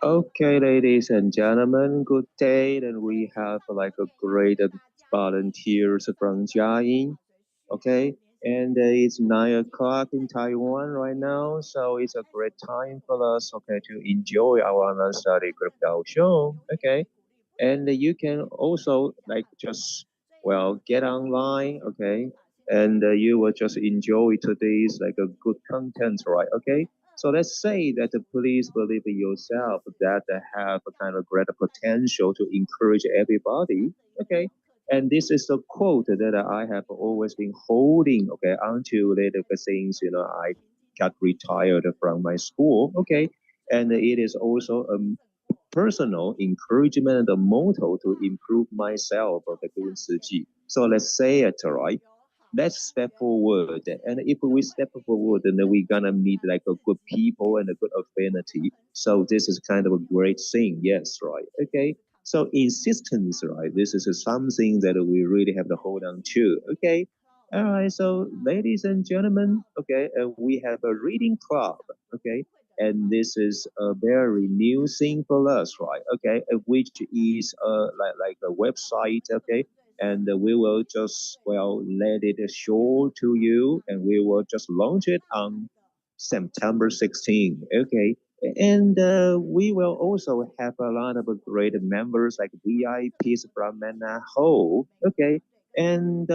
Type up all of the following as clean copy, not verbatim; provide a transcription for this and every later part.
Okay, ladies and gentlemen, good day. And we have like a great volunteers from Chiayi. Okay, and it's 9 o'clock in Taiwan right now, so it's a great time for us. Okay, to enjoy our online study group show. Okay, and you can also like just get online. Okay, and you will just enjoy today's like a good content, right? Okay, so let's say that please believe in yourself that have a kind of great potential to encourage everybody. Okay, and this is a quote that I have always been holding. Okay, until later since I got retired from my school. Okay, and it is also a personal encouragement and the motto to improve myself of the good So let's say it, right? Let's step forward. And if we step forward, then we're gonna meet like a good people and a good affinity. So this is kind of a great thing. Yes, right. Okay. So insistence, right? This is something that we really have to hold on to. Okay. All right. So ladies and gentlemen, okay, we have a reading club. Okay, and this is a very new thing for us, right? Okay, which is like a website, okay, and we will just let it show to you, and we will just launch it on September 16th, okay. And we will also have a lot of great members like VIPs from Manaho, okay. And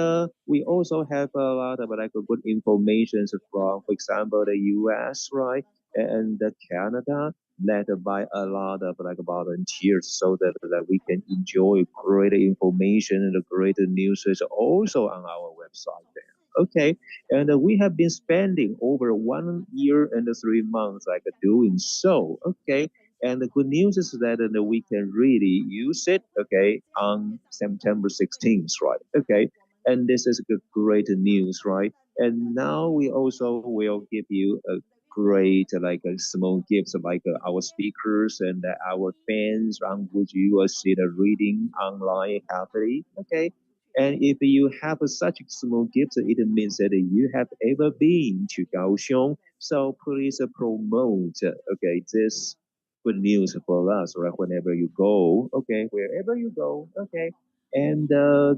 we also have a lot of like good information from, for example, the US, right? And Canada, led by a lot of like volunteers, so that we can enjoy great information and great news is also on our website there. Okay, and we have been spending over 1 year and 3 months like doing so. Okay, and the good news is that we can really use it. Okay, on September 16th, right? Okay, and this is great news, right? And now we also will give you a great like small gifts like our speakers and our fans on which you will see the reading online happily. Okay, and if you have such small gifts, it means that you have ever been to Kaohsiung. So please promote okay this good news for us right whenever you go. Okay, wherever you go. Okay, and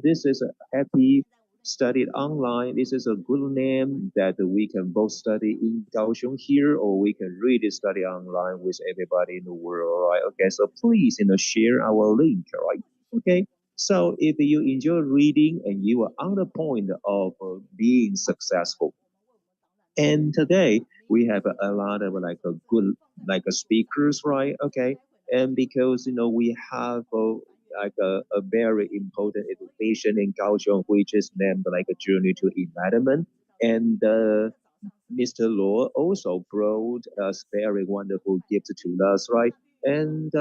this is a happy studied online. This is a good name that we can both study in Kaohsiung here, or we can really study online with everybody in the world, right? Okay, so please, share our link, right? Okay, so if you enjoy reading and you are on the point of being successful, and today we have a lot of like a good like a speakers, right? Okay, and because we have like a very important education in Kaohsiung, which is named like a journey to enlightenment, and Mr. Luo also brought us very wonderful gift to us, right? And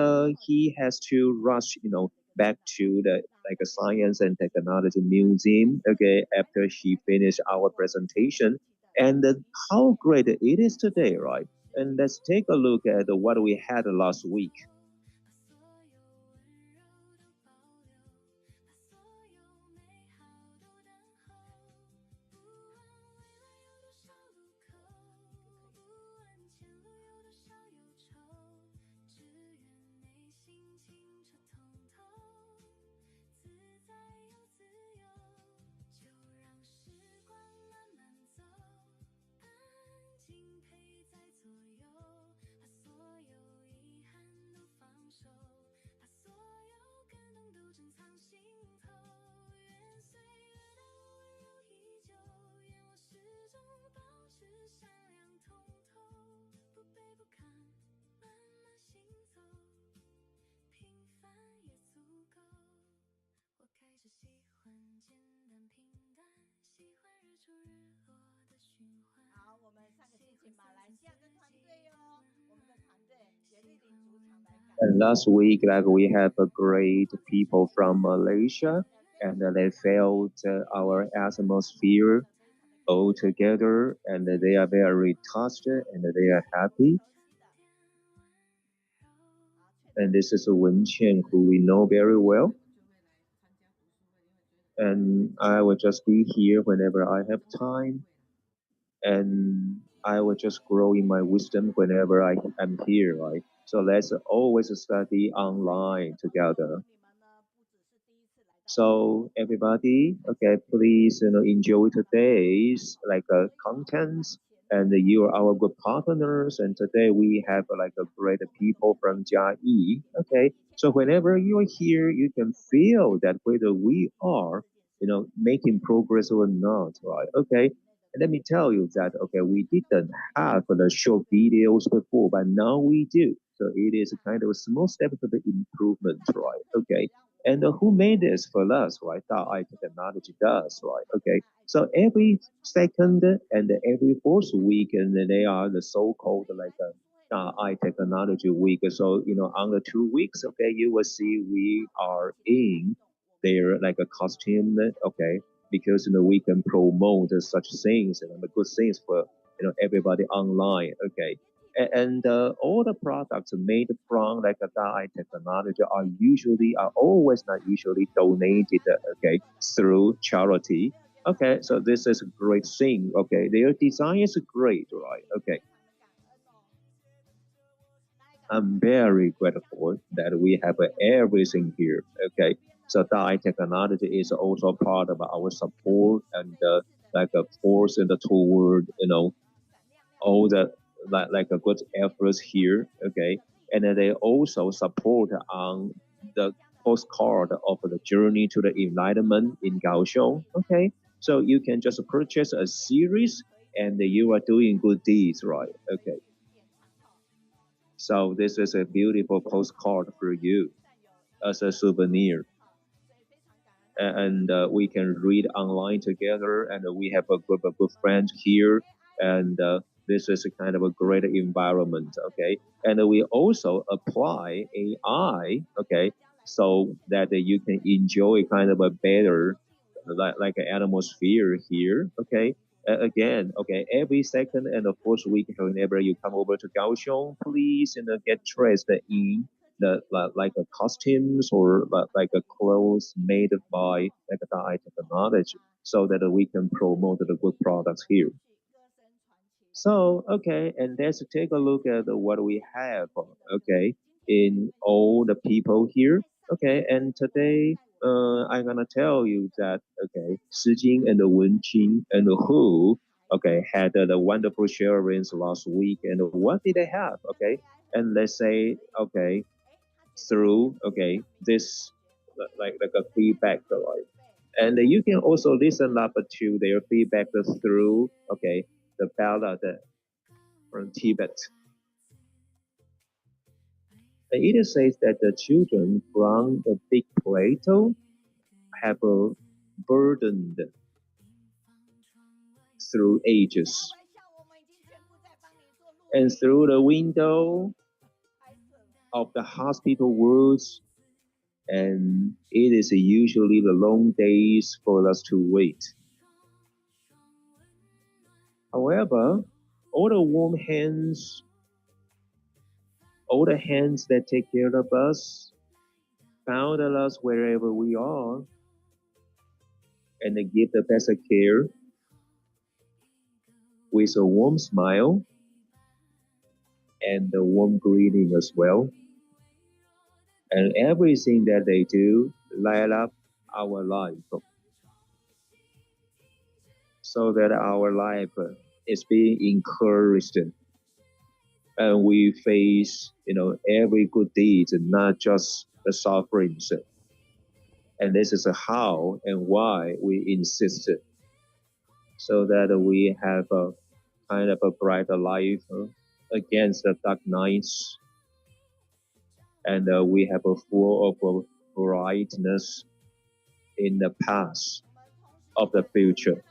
he has to rush, back to the like a science and technology museum, okay, after he finished our presentation. And how great it is today, right? And let's take a look at what we had last week. And last week, like we have a great people from Malaysia, and they felt our atmosphere all together, and they are very touched and they are happy. And this is Wenqing, who we know very well. And I will just be here whenever I have time. And I will just grow in my wisdom whenever I am here, right? So let's always study online together. So everybody, okay, please enjoy today's contents, and you are our good partners. And today we have like a great people from Chiayi. Okay, so whenever you are here, you can feel that whether we are making progress or not, right? Okay. And let me tell you that okay, we didn't have the short videos before, but now we do. So it is a kind of a small step to the improvement, right? Okay. And who made this for us, right? That technology does, right? Okay. So every second and every fourth week, and they are the so-called like I technology week. So under 2 weeks, okay, you will see we are in their like a costume, okay, because we can promote such things and the good things for everybody online, okay. And all the products made from like a dye technology are always not usually donated, okay, through charity. Okay, so this is a great thing. Okay, their design is great, right? Okay, I'm very grateful that we have everything here. Okay, so dye technology is also part of our support and like a force and toward all the like a good efforts here, okay, and then they also support on the postcard of the journey to the enlightenment in Kaohsiung, okay, so you can just purchase a series and you are doing good deeds, right? Okay, so this is a beautiful postcard for you as a souvenir, and we can read online together, and we have a group of good friends here, and this is a kind of a great environment, okay? And we also apply AI, okay, so that you can enjoy kind of a better, like an atmosphere here, okay? Again, okay, every second and the fourth week, whenever you come over to Kaohsiung, please get dressed in the like a costumes or like a clothes made by like a dye technology, so that we can promote the good products here. So okay, and let's take a look at what we have. Okay, in all the people here. Okay, and today I'm gonna tell you that okay, Shijing and Wenqing and Hu okay had the wonderful sharings last week, and what did they have? Okay, and let's say okay through okay this like a feedback, right? And you can also listen up to their feedback through okay the ballad from Tibet. And it says that the children from the big plateau have burdened through ages, and through the window of the hospital walls, and it is usually the long days for us to wait. However, all the warm hands, all the hands that take care of us, found us wherever we are, and they give the best care with a warm smile and a warm greeting as well. And everything that they do light up our life so that our life is being encouraged, and we face every good deed, not just the sufferings. And this is how and why we insist, so that we have a kind of a brighter life against the dark nights, and we have a full of brightness in the past of the future.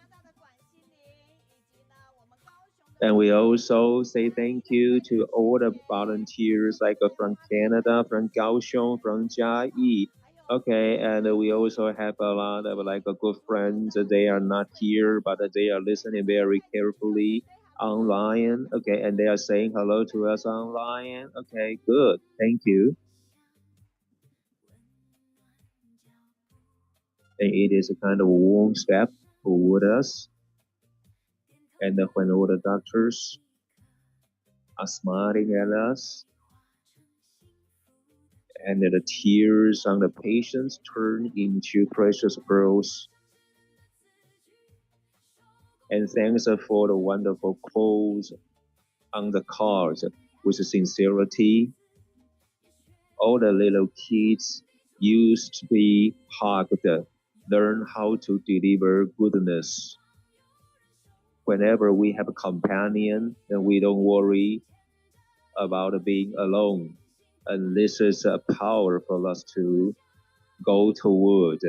And we also say thank you to all the volunteers like from Canada, from Kaohsiung, from Chiayi. Okay, and we also have a lot of like good friends. They are not here, but they are listening very carefully online. Okay, and they are saying hello to us online. Okay, good. Thank you. And it is a kind of warm step toward us. And when all the doctors are smiling at us, and the tears on the patients turn into precious pearls. And thanks for the wonderful quotes on the cards with sincerity. All the little kids used to be hugged, learn how to deliver goodness. Whenever we have a companion, then we don't worry about being alone. And this is a power for us to go forward.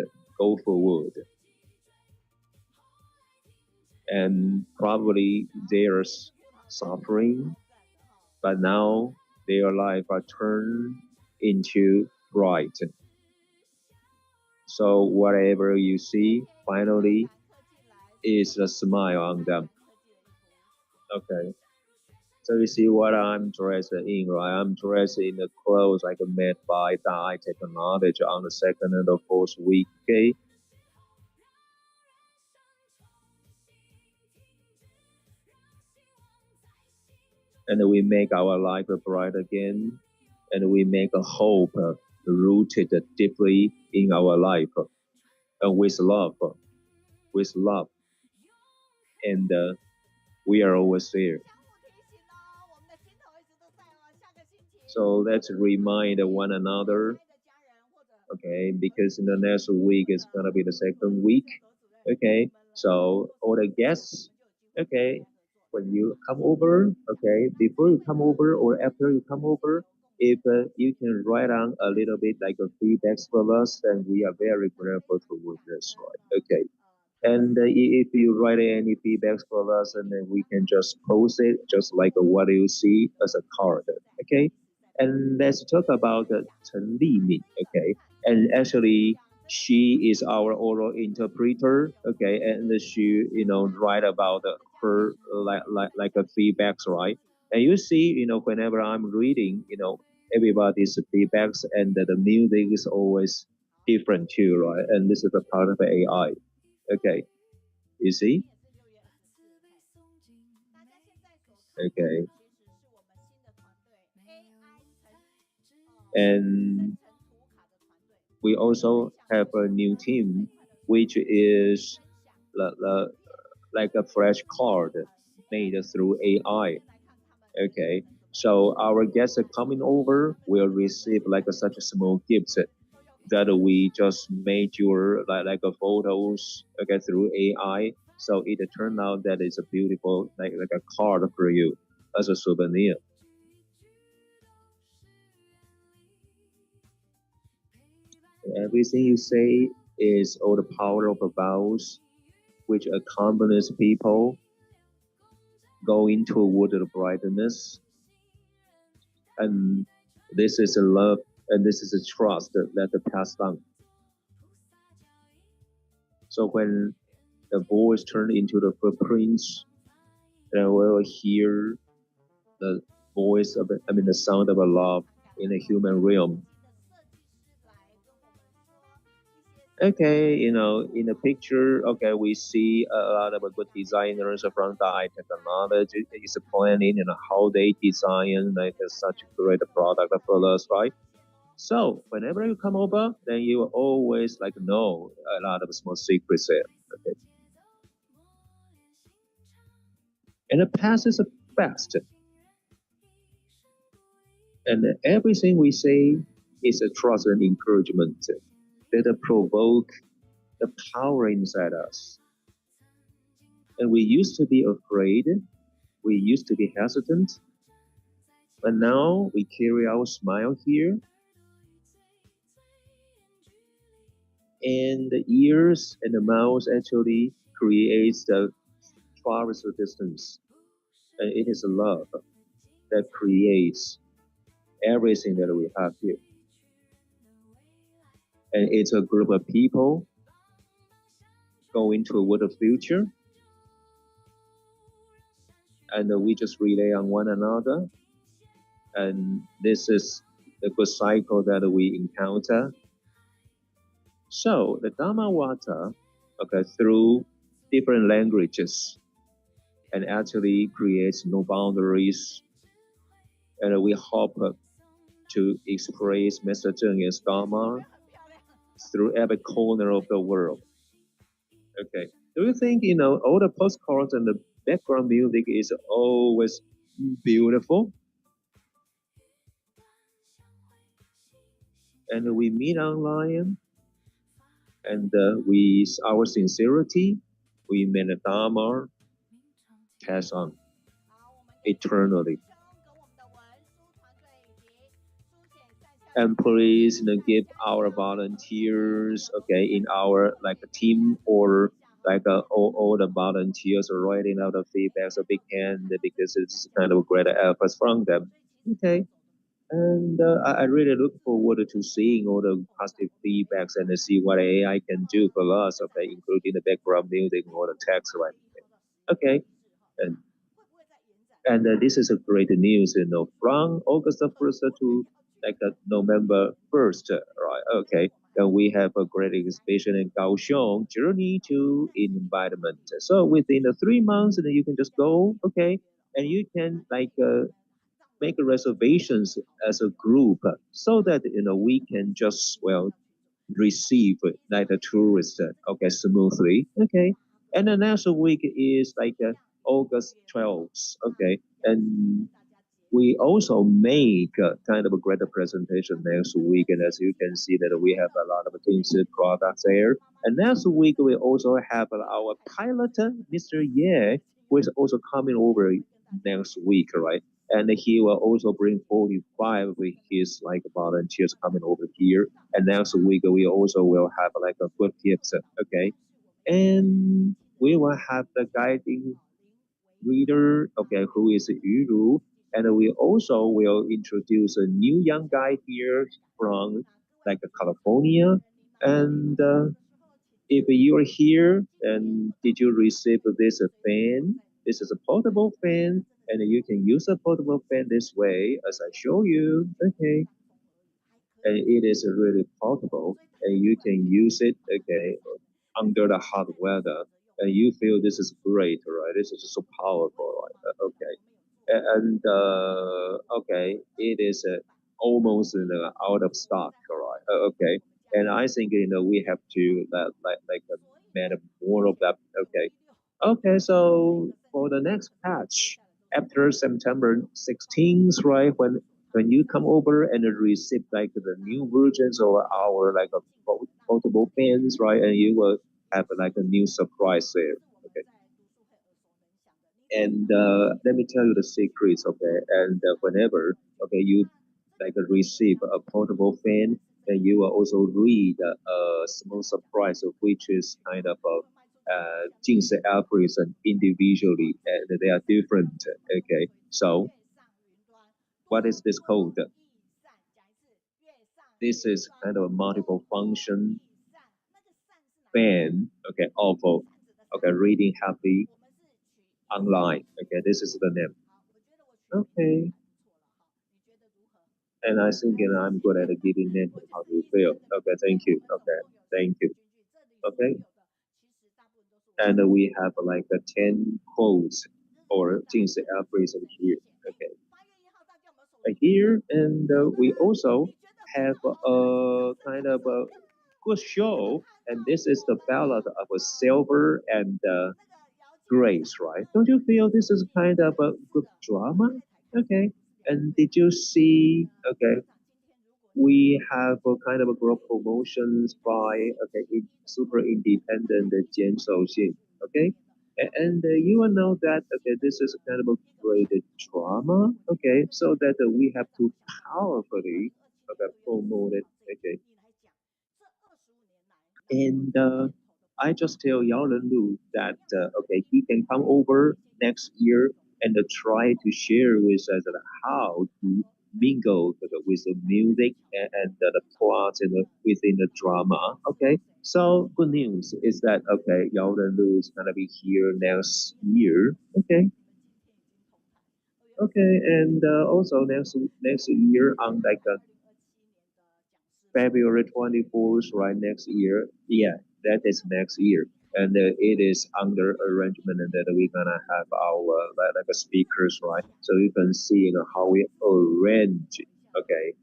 And probably there's suffering, but now their life are turned into bright. So whatever you see, finally, is a smile on them. Okay. So you see what I'm dressed in, right? I'm dressed in the clothes like made by Dye Technology on the second and the fourth week, okay? And we make our life bright again, and we make a hope rooted deeply in our life, with love, and we are always there. So let's remind one another, okay, because in the next week is gonna be the second week, okay? So all the guests, okay, when you come over, okay, before you come over or after you come over, if you can write on a little bit like a feedbacks for us, then we are very grateful towards this, right? Okay. And if you write any feedbacks for us, and then we can just post it, just like what you see as a card, okay? And let's talk about Chen Limin, okay? And actually, she is our oral interpreter, okay? And she, write about her like a feedbacks, right? And you see, whenever I'm reading, everybody's feedbacks, and the music is always different too, right? And this is a part of AI. Okay, you see? Okay. And we also have a new team, which is like a fresh card made through AI. Okay. So our guests coming over will receive like such a small gift that we just made your like a photos, okay, through AI. So it turned out that it's a beautiful like a card for you as a souvenir. Everything you say is all the power of vowels, which accompanies people going toward the brightness. And this is a love, and this is a trust that passed on. So when the voice turned into the footprints, then we'll hear the voice of, the sound of a love in the human realm. Okay, in the picture, okay, we see a lot of good designers from the technology is planning, how they design like such a great product for us, right? So whenever you come over, then you always like know a lot of small secrets there. Okay, and the past is fast, and everything we say is a trust and encouragement that provoke the power inside us. And we used to be afraid, we used to be hesitant, but now we carry our smile here, and the ears and the mouth actually creates the farthest distance. And it is love that creates everything that we have here. And it's a group of people going toward the future, and we just rely on one another. And this is the good cycle that we encounter. So the Dharma Wata, okay, through different languages, and actually creates no boundaries, and we hope to express Mr. Zheng Dharma through every corner of the world. Okay. Do you think, all the postcards and the background music is always beautiful? And we meet online, and with our sincerity, we may the Dharma pass on eternally. And please, give our volunteers, okay, in our like team or like all the volunteers are writing out the feedbacks a big hand because it's kind of great efforts from them. Okay. And I really look forward to seeing all the positive feedbacks and to see what AI can do for us, okay, including the background music or the text, right? Okay. And this is a great news, from August 1st to like November 1st, right? Okay. And we have a great exhibition in Kaohsiung, Journey to Environment. So within the 3 months, then you can just go, okay, and you can like make reservations as a group so that we can just receive like the tourists okay smoothly, okay. And the next week is like August 12th, okay. And we also make kind of a greater presentation next week, and as you can see that we have a lot of Jingsi products there. And next week we also have our pilot, Mr. Ye, who is also coming over next week, right? And he will also bring 45 with his like volunteers coming over here. And next week we also will have like a good gift, okay? And we will have the guiding reader, okay, who is Yu. And we also will introduce a new young guy here from like California. And if you are here, and did you receive this fan? This is a portable fan, and you can use a portable fan this way, as I show you. Okay, and it is really portable, and you can use it, okay, under the hot weather, and you feel this is great, right? This is so powerful, right? Okay, and okay, it is almost out of stock, right? Okay, and I think we have to make more of that. Okay, okay. So for the next patch after September 16th, right, when you come over and receive like the new versions of our like a portable pens, right, and you will have like a new surprise there. Okay. And let me tell you the secrets, okay? And whenever, okay, you like receive a portable fan, then you will also read a small surprise, which is kind of a Jingsi algorithm individually, and they are different. Okay, so what is this code? This is kind of a multiple function fan, okay, of okay, reading happy online. Okay, this is the name. Okay. And I think I'm good at giving names. How do you feel? Okay, thank you. Okay, thank you. Okay, and we have like 10 quotes or things appraisal here. Okay, here, and we also have a kind of a good show, and this is the ballad of a silver and grace, right? Don't you feel this is kind of a good drama? Okay, and did you see? Okay, we have a kind of a group promotions by okay super independent Jian Shouxin. Okay, and you will know that okay this is kind of a great drama. Okay, so that we have to powerfully okay promote it. Okay, and I just tell Yao Lu that okay he can come over next year and try to share with us how to mingle with the music and the plot within the drama. Okay, so good news is that okay Yao Lu is gonna be here next year. Okay, okay, and also next year on like February 24th, right next year. Yeah, that is next year. and it is under arrangement, and that we're gonna have our like speakers, right? So you can see, how we arrange, okay,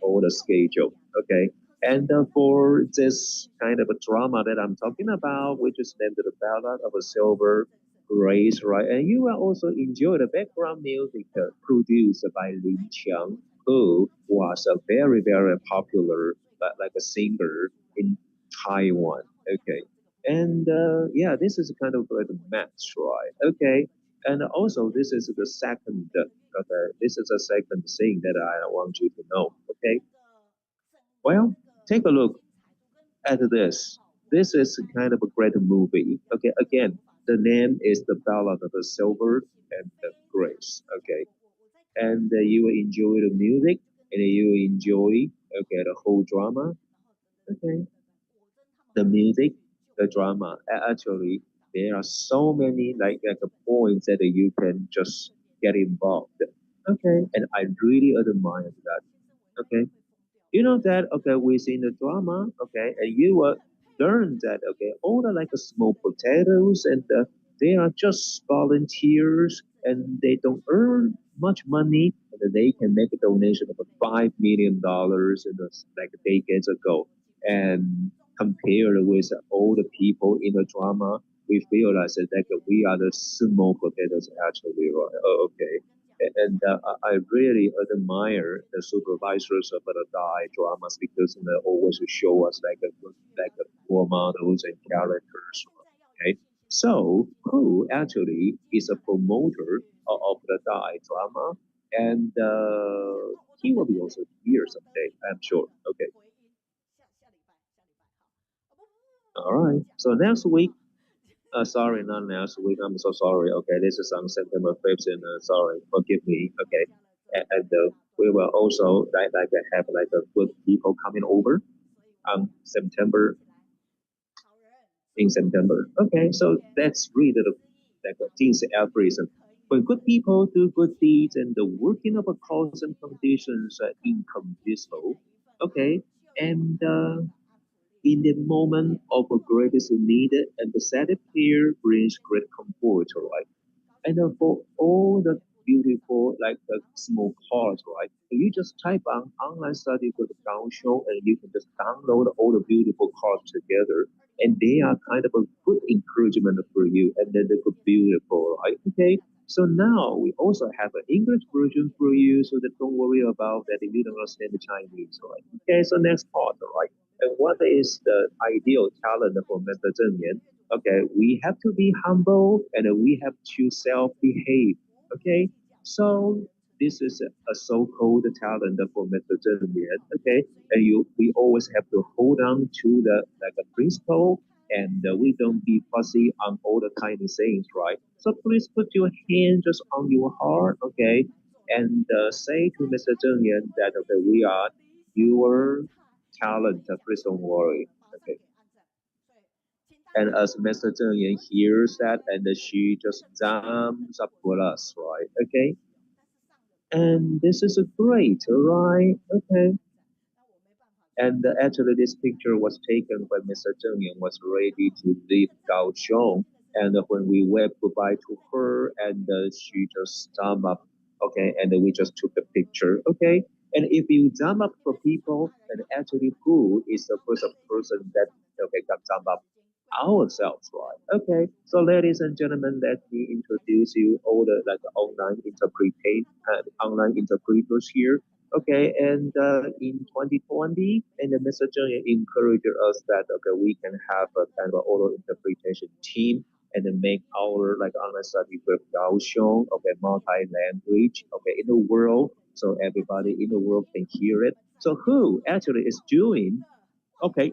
all the schedule, okay. And for this kind of a drama that I'm talking about, which is named The Ballad of a Silver Grace, right? And you will also enjoy the background music produced by Lin Qiang, who was a very, very popular like a singer in Taiwan. Okay. And yeah, this is kind of like a match, right? Okay. And also, this is the second, okay, this is the second thing that I want you to know. Okay. Well, take a look at this. This is kind of a great movie. Okay. Again, the name is The Ballad of the Silver and the Grace. Okay. And you will enjoy the music, and you will enjoy, okay, the whole drama. Okay. The music, the drama. Actually, there are so many like points that you can just get involved. Okay, and I really admire that. Okay, you know that, okay, within the drama, okay, and you will learn that, okay, all the like small potatoes, and they are just volunteers, and they don't earn much money, and then they can make a donation of $5 million in the, like decades ago. And compared with all the people in the drama, we realize that like, we are the small potatoes actually, right? Oh, okay. And I really admire the supervisors of the Dai dramas because they always show us like a role models and characters. Okay, so who actually is a promoter of the Dai drama, and he will be also here someday, I'm sure. Okay, all right. So next week. Sorry, not next week. I'm so sorry. Okay, this is on September 5th, and sorry, forgive me. Okay, and we will also have like a good people coming over on September in September. Okay, so that's really the like a Jingsi aphorism. When good people do good deeds and the working of a cause and conditions are incommensurable. Okay, and in the moment of greatest need, and the sad fear brings great comfort, right? And for all the beautiful, like the small cards, right? You just type on online study with Kaohsiung, and you can just download all the beautiful cards together. And they are kind of a good encouragement for you. And then they look beautiful, right? Okay. So now we also have an English version for you, so that don't worry about that if you don't understand the Chinese, right? Okay. So next part, right? And what is the ideal talent for Mr. Zheng Yan? Okay, we have to be humble, and we have to self-behave. Okay, so this is a so-called talent for Mr. Zheng Yan. Okay, and we always have to hold on to the like a principle, and we don't be fussy on all the kind of things, right? So please put your hand just on your heart, okay, and say to Mr. Zheng Yan that, okay, we are your talent. Please don't worry. Okay. And as Mr. Zheng Yan hears that, and she just jumps up with us, right? Okay. And this is a great, right? Okay. And actually, this picture was taken when Mr. Zheng Yan was ready to leave Kaohsiung. And when we waved goodbye to her, and she just jumped up, okay, and we just took the picture, okay. And if you jump up for people, and actually who is the first person that, okay, got jump up? Ourselves, right? Okay. So, ladies and gentlemen, let me introduce you all the like online interpreters here. Okay, and in 2020, and the Mr. Zheng encouraged us that, okay, we can have a kind of auto interpretation team, and then make our like online study with Kaohsiung, okay, multi-language, okay, in the world, so everybody in the world can hear it. So who actually is doing, okay,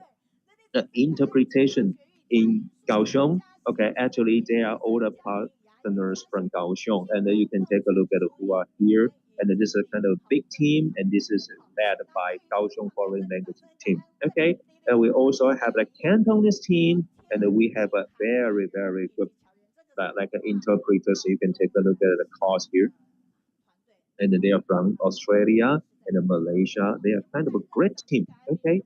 the interpretation in Kaohsiung? Okay, actually they are all the partners from Kaohsiung, and then you can take a look at who are here. And then this is a kind of big team, and this is led by Kaohsiung Foreign Language Team. Okay, and we also have the Cantonese team, and then we have a very, very good like an interpreter. So you can take a look at the class here, and then they are from Australia and Malaysia. They are kind of a great team. Okay,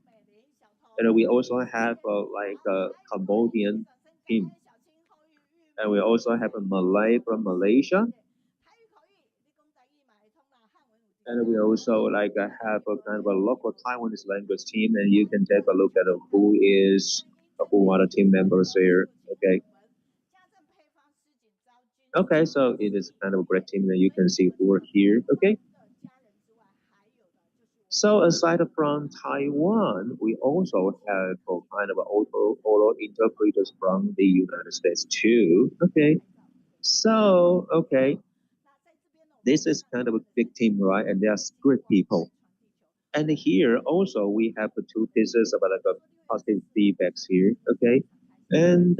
and we also have like a Cambodian team. And we also have a Malay from Malaysia. And we also like have a kind of a local Taiwanese language team, and you can take a look at who are the team members here. Okay. Okay, so it is kind of a great team that you can see who are here. Okay. So aside from Taiwan, we also have a kind of auto interpreters from the United States too. Okay. So, okay. This is kind of a big team, right? And they are great people. And here also we have two pieces about like a positive feedbacks here. Okay. And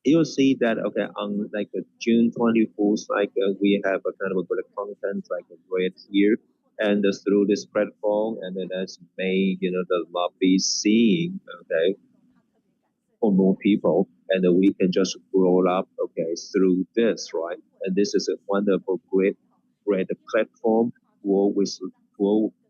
you'll see that okay on like June 24th, like we have a kind of a good content like right here, and through this platform, and then that's made the lobby seeing okay for more people, and we can just grow up okay through this, right? And this is a wonderful, great platform full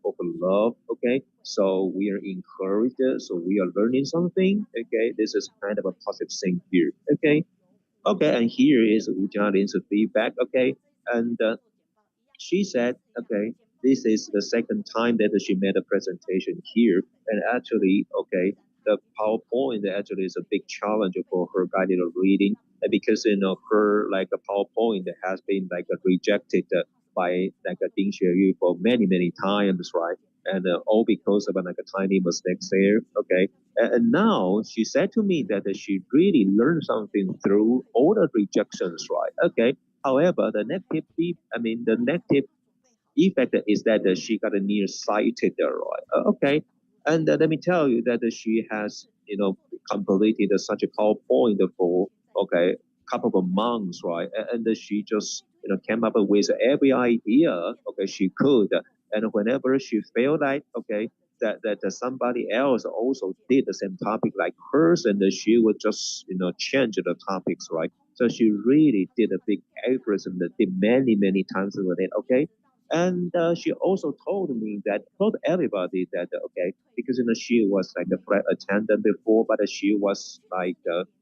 of love, okay? So we are encouraged, so we are learning something, okay? This is kind of a positive thing here, okay? Okay, and here is Ujali's feedback, okay? And she said, okay, this is the second time that she made a presentation here. And actually, okay, the PowerPoint actually is a big challenge for her guided reading. And because, her like a PowerPoint has been like rejected by like a Ding Xueyu for many, many times, right? And all because of like a tiny mistakes there, okay? And now she said to me that she really learned something through all the rejections, right? Okay, however, the negative effect is that she got a nearsighted, right? Okay, and let me tell you that she has, completed such a PowerPoint for okay couple of months, right? And she just came up with every idea okay she could, and whenever she felt like okay that somebody else also did the same topic like hers, and she would just change the topics, right? So she really did a big effort and did many times with it, okay? And she also told everybody that okay, because she was like a flight attendant before, but she was like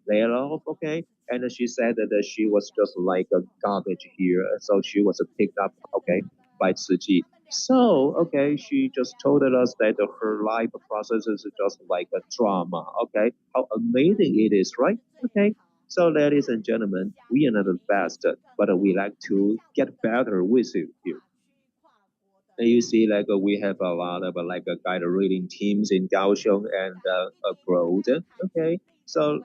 laid off, okay. And she said that she was just like a garbage here, so she was picked up, okay, by Tsuji. So okay, she just told us that her life process is just like a drama, okay. How amazing it is, right? Okay. So, ladies and gentlemen, we are not the best, but we like to get better with you here. And you see, like we have a lot of like guide reading teams in Kaohsiung and abroad. Okay, so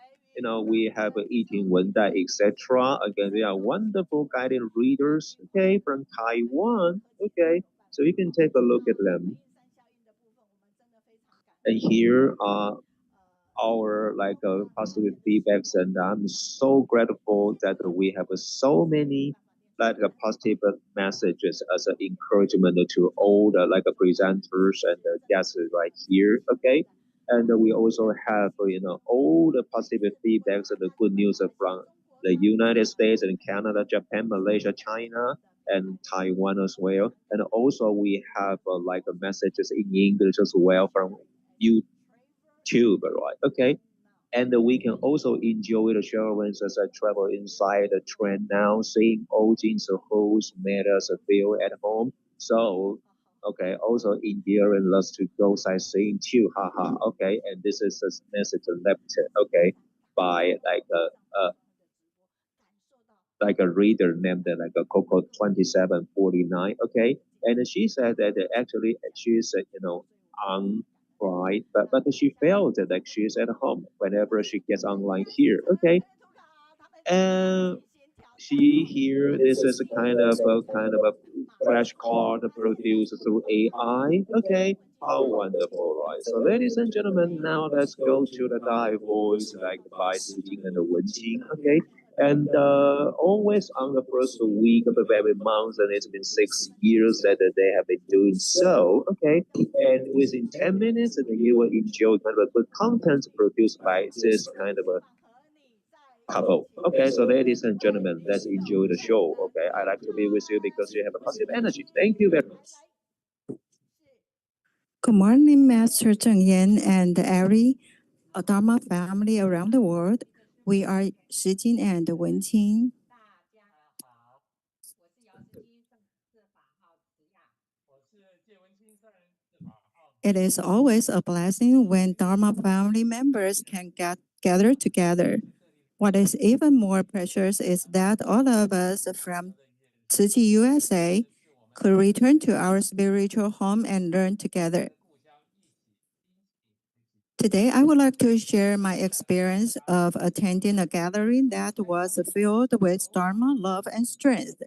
we have Yiting Wendai, etc. Again, they are wonderful guided readers. Okay, from Taiwan. Okay, so you can take a look at them. And here are our like positive feedbacks, and I'm so grateful that we have so many like positive messages as an encouragement to all the like presenters and guests right here. Okay, and we also have all the positive feedbacks and the good news from the United States and Canada, Japan, Malaysia, China, and Taiwan as well. And also we have like messages in English as well from YouTube, right? Okay, and we can also enjoy the showrooms as I travel inside the train now, seeing all things hosts made us feel at home. So, okay, also endearing us to go sightseeing too, haha. Okay, and this is a message left, okay, by like a reader named like a Coco 2749. Okay, and she said that actually she's on right, but she felt that like she's at home whenever she gets online here. Okay, and she here this is a kind of a flash card produced through AI. Okay, how wonderful, right? So, ladies and gentlemen, now let's go to the dive voice like by Jie and Wenqing. Okay, and always on the first week of every month, and it's been 6 years that they have been doing so. Okay, and within 10 minutes, you will enjoy kind of a good content produced by this kind of a couple. Okay, so ladies and gentlemen, let's enjoy the show. Okay, I like to be with you because you have a positive energy. Thank you very much. Good morning, Master Zheng Yan and every Dharma family around the world. We are Shijing and Wenqing. It is always a blessing when Dharma family members can gather together. What is even more precious is that all of us from Chiayi, USA could return to our spiritual home and learn together. Today, I would like to share my experience of attending a gathering that was filled with Dharma, love, and strength.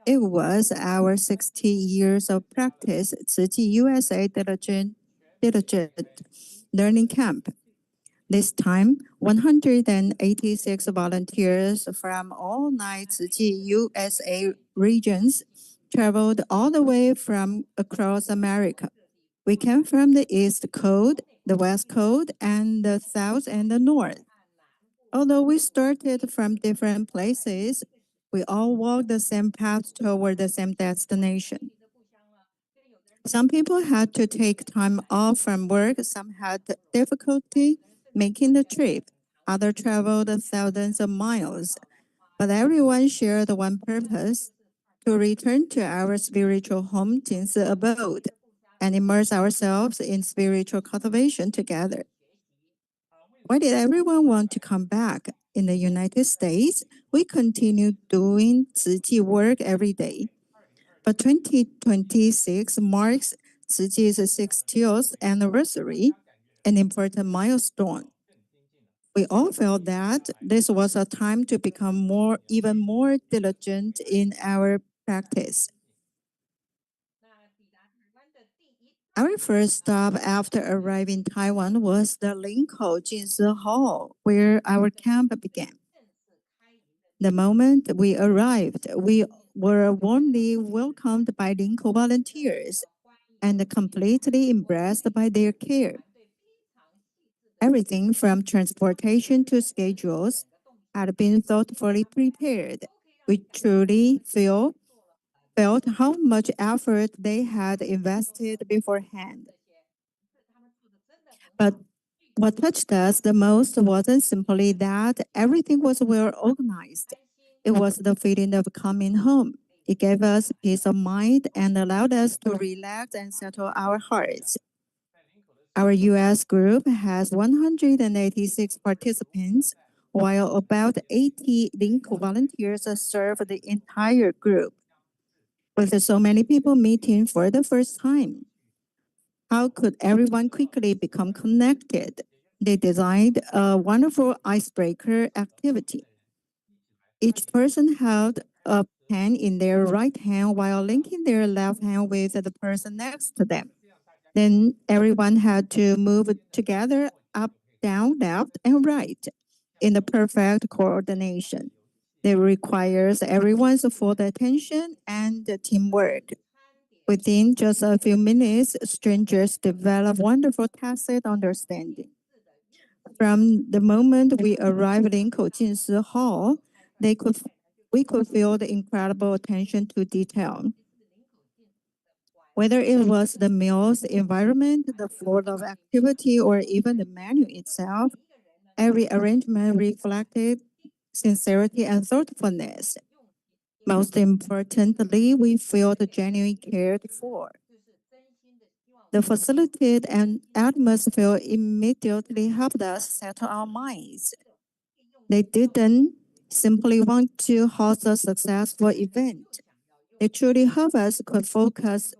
It was our 60 years of practice, Chiayi USA Diligent Learning Camp. This time, 186 volunteers from all 9 USA regions traveled all the way from across America. We came from the East Coast, the West Coast, and the South and the North. Although we started from different places, we all walked the same path toward the same destination. Some people had to take time off from work, some had difficulty making the trip, others traveled thousands of miles. But everyone shared one purpose to return to our spiritual home, Jingsi abode, and immerse ourselves in spiritual cultivation together. Why did everyone want to come back? In the United States, we continue doing Ziqi work every day. But 2026 marks Ziji's 60th anniversary, an important milestone. We all felt that this was a time to become even more diligent in our practice. Our first stop after arriving in Taiwan was the Linkou Jinsi Hall, where our camp began. The moment we arrived, we were warmly welcomed by Linkou volunteers and completely embraced by their care. Everything from transportation to schedules had been thoughtfully prepared. We truly felt how much effort they had invested beforehand. But what touched us the most wasn't simply that everything was well organized. It was the feeling of coming home. It gave us peace of mind and allowed us to relax and settle our hearts. Our US group has 186 participants, while about 80 Link volunteers serve the entire group. With so many people meeting for the first time, how could everyone quickly become connected? They designed a wonderful icebreaker activity. Each person held a pen in their right hand while linking their left hand with the person next to them. Then everyone had to move together up, down, left, and right in the perfect coordination. It requires everyone's full attention and teamwork. Within just a few minutes, strangers develop wonderful tacit understanding. From the moment we arrived in Koujinsi Hall, they could, we could feel the incredible attention to detail. Whether it was the meal's environment, the floor of activity, or even the menu itself, every arrangement reflected sincerity and thoughtfulness. Most importantly, we felt genuine cared for. The facilitated and atmosphere immediately helped us settle our minds. They didn't simply want to host a successful event. They truly helped us could focus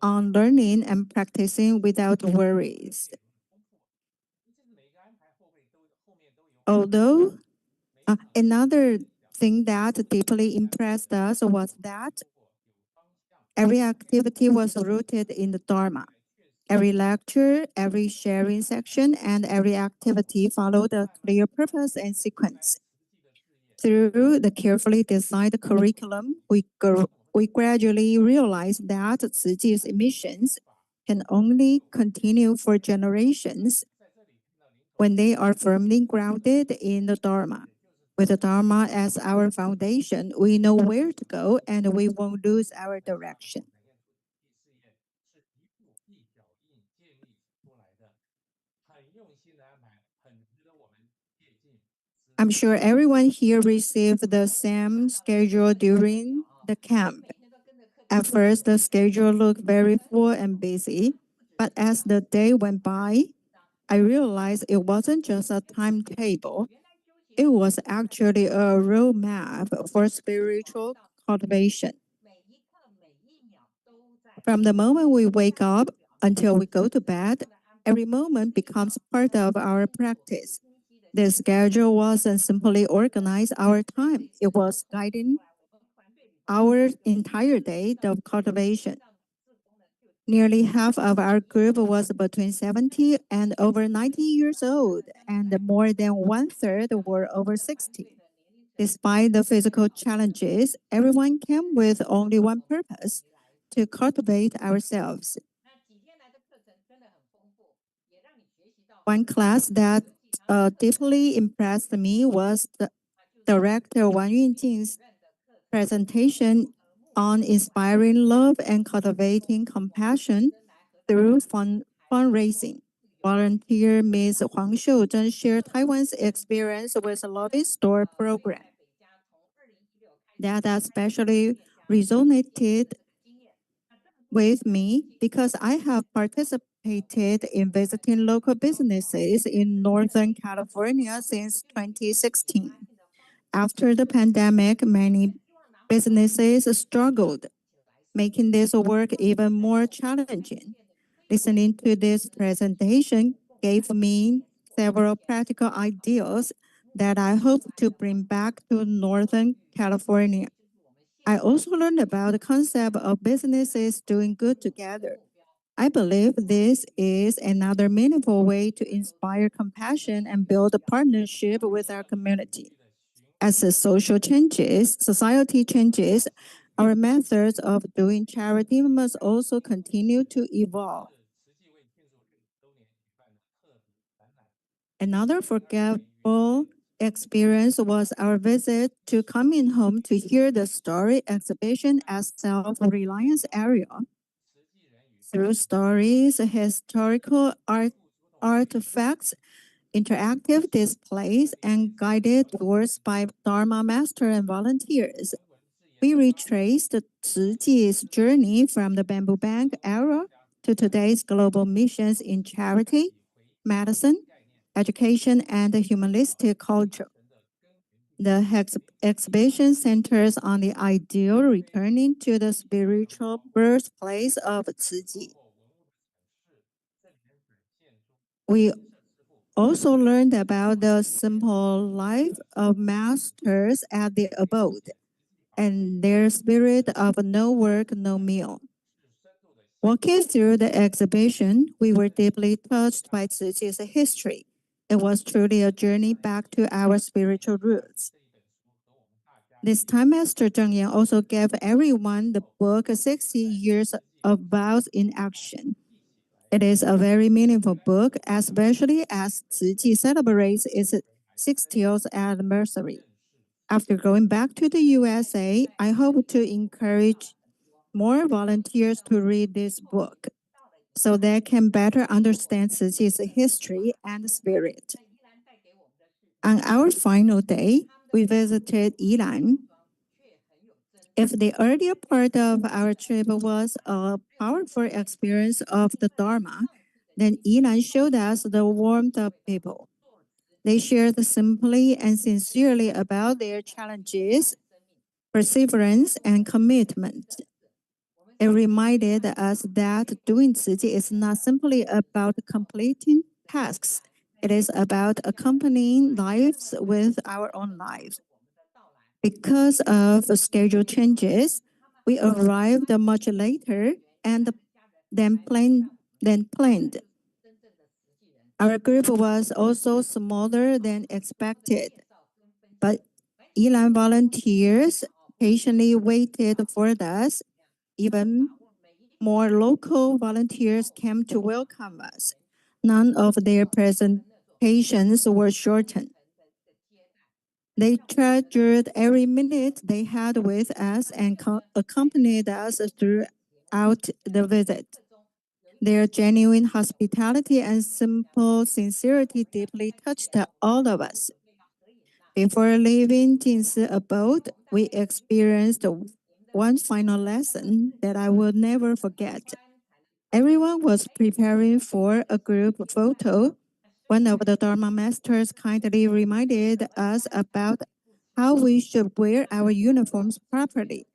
on learning and practicing without worries. Although another thing that deeply impressed us was that every activity was rooted in the Dharma. Every lecture, every sharing section, and every activity followed a clear purpose and sequence. Through the carefully designed curriculum, we gradually realized that Tzu Chi's missions can only continue for generations when they are firmly grounded in the Dharma. With the Dharma as our foundation, we know where to go and we won't lose our direction. I'm sure everyone here received the same schedule during the camp. At first, the schedule looked very full and busy, but as the day went by, I realized it wasn't just a timetable. It was actually a roadmap for spiritual cultivation. From the moment we wake up until we go to bed, every moment becomes part of our practice. The schedule wasn't simply organize our time, it was guiding our entire day of cultivation. Nearly half of our group was between 70 and over 90 years old, and more than one third were over 60. Despite the physical challenges, everyone came with only one purpose to cultivate ourselves. One class that deeply impressed me was the director Wang Yunjing's presentation on inspiring love and cultivating compassion through fundraising. Volunteer Ms. Huang Xiuzhen shared Taiwan's experience with a Lobby Store program that especially resonated with me because I have participated in visiting local businesses in Northern California since 2016. After the pandemic, many businesses struggled, making this work even more challenging. Listening to this presentation gave me several practical ideas that I hope to bring back to Northern California. I also learned about the concept of businesses doing good together. I believe this is another meaningful way to inspire compassion and build a partnership with our community. As the society changes, our methods of doing charity must also continue to evolve. Another forgettable experience was our visit to Coming Home to hear the story exhibition at Self-Reliance area. Through stories, historical artifacts, interactive displays, and guided tours by Dharma master and volunteers, we retraced Tzu Ji's journey from the bamboo bank era to today's global missions in charity, medicine, education, and humanistic culture. The exhibition centers on the ideal returning to the spiritual birthplace of Tzu Ji. We also learned about the simple life of masters at the abode and their spirit of no work, no meal. Walking through the exhibition, we were deeply touched by Tzu Ji's history. It was truly a journey back to our spiritual roots. This time, Master Zheng Yan also gave everyone the book 60 Years of Vows in Action. It is a very meaningful book, especially as Tzu Ji celebrates its 60th anniversary. After going back to the USA, I hope to encourage more volunteers to read this book so they can better understand Tzu Ji's history and spirit. On our final day, we visited Yilan. If the earlier part of our trip was a powerful experience of the Dharma, then Yilan showed us the warmth of people. They shared simply and sincerely about their challenges, perseverance, and commitment. It reminded us that doing Tzu Ji is not simply about completing tasks. It is about accompanying lives with our own lives. Because of schedule changes, we arrived much later and than planned. Our group was also smaller than expected, but Elan volunteers patiently waited for us. Even more local volunteers came to welcome us. None of their presentations were shortened. They treasured every minute they had with us and accompanied us throughout the visit. Their genuine hospitality and simple sincerity deeply touched all of us. Before leaving Jingsi abode, we experienced one final lesson that I will never forget. Everyone was preparing for a group photo. One of the Dharma masters kindly reminded us about how we should wear our uniforms properly.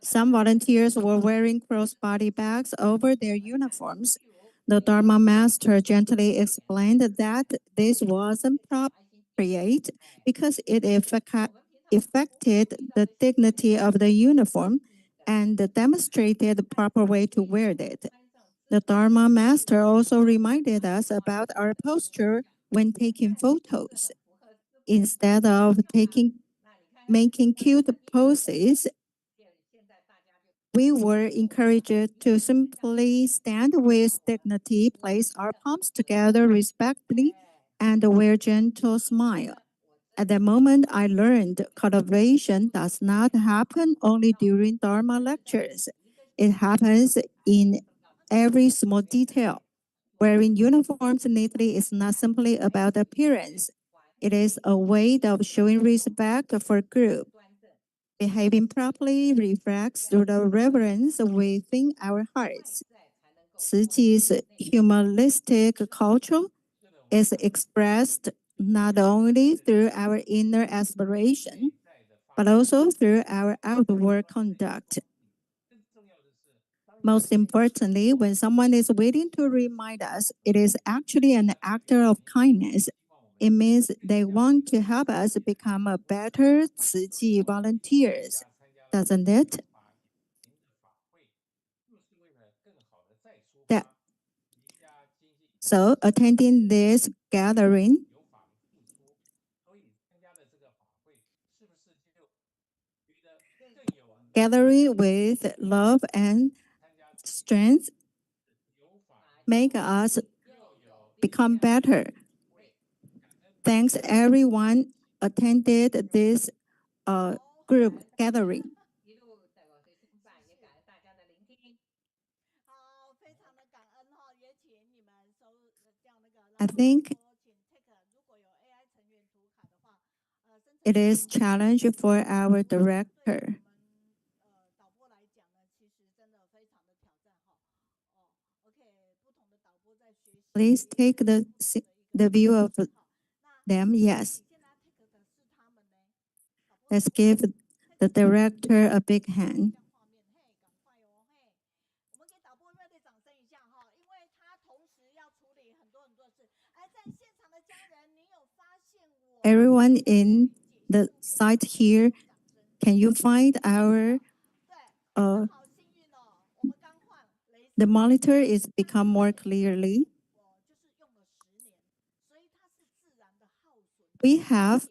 Some volunteers were wearing crossbody bags over their uniforms. The Dharma master gently explained that this wasn't appropriate because it affected the dignity of the uniform and demonstrated the proper way to wear it. The Dharma master also reminded us about our posture when taking photos. Instead of making cute poses, we were encouraged to simply stand with dignity, place our palms together respectfully, and wear a gentle smile. At that moment, I learned cultivation does not happen only during Dharma lectures. It happens in every small detail. Wearing uniforms neatly is not simply about appearance. It is a way of showing respect for group. Behaving properly reflects the reverence within our hearts. Tzu Chi's humanistic culture is expressed not only through our inner aspiration, but also through our outward conduct. Most importantly, when someone is waiting to remind us, it is actually an act of kindness. It means they want to help us become a better Tzu Chi volunteers, doesn't it? That, so attending this gathering with love and strength make us become better. Thanks everyone attended this group gathering. I think it is challenge for our director. Please take the view of them. Yes. Let's give the director a big hand. Everyone in the site here, can you find our the monitor is become more clearly. We have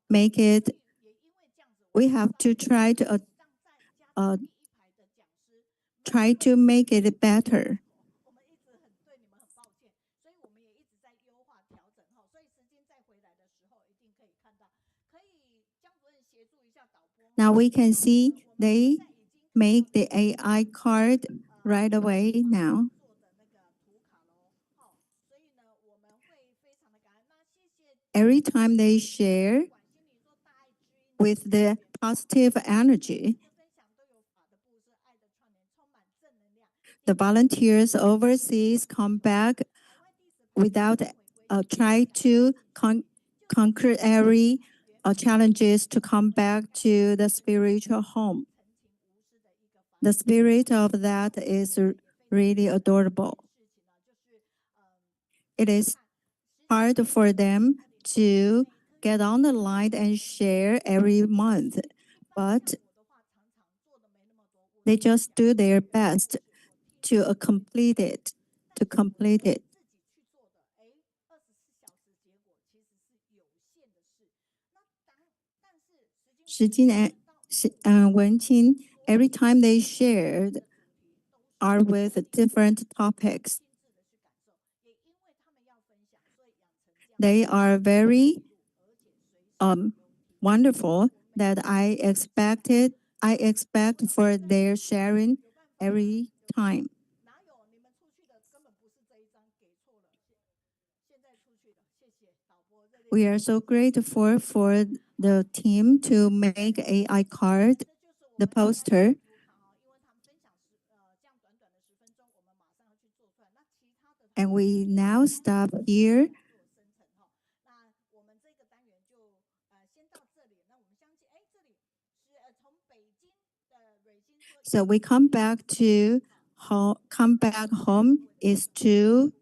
make it. We have to try to make it better. Now we can see they make the AI card right away now. Every time they share with the positive energy, the volunteers overseas come back without try to conquer every challenges to come back to the spiritual home. The spirit of that is really adorable. It is hard for them to get on the line and share every month, but they just do their best to complete it. Shijing and Wenqing, every time they shared, are with different topics. They are very wonderful that I expect for their sharing every time. We are so grateful for the team to make AI card, the poster. And we now stop here. So we come back to come back home is to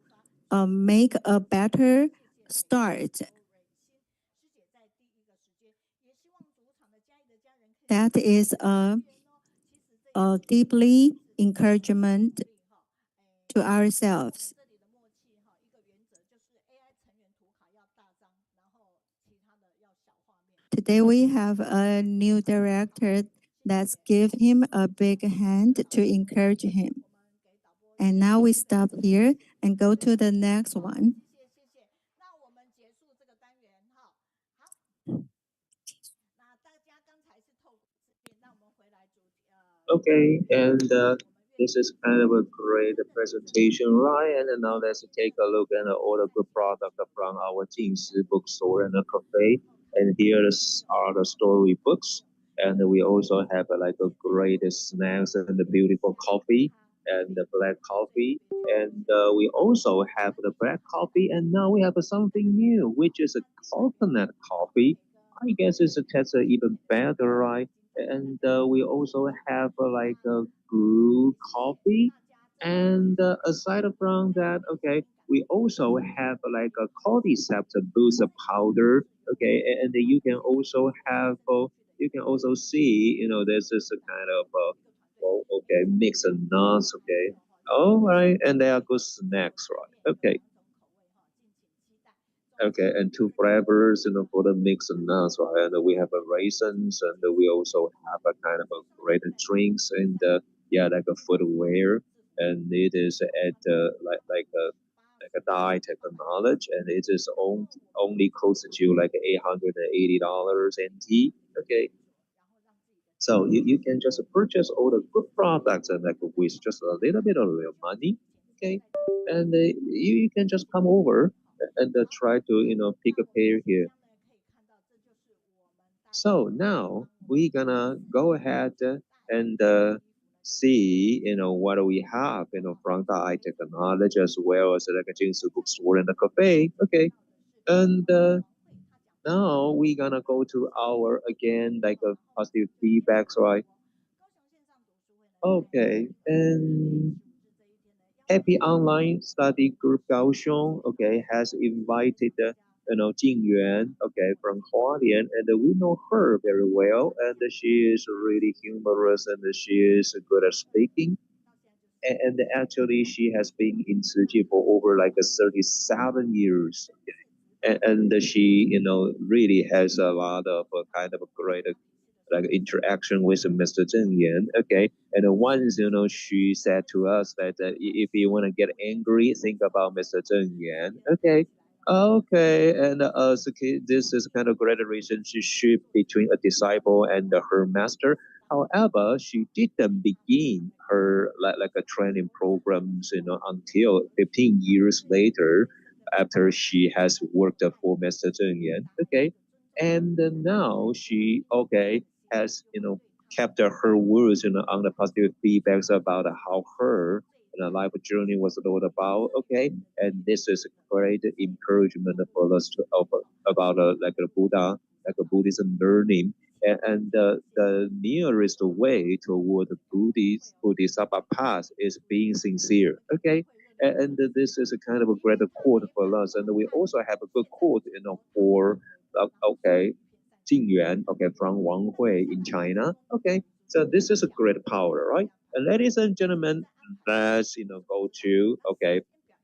make a better start. That is a deeply encouragement to ourselves. Today we have a new director. Let's give him a big hand to encourage him. And now we stop here and go to the next one. Okay, and this is kind of a great presentation, right? And then now let's take a look at all the good product from our Jingsi bookstore and a cafe. And here are the story books. And we also have like a great snacks and the beautiful coffee and the black coffee. And we also have the black coffee. And now we have something new, which is a coconut coffee. I guess it's a test even better, right? And we also have like a brew coffee. And aside from that, okay, we also have like a cordyceps boost powder. Okay, and you can also have, you can also see, this is a kind of, well, okay, mix of nuts. Okay, all right, and they are good snacks, right? Okay. Okay, and two flavors, for the mix and nuts, right? And we have a raisins, and we also have a kind of a great drinks, and yeah, like a footwear, and it is at like a diet knowledge, and it is only close to like $880 NT. Okay, so you can just purchase all the good products and like with just a little bit of your money. Okay, and you can just come over and try to pick a pair here. So now we're gonna go ahead and see what we have from the high technology as well as like a Jingsu bookstore and the cafe. Okay, and now we're gonna go to our again like a positive feedbacks, right? Okay, and Happy Online Study Group Kaohsiung, okay, has invited, Jing Yuan, okay, from Hualien, and we know her very well, and she is really humorous, and she is good at speaking. And actually, she has been in Tzu for over like 37 years. And she, really has a lot of kind of great like interaction with Mr. Zheng Yan. Okay, and once she said to us that if you want to get angry, think about Mr. Zheng Yan. Okay. Okay, and okay, this is kind of great relationship between a disciple and her master. However, she didn't begin her like a training programs, until 15 years later, after she has worked for Master Zheng Yan. Okay, and now she has kept her words on the positive feedbacks about how her life journey was all about. Okay, and this is a great encouragement for us to about like a Buddha, like a Buddhism learning. And the nearest way toward the Bodhisattva path is being sincere. Okay, and this is a kind of a great quote for us. And we also have a good quote, for okay, Jing Yuan, okay, from Wang Hui in China. Okay, so this is a great power, right? And ladies and gentlemen, let's go to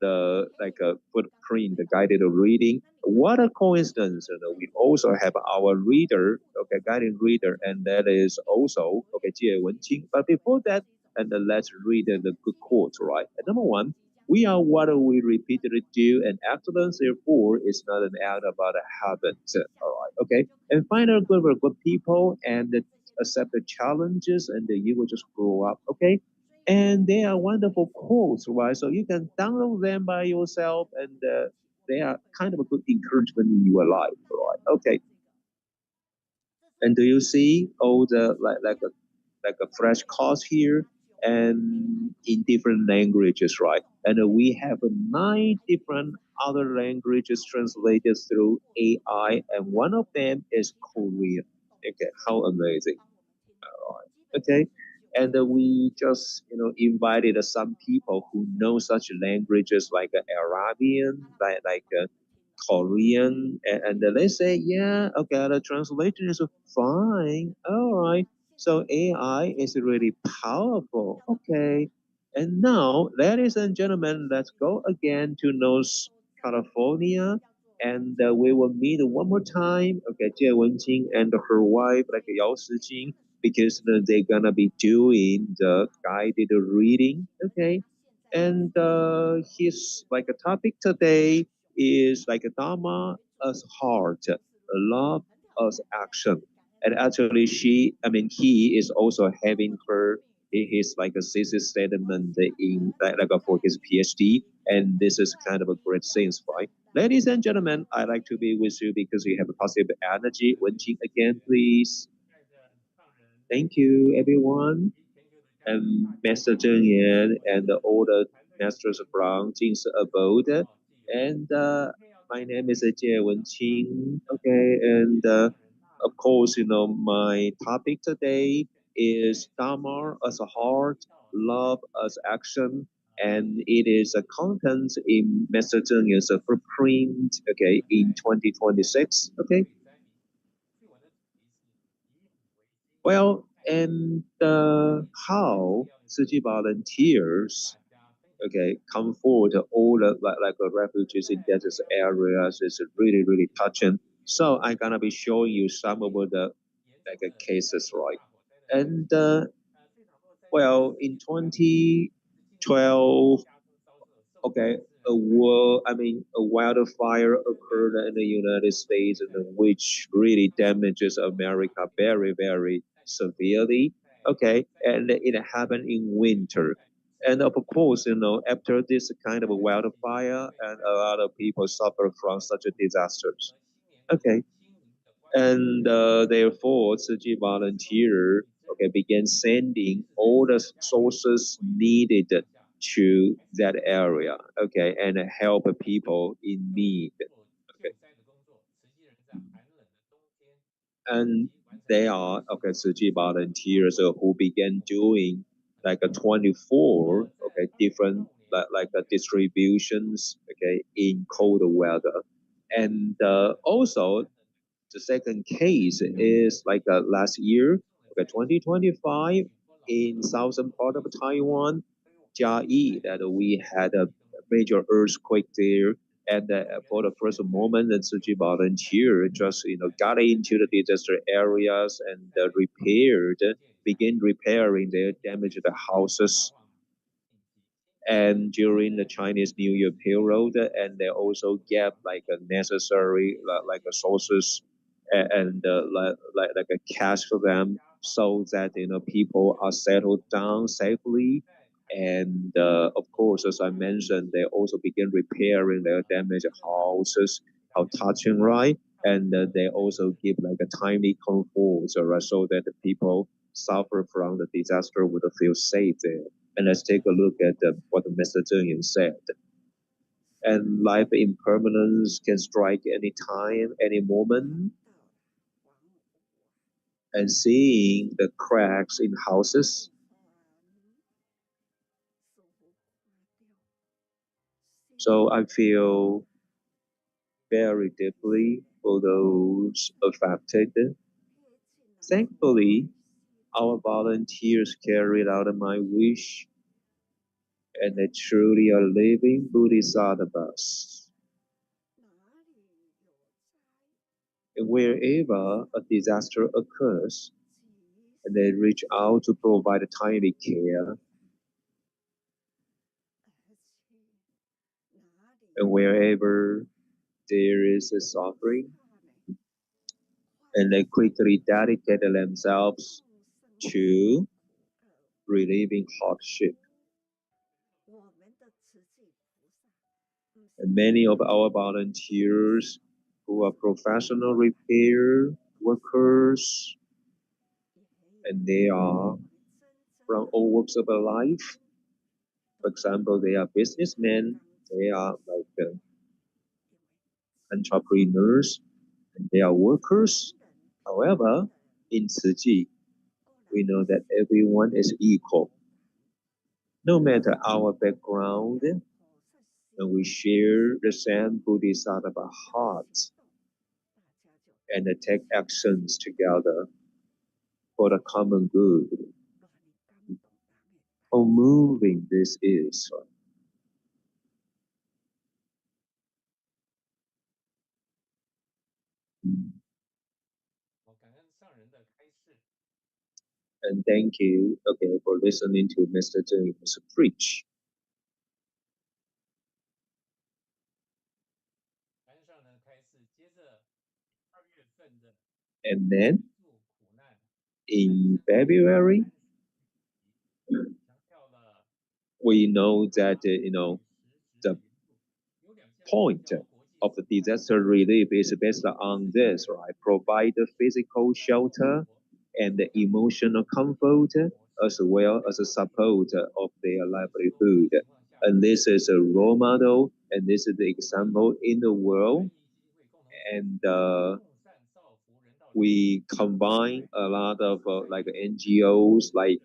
the like a footprint, the guided reading. What a coincidence! We also have our reader, okay, guided reader, and that is also okay, Jie Wenqing. But before that, and let's read the good quotes, right? And number one, we are what we repeatedly do, and excellence, therefore, is not an act about a habit. All right, okay? And find out good people and accept the challenges, and then you will just grow up, okay? And they are wonderful quotes, right? So you can download them by yourself, and they are kind of a good encouragement in your life, right? Okay. And do you see all the like a fresh course here and in different languages, right? And we have 9 different other languages translated through AI, and one of them is Korean. Okay, how amazing! Okay, and we just invited some people who know such languages like Arabian, like Korean, and they say, yeah, okay, the translation is fine. All right. So AI is really powerful. Okay. And now, ladies and gentlemen, let's go again to North California, and we will meet one more time. Okay, Jie Wenqing and her wife, like Yao Shijing, because they're gonna be doing the guided reading. Okay, and his like a topic today is like a Dharma as heart, love as action. And actually, he is also having his like a thesis statement in like for his PhD, and this is kind of a great thing, right? Ladies and gentlemen, I like to be with you because you have a positive energy. Wenjing again, please. Thank you, everyone. And Master Zheng Yan and all the masters from Jingsi abode. And my name is Jie Wenqing. Okay, and of course, my topic today is Dharma as a heart, love as action, and it is a content in Master Zheng Yan's footprint. Okay, in 2026. Okay, well, and how city volunteers come forward all the like refugees in desert areas is really really touching. So I'm gonna be showing you some of the cases, right? And well, in 2012, okay, a wildfire occurred in the United States, and which really damages America very, very severely. Okay, and it happened in winter. And of course, after this kind of a wildfire, and a lot of people suffer from such a disasters. Okay, and therefore, Tzu volunteer began sending all the sources needed to that area, and help people in need. Okay, and they are Tzu volunteers who began doing like a 24 different distributions in cold weather, and also the second case is like last year, 2025, in southern part of Taiwan, Chiayi, that we had a major earthquake there. And for the first moment, the Tzu volunteer just got into the disaster areas and begin repairing their damaged houses, and during the Chinese New Year period, and they also get like a necessary sources and like a cash for them, so that people are settled down safely. And of course, as I mentioned, they also begin repairing their damaged houses. How touching, right? And they also give like a timely comfort, so that the people suffer from the disaster would feel safe there. And let's take a look at what Mr. Zheng said. And life impermanence can strike any time, any moment. And seeing the cracks in houses, so I feel very deeply for those affected. Thankfully, our volunteers carried out my wish, and they truly are living bodhisattvas. And wherever a disaster occurs, and they reach out to provide timely care, and wherever there is a suffering, and they quickly dedicate themselves to relieving hardship. And many of our volunteers who are professional repair workers, and they are from all walks of life. For example, they are businessmen, they are like entrepreneurs, and they are workers. However, in Ciji, we know that everyone is equal. No matter our background, and we share the same Bodhisattva heart and take actions together for the common good. How moving this is. And thank you, okay, for listening to Mr. Zheng's preach. And then in February, we know that the point of the disaster relief is based on this, right? Provide physical shelter and emotional comfort, as well as support of their livelihood. And this is a role model, and this is the example in the world. And we combine a lot of like NGOs like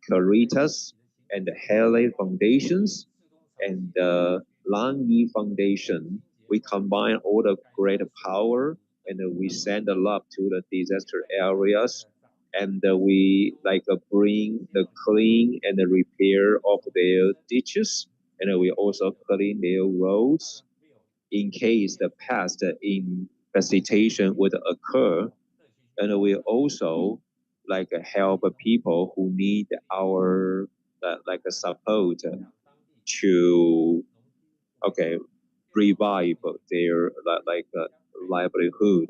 Caritas and the Haley Foundations and the Lang Yi Foundation. We combine all the great power and we send the love to the disaster areas, and we like bring the clean and the repair of their ditches, and we also clean their roads in case the past infestation would occur, and we also like help people who need our like support to okay revive their like livelihood,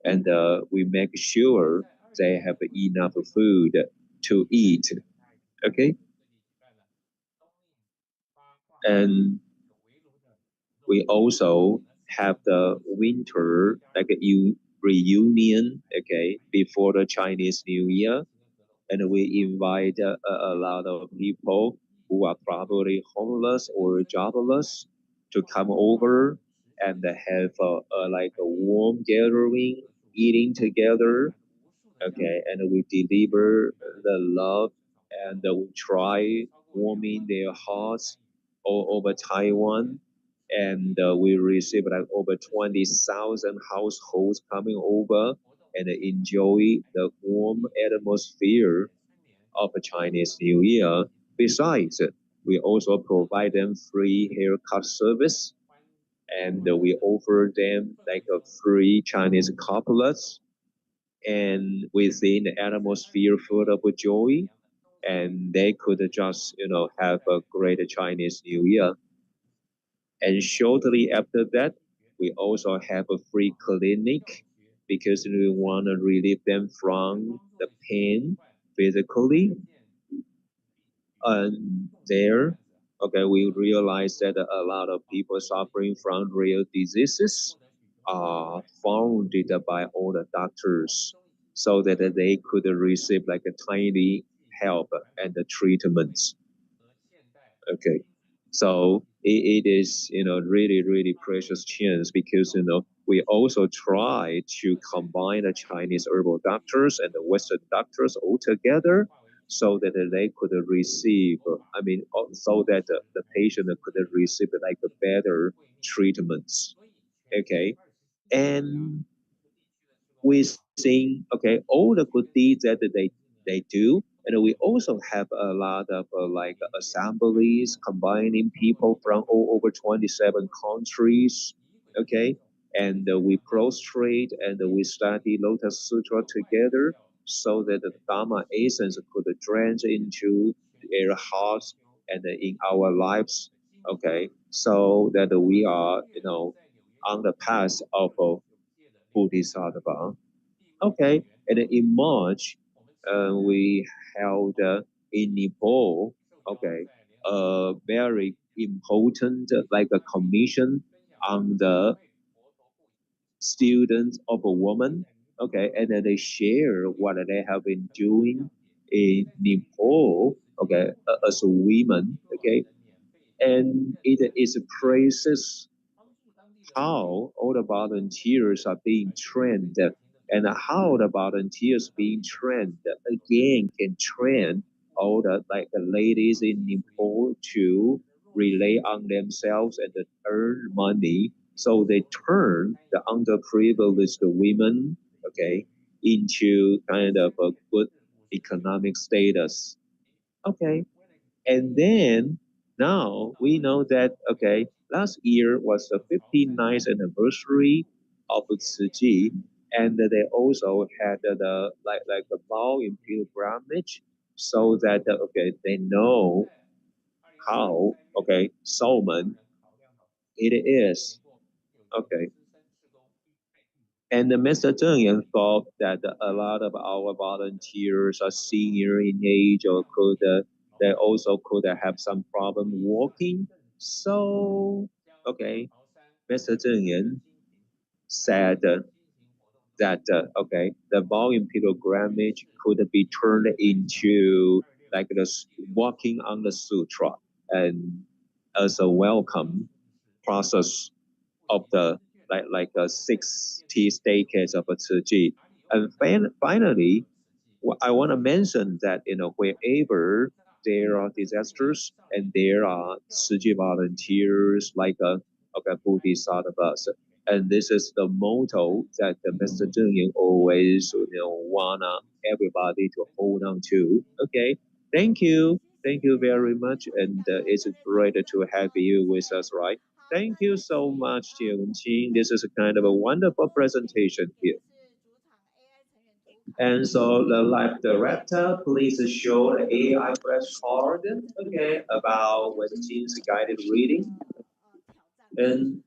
and we make sure they have enough food to eat. Okay, and we also have the winter like a reunion, okay, before the Chinese New Year, and we invite a lot of people who are probably homeless or jobless to come over and have like a warm gathering, eating together, okay, and we deliver the love, and we try warming their hearts all over Taiwan, and we receive like over 20,000 households coming over and enjoy the warm atmosphere of a Chinese New Year. Besides, we also provide them free haircut service, and we offer them like a free Chinese couplets, and within the atmosphere full of joy, and they could just have a great Chinese New Year. And shortly after that, we also have a free clinic because we want to relieve them from the pain physically. And there, okay, we realize that a lot of people suffering from real diseases are founded by all the doctors so that they could receive like a tiny help and the treatments. Okay. So it is, really, really precious chance because, we also try to combine the Chinese herbal doctors and the Western doctors all together so that they could receive, I mean, so that the patient could receive like a better treatments. Okay. And we think, okay, all the good deeds that they do, and we also have a lot of like assemblies combining people from all over 27 countries, okay, and we prostrate and we study Lotus Sutra together so that the Dharma essence could drain into their hearts and in our lives, okay, so that we are, on the path of Bodhisattva. Okay, and in March, we held in Nepal, okay, a very important like a commission on the students of a woman, okay, and then they share what they have been doing in Nepal, okay, as a women, okay, and it is praises how all the volunteers are being trained and how the volunteers being trained again can train all the like the ladies in Nepal to rely on themselves and earn money. So they turn the underprivileged women, okay, into kind of a good economic status. Okay, and then now we know that, okay, last year was the 59th anniversary of Tzu, and they also had like the vow in pilgrimage, so that okay they know how okay solemn it is. Okay, and Mr. Zheng thought that a lot of our volunteers are senior in age or could they also could have some problem walking. So, okay, Mr. Zheng said that okay, the volume pilgrimage could be turned into like the walking on the sutra and as a welcome process of the like 60 stages of a Tzu. And finally, I want to mention that wherever there are disasters and there are Tzu volunteers like a Bodhisattvas, and this is the motto that the Mr. Zheng always wanna everybody to hold on to. Okay, thank you very much, and it's great to have you with us, right? Thank you so much, Jie Wenqing. This is a kind of a wonderful presentation here. And so the lab director, please show the AI flashcard, okay, about Wenqing's guided reading. And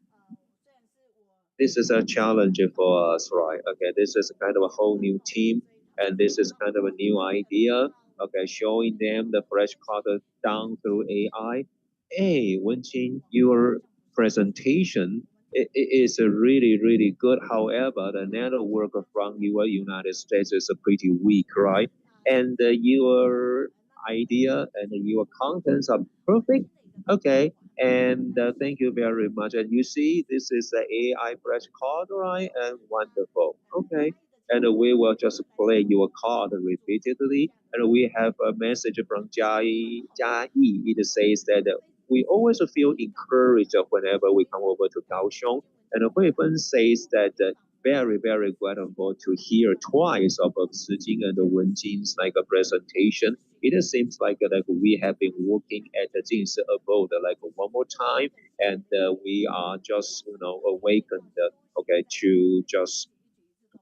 this is a challenge for us, right? Okay, this is kind of a whole new team, and this is kind of a new idea. Okay, showing them the fresh color down through AI. Hey, Wenqing, your presentation is a really good. However, the network from your United States is a pretty weak, right? And your idea and your contents are perfect. Okay, and thank you very much. And you see, this is the AI fresh card, right? And wonderful. Okay. And we will just play your card repeatedly. And we have a message from Chiayi. It says that we always feel encouraged whenever we come over to Kaohsiung. And Huifeng says that very grateful to hear twice of Xi Jing and Wenjing's like a presentation. It seems like we have been working at the Jingsi abode like one more time, and we are just awakened, okay, to just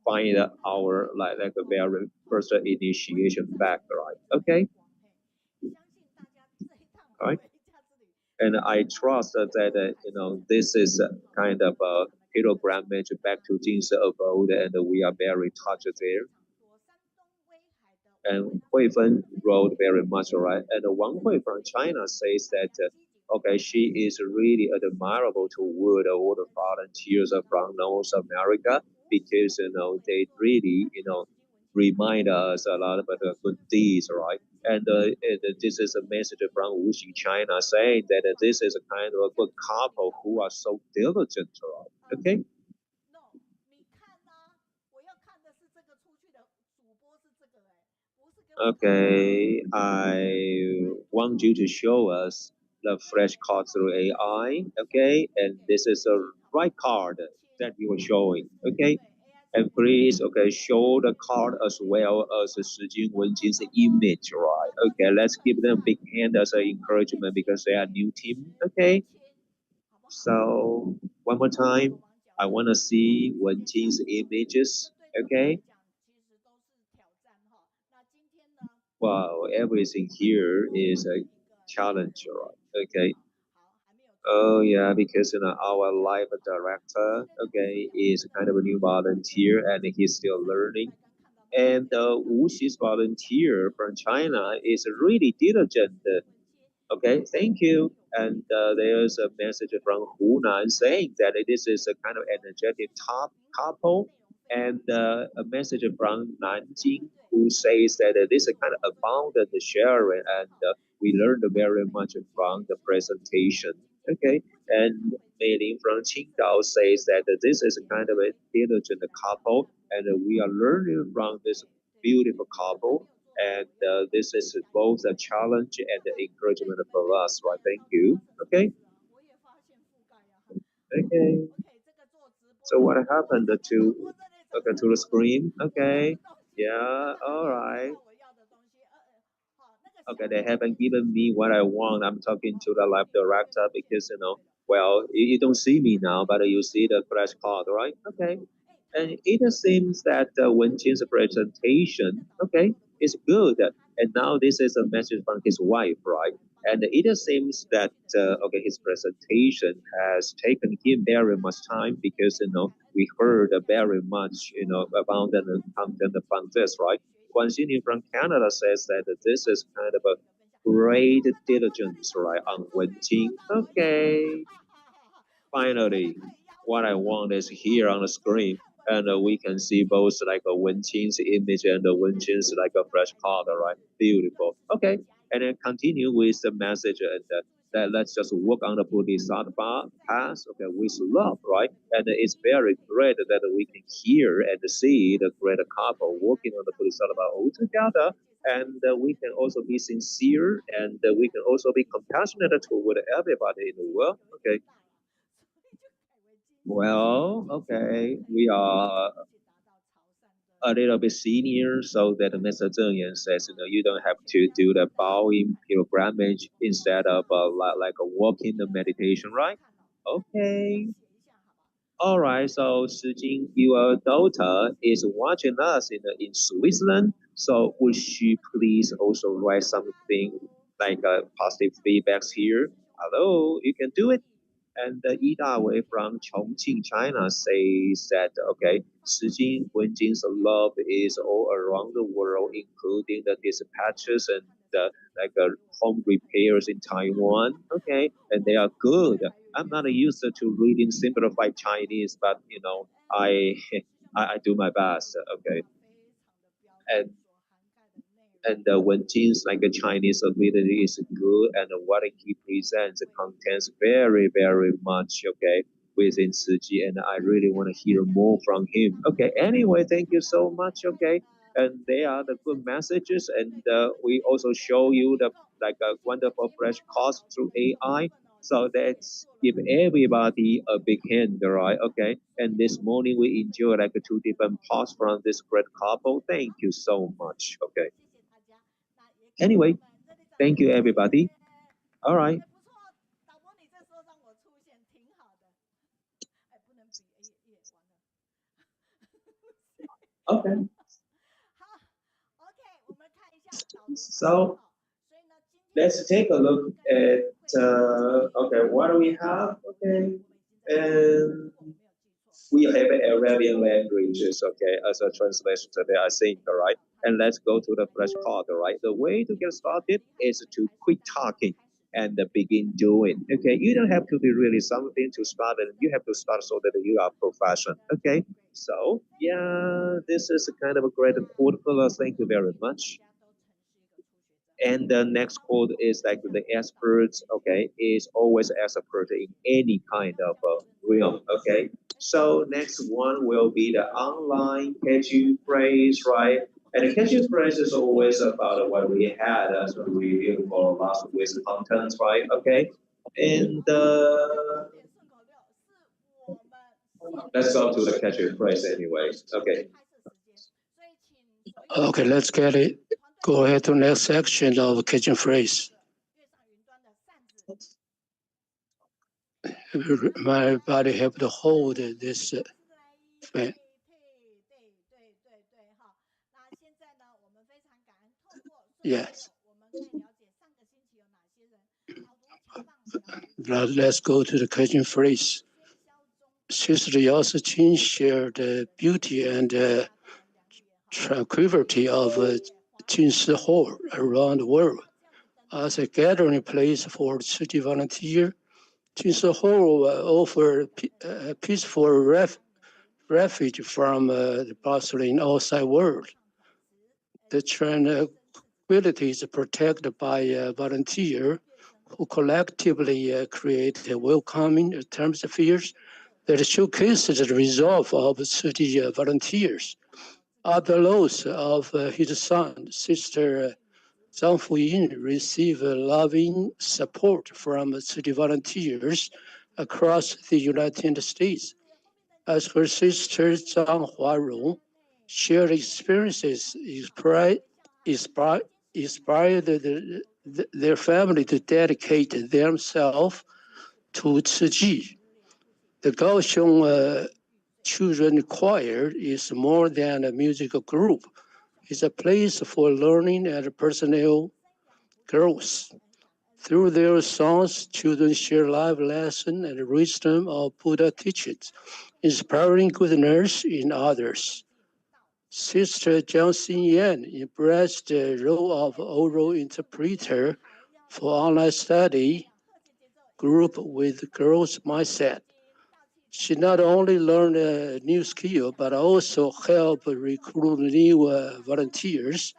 find our like a very first initiation back, right? Okay, all right. And I trust that this is kind of a pilgrimage back to Jingsi abode, and we are very touched there. And Huifeng wrote very much, right? And Wang Hui from China says that, okay, she is really admirable toward all the volunteers from North America because, they really, remind us a lot about the good deeds, right? And this is a message from Wuxi, China, saying that this is a kind of a good couple who are so diligent, right? Okay. Okay, I want you to show us the fresh card through AI. Okay, and this is a right card that you are showing. Okay, and please, okay, show the card as well as Shijing Wenjing's image, right? Okay, let's give them a big hand as an encouragement because they are new team. Okay, so one more time, I want to see Wenjing's images. Okay, wow, everything here is a challenge, right? Okay. Oh yeah, because our live director, okay, is kind of a new volunteer and he's still learning. And Wu Xi's volunteer from China is really diligent. Okay, thank you. And there's a message from Hunan saying that this is a kind of energetic top couple. And a message from Nanjing who says that this is a kind of abundant sharing and we learned very much from the presentation. Okay, and Meiyun from Qingdao says that this is a kind of a diligent couple and we are learning from this beautiful couple and this is both a challenge and an encouragement for us, right? Thank you. Okay. Okay. So what happened to the screen? Okay. Yeah. All right. Okay. They haven't given me what I want. I'm talking to the lab director because well, you don't see me now, but you see the flash card, right? Okay. And it seems that Wenqing's presentation, okay, is good. And now this is a message from his wife, right? And it seems that okay, his presentation has taken him very much time because we heard very much about the content from this, right? Guanxin from Canada says that this is kind of a great diligence, right, on Wenqing. Okay, finally, what I want is here on the screen, and we can see both like a Wenqing's image and the Wenqing's like a fresh color, right? Beautiful. Okay, and then continue with the message and that let's just work on the Bodhisattva path, okay, with love, right? And it's very great that we can hear and see the great couple working on the Bodhisattva all together. And we can also be sincere and we can also be compassionate toward everybody in the world. Okay, well, okay, we are a little bit senior, so that Mr. Zheng Yan says, you don't have to do the bowing pilgrimage instead of like a walking the meditation, right? Okay. All right. So Shijing, your daughter is watching us in Switzerland. So would she please also write something like positive feedbacks here? Hello, you can do it. And Yi Dawei from Chongqing, China says that, okay, Shijing Wenjing's love is all around the world, including the dispatches and the like home repairs in Taiwan. Okay, and they are good. I'm not used to reading simplified Chinese, but I I do my best. Okay, and when Jin's like a Chinese ability is good and what he presents contains very, very much, okay, within Siji, and I really want to hear more from him. Okay, anyway, thank you so much, okay, and they are the good messages, and we also show you the like a wonderful fresh course through AI. So let's give everybody a big hand, right? Okay. And this morning we enjoy like two different parts from this great couple. Thank you so much. Okay. Anyway, thank you, everybody. All right. Okay. So let's take a look at, okay, what do we have? Okay. And we have Arabian languages, okay, as a translation today, I think, all right? And let's go to the flash card, all right? The way to get started is to quit talking and begin doing, okay? You don't have to be really something to start, and you have to start so that you are professional, okay? So, yeah, this is a kind of a great quote for us. Thank you very much. And the next quote is like the experts, okay, is always expert in any kind of realm, okay. So next one will be the online catchy phrase, right? And the catchy phrase is always about what we had as a review for last week's content, right? Okay. And let's go to the catchy phrase anyway. Okay. Okay, let's get it. Go ahead to the next section of catchy phrase. My body have to hold this fan. Yes. Let's go to the catching phrase. Sister Yao Shijing shared the beauty and tranquility of Jingsi Hall around the world. as a gathering place for city volunteer. Jingsi Hall offer peaceful refuge from the bustling outside world. The tranquility is protected by volunteers who collectively create a welcoming atmospheres that showcases the resolve of city volunteers. After loss of his son, Sister Zhang Fuyin received loving support from city volunteers across the United States. As her sister Zhang Huarong shared experiences inspired their family to dedicate themselves to Ciji. The Kaohsiung Children Choir is more than a musical group. It's a place for learning and personal growth. Through their songs, children share life lessons and wisdom of Buddha teachings, inspiring goodness in others. Sister Jiangxin Yan embraced the role of oral interpreter for online study group with growth mindset. She not only learned a new skill, but also helped recruit new volunteers.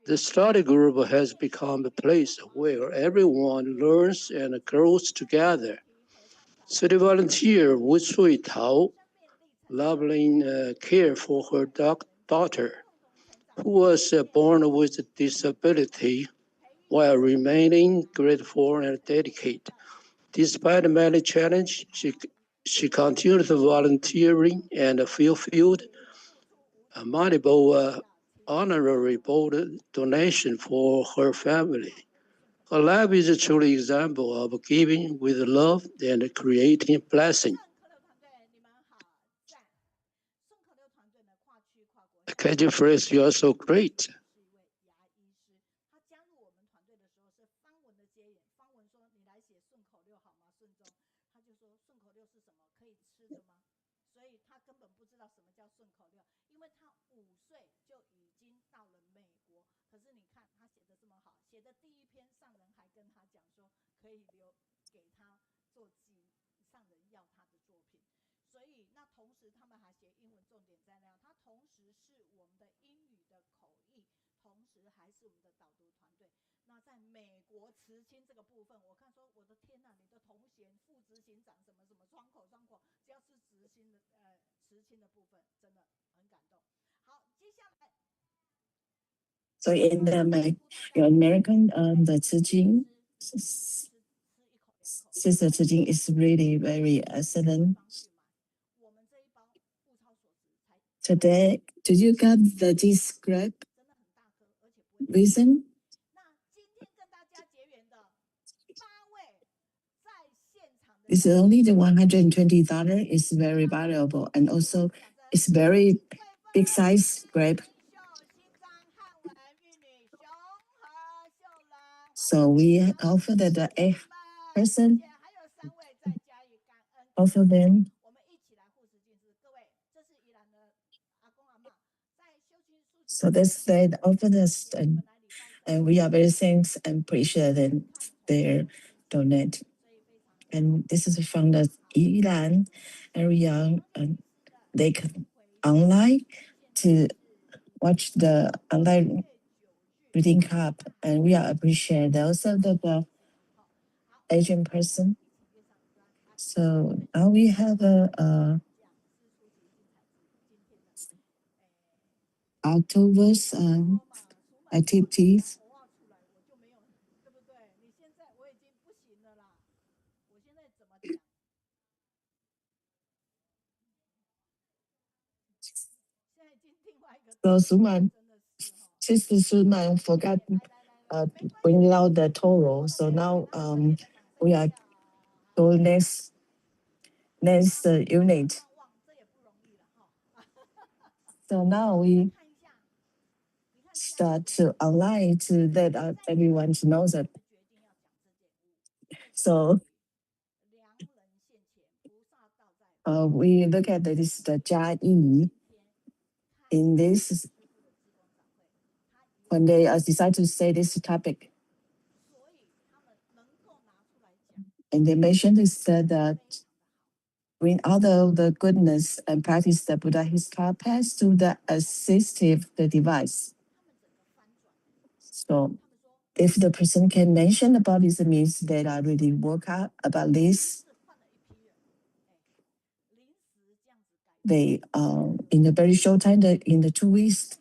The study group has become a place where everyone learns and grows together. City volunteer Wu Sui Tao loving care for her daughter, who was born with a disability, while remaining grateful and dedicated. Despite many challenges, she continued volunteering and fulfilled multiple honorary donation for her family. Her life is a true example of giving with love and creating blessing. Catching phrase, you are so great. So in the American, the Chijing, Sister Chijing is really very excellent. Today, did you get the descript reason? It's only the $120 is very valuable, and also it's very big size grape. So we offer that the 8 person offer them. So that's they offer us, and we are very thanks and appreciate their donate. And this is from the Iran area, and they can online to watch the online reading club, and we are appreciate also the Asian person. So now we have a October's activities. So Suman, Sister Suman forgot bring out the Toro. So now we are going next unit. So now we start to online to let everyone to know that. So we look at this the Chiayi in this when they decide to say this topic. And they mentioned is that bring out of the goodness and practice the Buddha Hispa path to the assistive the device. So if the person can mention about this, it means they are really work out about this. They in a very short time, in the 2 weeks,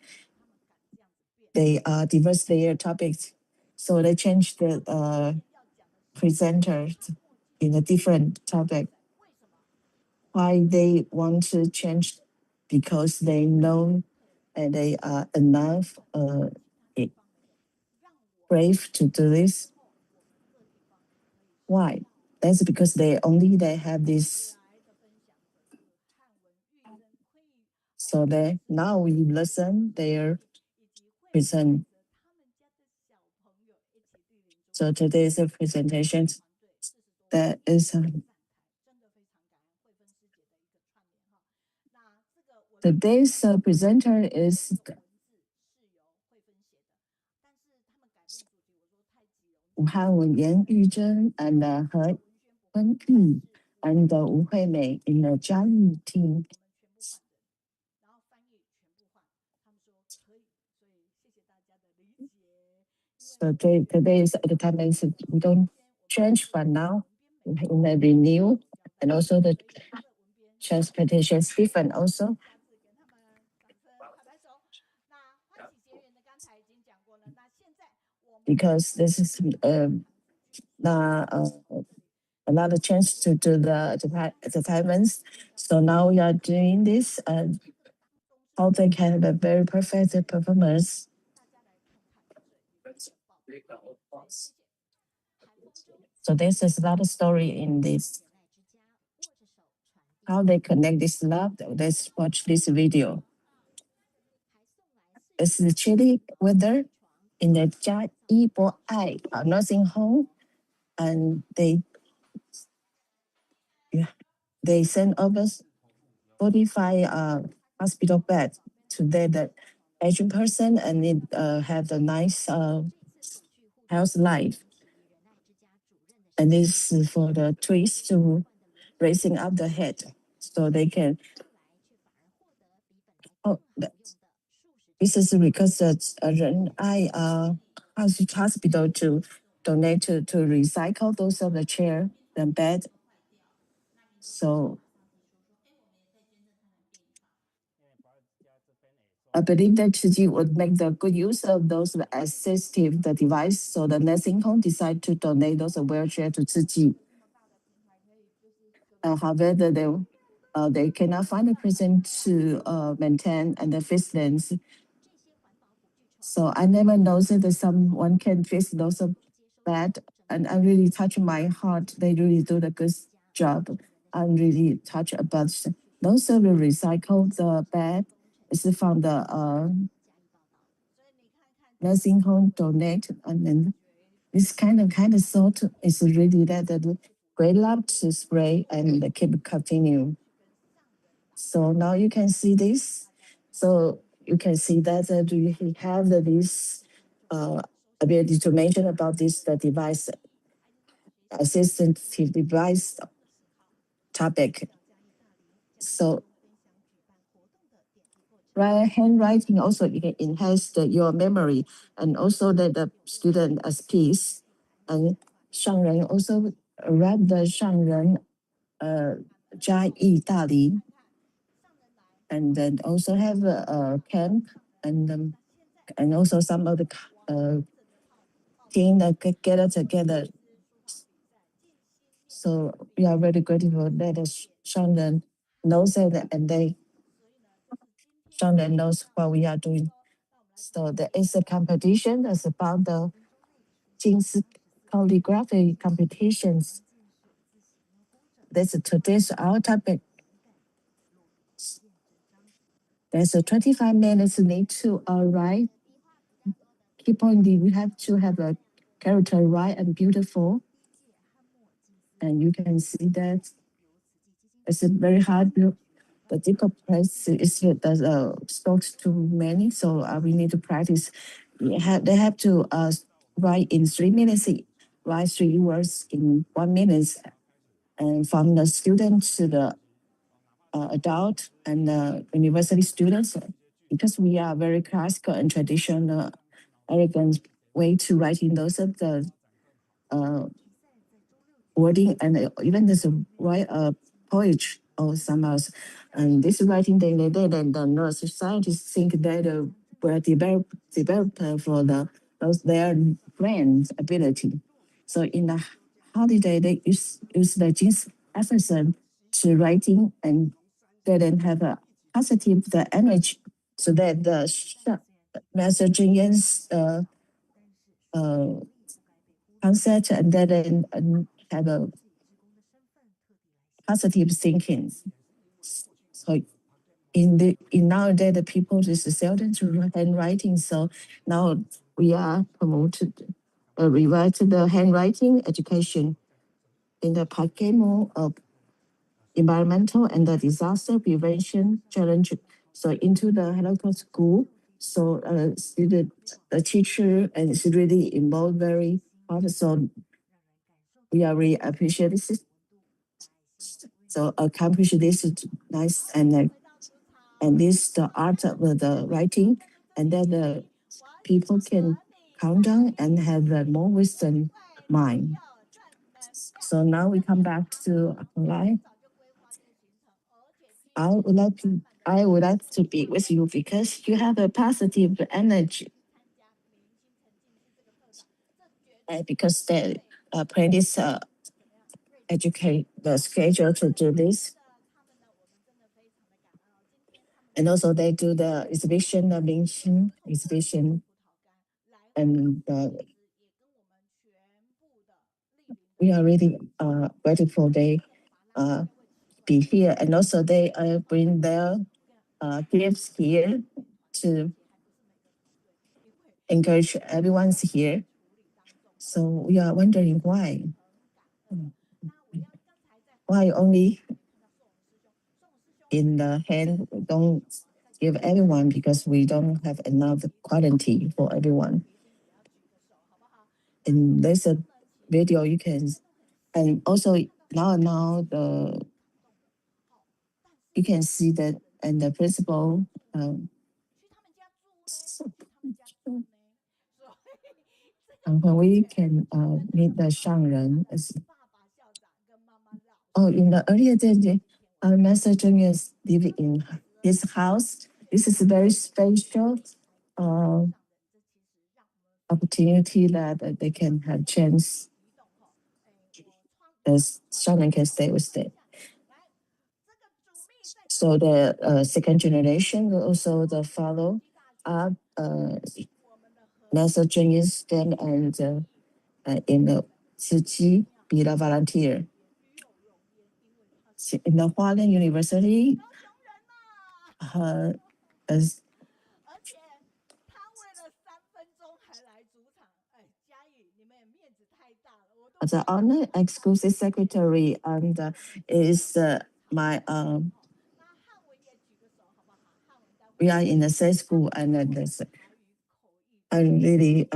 they diverse their topics. So they change the presenters in a different topic. Why they want to change? Because they know and they are enough brave to do this. Why? That's because they have this. So now we listen their present. So today's presentation that is today's presenter is Hanmo, Yan Yuzhen, and He Wenqing, and Wu Huimei in the Chiayi team. So today is the time is we don't change, but now in the renew, and also the transportation is different also. Because this is another chance to do the assignments. So now we are doing this, and how they can have a very perfect performance. So this is another story in this. How they connect this love. Let's watch this video. It's the chilly weather in the Chiayi nursing home, and they send over 45 hospital beds to the Asian person, and it have a nice health life. And this is for the twist to raising up the head, so they can. Oh, this is because hospital to donate to recycle those of the chair and bed. So I believe that Chiayi would make the good use of those assistive the device. So the nursing home decide to donate those wheelchair to Chiayi. However, they cannot find a person to maintain and the distance. So I never know that someone can fix those bad, and I really touch my heart. They really do the good job. I'm really touched about those of the recycle the bed is from the nursing home donate, and then this kind of thought is really that the great love to spray and keep continue. So now you can see this. So you can see that we have this ability to mention about this the device assistive device topic. So handwriting also can enhance your memory, and also the student as peace. And 上人 also read the 上人嘉义大理, and then also have a camp, and also some of the team that get together. So we are very grateful that Shannon knows it, and Shannon knows what we are doing. So there is a competition that's about the Jingsi calligraphy competitions. Today's our topic. There's a 25 minutes need to write. Key point we have to have a character right and beautiful. And you can see that it's a very hard. The difficult press is spoke too many, so we need to practice they have to write in 3 minutes, write 3 words in 1 minute, and from the student to the adult and university students, because we are very classical and traditional, elegant way to writing those of the wording, and even this write poetry or some else. And this writing they did, and the neuroscientists think that were developed for those their brain ability. So in the holiday, they use the Jingsi exercise to writing, and they then have a positive the energy, so that the messaging is concept, and then have a positive thinking. So in nowadays the people is seldom to handwriting. So now we are promoted revert the handwriting education in the Pakemo of environmental and the disaster prevention challenge. So into the local school. So student, the teacher and it's really involved very hard. So we are really appreciate this. So accomplish this is nice, and this the art of the writing, and then the people can calm down and have a more wisdom mind. So now we come back to Lai. I would like to be with you because you have a positive energy. Because they plan this educate the schedule to do this. And also they do the exhibition, the Ming exhibition. And we are really grateful they be here. And also they bring their gifts here to encourage everyone's here. So we are wondering why. Why only in the hand don't give everyone, because we don't have enough quality for everyone. And there's a video you can, and also now you can see that, and the principal and when we can meet the Shangren. Oh, in the earlier days, our master genius live in his house. This is a very special opportunity that they can have chance as Shangren can stay with them. So the second generation will also the follow up master genius then, and in the Tzu be the volunteer. In the Hualien University, as the honor exclusive secretary, and is my we are in the same school, and I'm really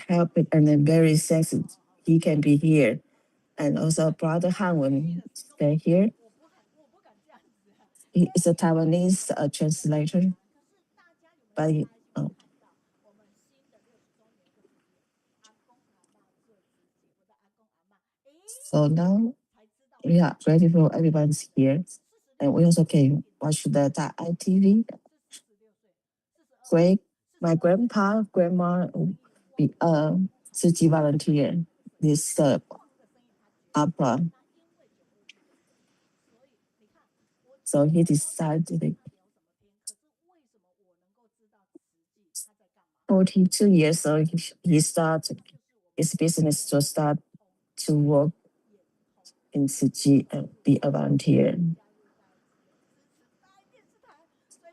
happy and very sexy he can be here, and also brother Hanwen stay here. He is a Taiwanese translator, but so now we are grateful everyone's here, and we also can watch the TV. Great, my grandpa, grandma, be city volunteer this opera. So he decided 42 years old, he started his business to start to work in city and be a volunteer.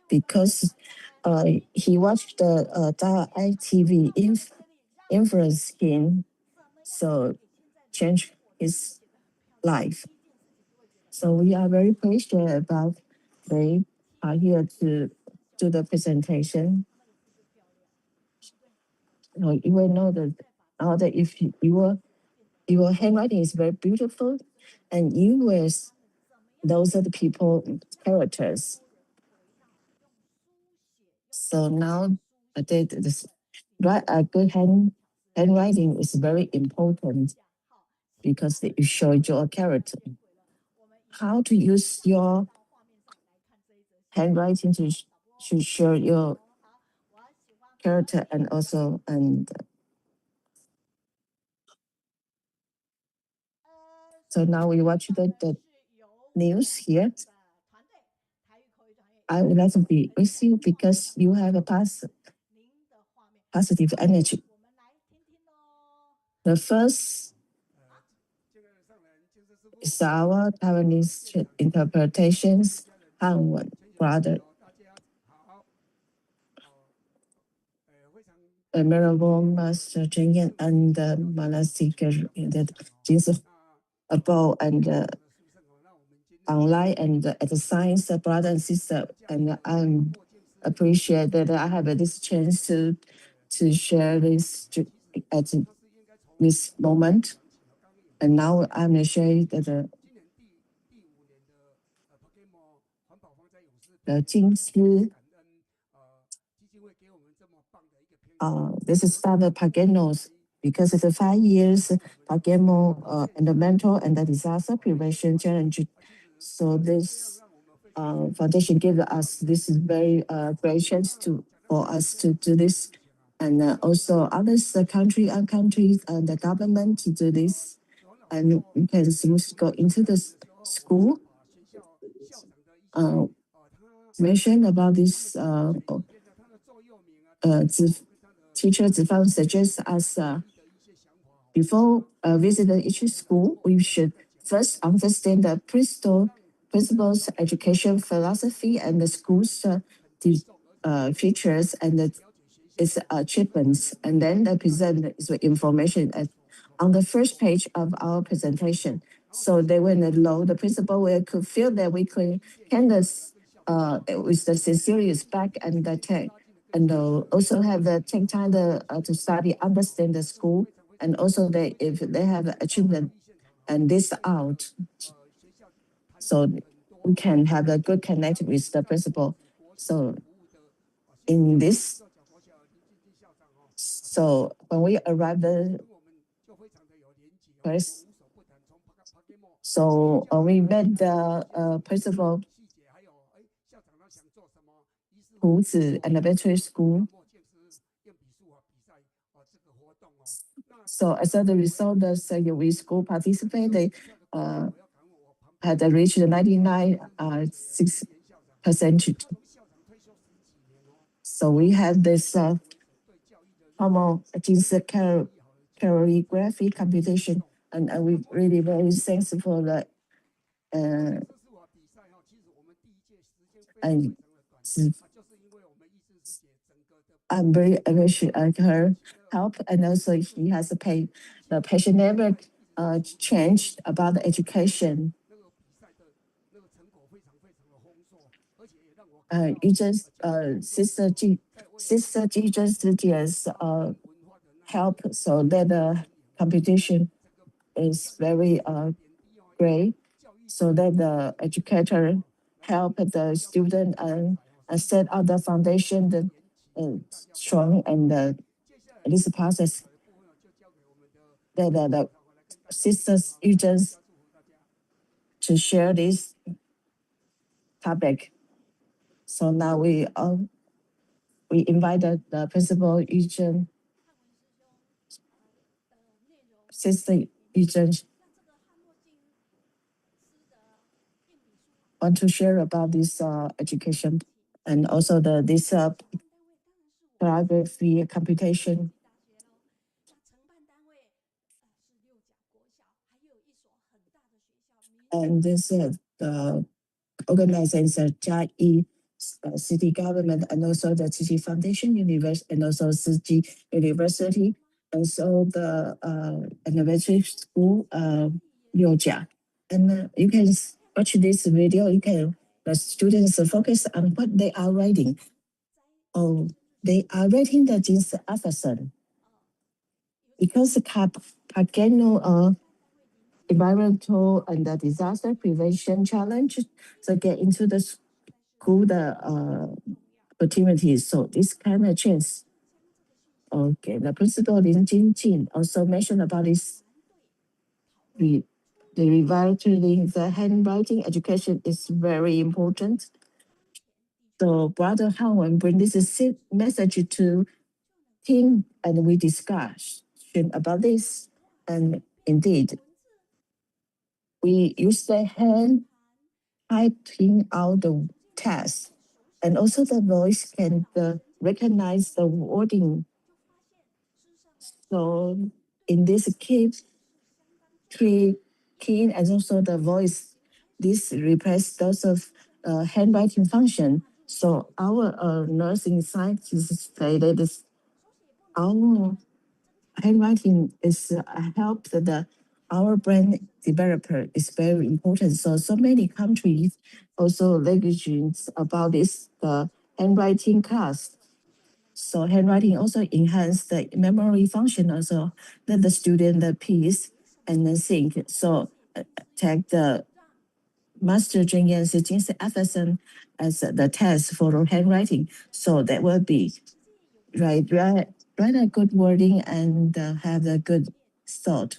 Because he watched the ITV influence him, so change his life. So we are very pleased about they are here to do the presentation. you will know that if your handwriting is very beautiful, and you will those are the people characters. So now write a good handwriting is very important because it shows your character. How to use your handwriting to show your character and so now we watch the news here. I would like to be with you because you have a positive energy. The first is our Taiwanese interpretations, Hanmo brother. Venerable Master Zheng Yan and the monastic Jingsi above and online and at the science, brother and sister, and I'm appreciate that I have this chance to share this at this moment. And now I'm sharing the Jingsi. This is Father Pagano's because it's 5 years Pagano environmental and the disaster prevention challenge. So this foundation gave us this very great chance for us to do this, and also others countries and the government to do this, and we can go into the school. Mention about this teacher Zifang suggests us before visiting each school, we should first understand the principles, education philosophy, and the school's features and its achievements, and then present the information on the first page of our presentation. So they will know the principle. We could feel that we can with the sincere respect and the take, and also have the take time to study, understand the school, and also if they have achievement and this out, so we can have a good connect with the principal. So in this, so when we arrived there first, so we met the principal Huzi Elementary School. So as a result, the we school participate, they had reached the 99.6%. So we had this Hanmo calligraphy competition, and we really very thankful for the and I'm very appreciate her help, and also he has a the patient never changed about the education. You just Sister G just help so that the competition is very great, so that the educator help the student and set up the foundation the strong and this process that the sisters you just to share this topic. So now we invited the principal Yuzhen, Sister Yuzhen, want to share about this education and also this calligraphy computation. And this the organization Chiayi city government and also the Chichi Foundation University and also Chichi University, and so the elementary school Liujia. And you can watch this video. The students focus on what they are writing. Oh, they are writing the Jingsi alphabet. because the Pagano environmental and the disaster prevention challenge, so get into the school the opportunities. So this kind of chance. Okay, the principal Lin Jingjing also mentioned about this. The revitalizing the handwriting education is very important. So Brother Hanwen bring this message to team and we discuss about this. And indeed, we use the hand typing out the text, and also the voice can recognize the wording. So in this case, key and also the voice, this replaces those of handwriting function. So our nursing scientists say that our handwriting is help our brain developer is very important. So many countries also leveraging about this handwriting class. So handwriting also enhance the memory function also let the student the piece and then think. So take the master Jingyan Jingsi Efferson as the test for handwriting. So that will be write a good wording and have a good thought.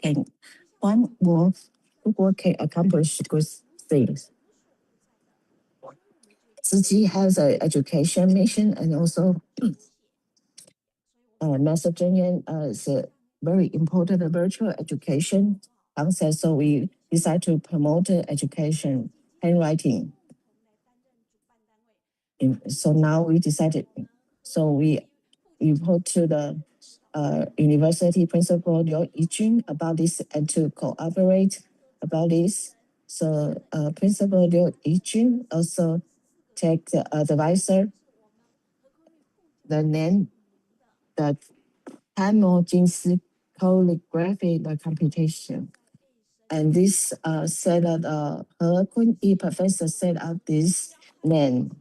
And one more can accomplish good things. Ziji has an education mission and also messaging is a very important virtual education concept. So we decide to promote education handwriting. So now we decided, so we report to the university principal Liu Yijun about this and to cooperate about this. So Principal Liu Yijun also take the advisor, the name, the Hanmo Jingsi Calligraphy, the computation. And this said that He Kun-yi professor set up this name.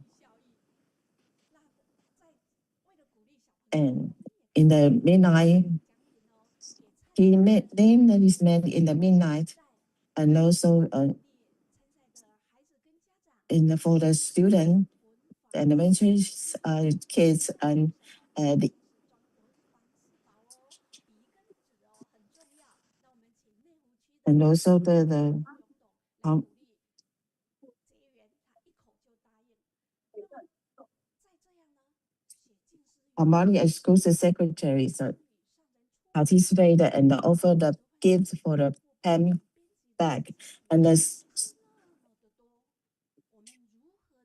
And in the midnight, he named this man in the midnight, and also for the student, the elementary kids, and also the Amari exclusive secretary participated and offered the gift for the pen bag. And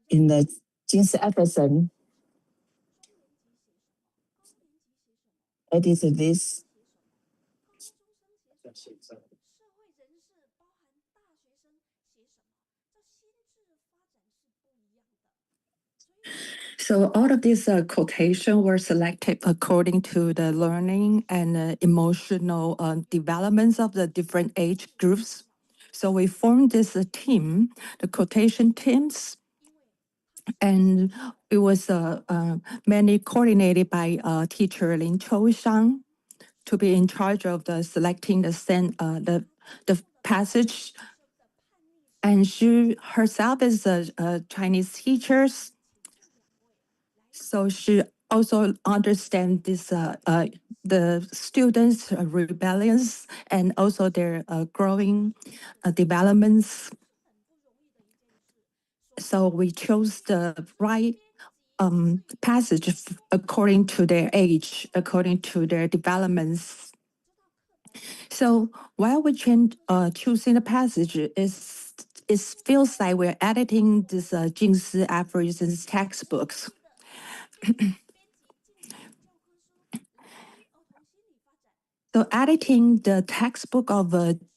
in the Jingsi episode, it is this. So all of these quotation were selected according to the learning and emotional developments of the different age groups. So we formed this team, the quotation teams, and it was mainly coordinated by teacher Lin Shang to be in charge of the selecting the passage. And she herself is a Chinese teacher, so she also understands this the students' rebellions and also their growing developments. So we chose the right passage according to their age, according to their developments. So while we choosing the passage, it feels like we're editing this Jingsi aphorisms textbooks. So editing the textbook of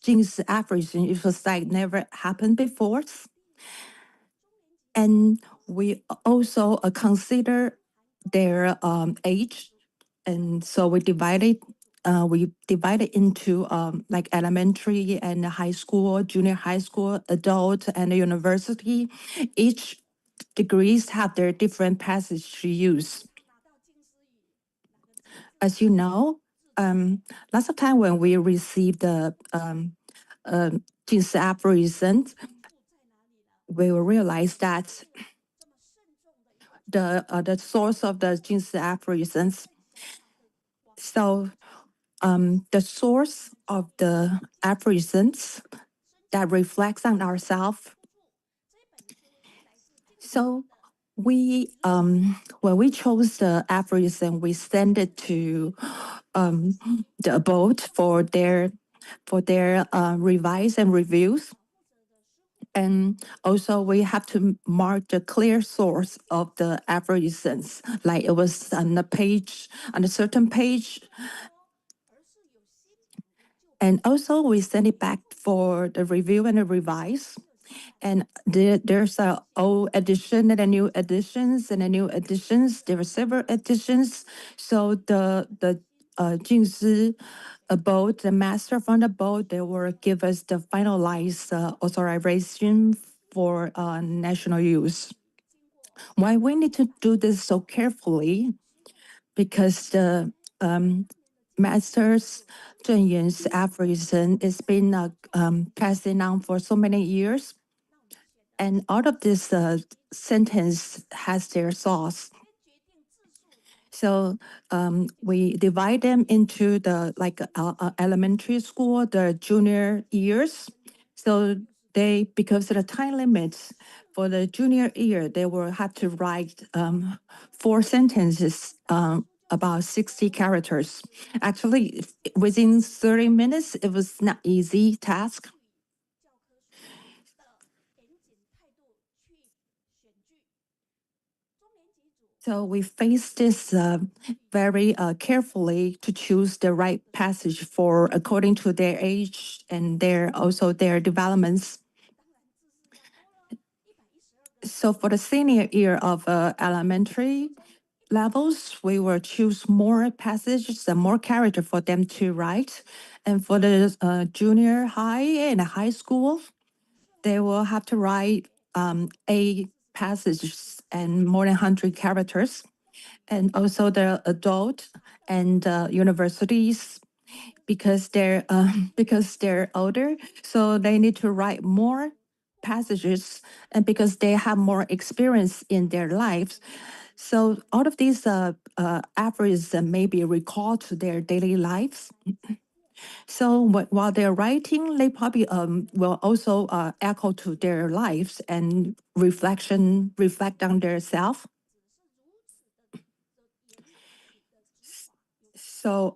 Jingsi aphorisms, it was like never happened before. And we also consider their age, and so we divided into like elementary and high school, junior high school, adult, and university. Each degrees have their different passage to use. as you know, lots of time when we receive the Jingsi aphorisms, we will realize that the source of the Jingsi aphorisms. So the source of the aphorisms that reflects on ourselves. So we when we chose the aphorism, we send it to the abode for their revise and reviews. And also we have to mark the clear source of the aphorisms, like it was on a page, on a certain page. And also we send it back for the review and the revise. And there's a old edition and a new editions and a new editions. There are several editions. So the Jingsi abode, the master from the board, they will give us the finalized authorization for national use. Why we need to do this so carefully? Because the master's Zheng Yun's aphorism has been passing on for so many years. And all of this sentence has their source. So we divide them into the elementary school, the junior years. So because of the time limits for the junior year, they will have to write 4 sentences, about 60 characters. Actually, within 30 minutes, it was not easy task. So we face this very carefully to choose the right passage for according to their age and also their developments. So for the senior year of elementary levels, we will choose more passages and more character for them to write. And for the junior high and high school, they will have to write 8 passages and more than 100 characters. And also the adult and universities, because they're older, so they need to write more passages, and because they have more experience in their lives. So all of these aphorisms may be recalled to their daily lives. So while they're writing, they probably will also echo to their lives and reflect on their self. So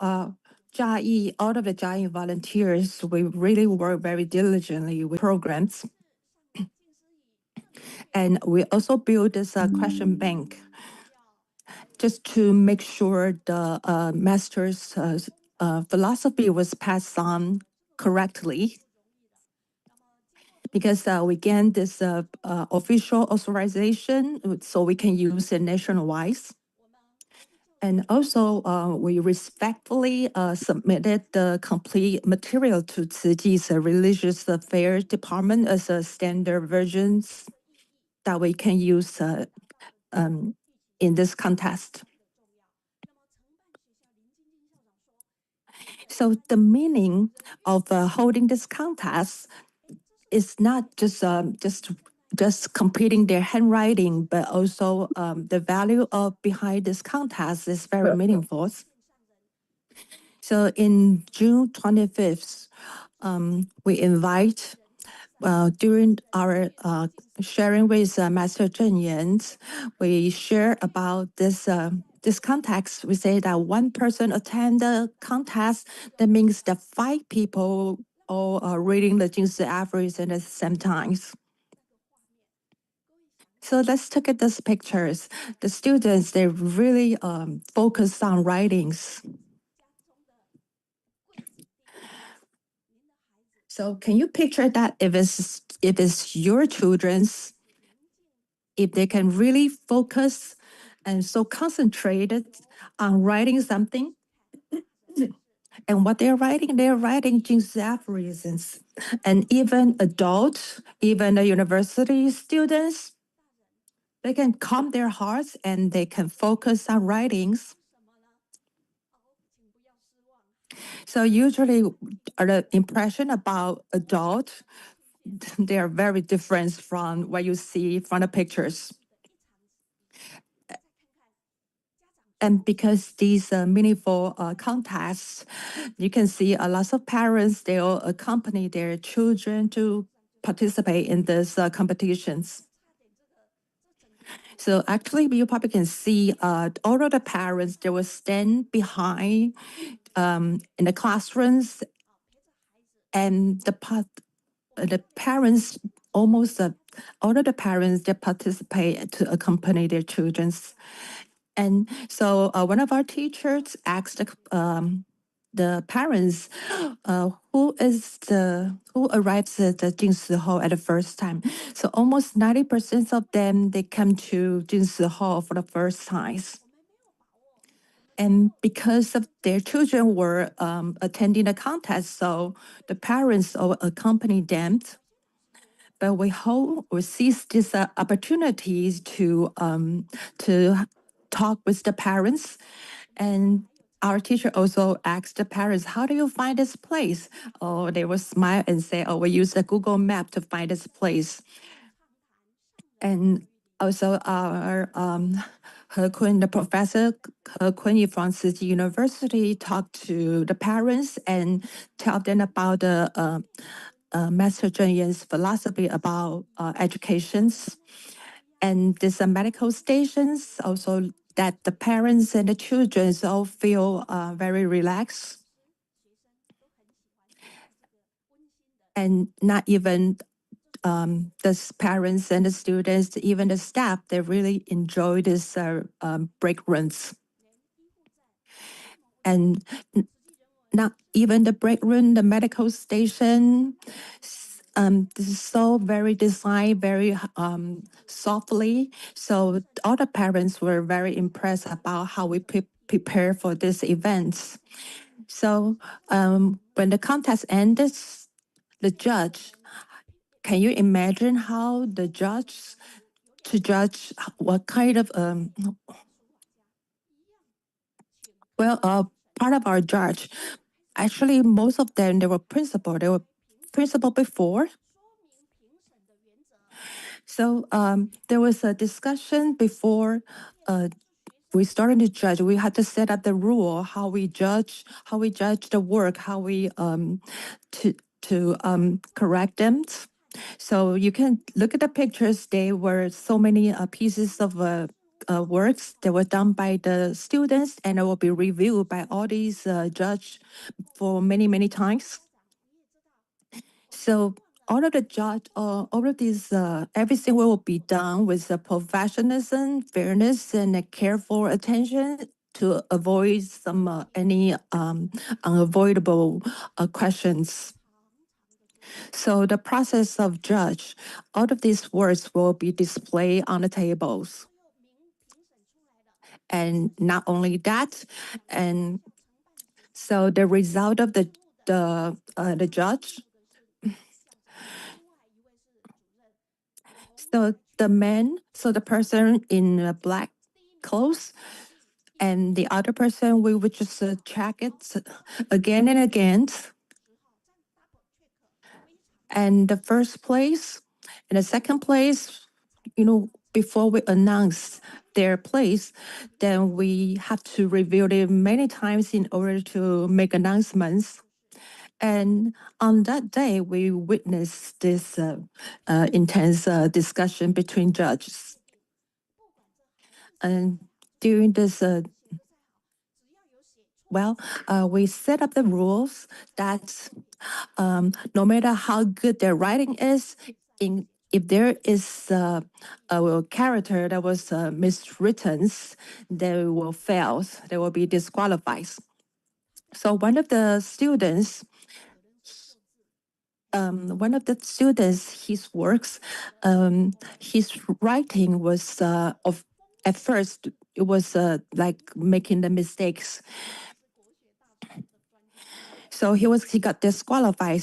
Chiayi, all of the Chiayi volunteers, we really work very diligently with programs. And we also build this question bank just to make sure the master's philosophy was passed on correctly. Because we gained this official authorization, so we can use it nationwide. And also, we respectfully submitted the complete material to Tzu Chi's Religious Affairs Department as a standard versions that we can use in this contest. So the meaning of holding this contest is not just completing their handwriting, but also the value of behind this contest is very meaningful. So in June 25th, we invite during our sharing with Master Zheng Yan, we share about this contest. We say that one person attend the contest, that means that 5 people all are reading the Jingsi aphorism at the same time. So let's look at these pictures. The students, they really focus on writings. So can you picture that if it's your children's, if they can really focus and so concentrated on writing something, and what they're writing Jingsi aphorisms. And even adults, even the university students, they can calm their hearts and they can focus on writings. So usually the impression about adult, they are very different from what you see from the pictures. And because these meaningful contests, you can see a lot of parents, they'll accompany their children to participate in these competitions. So actually, you probably can see all of the parents, they will stand behind in the classrooms, and the parents, almost all of the parents, they participate to accompany their children. And so one of our teachers asked the parents who arrives at the Jingsi Hall at the first time. So almost 90% of them, they come to Jingsi Hall for the first time. And because of their children were attending the contest, so the parents accompanied them. But we hope we seize these opportunities to talk with the parents. And our teacher also asked the parents, how do you find this place? Oh, they will smile and say, oh, we use the Google map to find this place. And also our He Kun, the professor He Kun from City University, talked to the parents and tell them about the Master Zheng Yan's philosophy about educations. And these medical stations also that the parents and the children all feel very relaxed. And not even the parents and the students, even the staff, they really enjoy this break rooms. And not even the break room, the medical station, this is so very designed, very softly. So all the parents were very impressed about how we prepare for this event. So when the contest ended, the judge, can you imagine how the judge to judge what kind of part of our judge, actually most of them they were principal. They were principal before. So there was a discussion before we started to judge. We had to set up the rule how we judge the work, how we to correct them. So you can look at the pictures. There were so many pieces of works that were done by the students, and it will be reviewed by all these judges for many times. So all of the judge, all of these, everything will be done with professionalism, fairness, and a careful attention to avoid some any unavoidable questions. So the process of judge, all of these words will be displayed on the tables. And not only that, and so the result of the judge. So the man, so the person in black clothes, and the other person, we would just check it again and again. And the first place and the second place, before we announce their place, then we have to review it many times in order to make announcements. And on that day, we witnessed this intense discussion between judges. And during this, we set up the rules that no matter how good their writing is, if there is a character that was miswritten, they will fail. They will be disqualified. So one of the students, his works, his writing was at first it was like making the mistakes. So he got disqualified,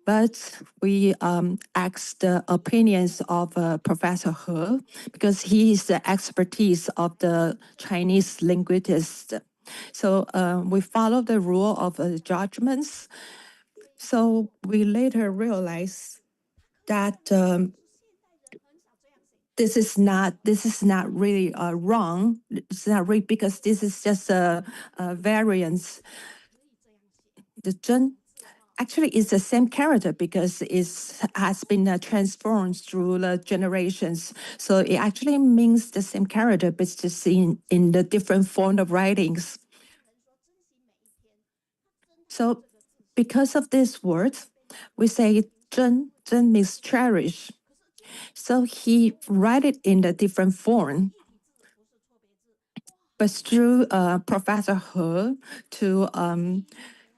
but we asked the opinions of Professor He because he is the expertise of the Chinese linguist. So we follow the rule of judgments. So we later realized that this is not really wrong. It's not really, because this is just a variance. The Zhen actually is the same character because it has been transformed through the generations. So it actually means the same character, but it's just in the different form of writings. So because of this word, we say Zhen means cherish. So he write it in a different form. But through Professor He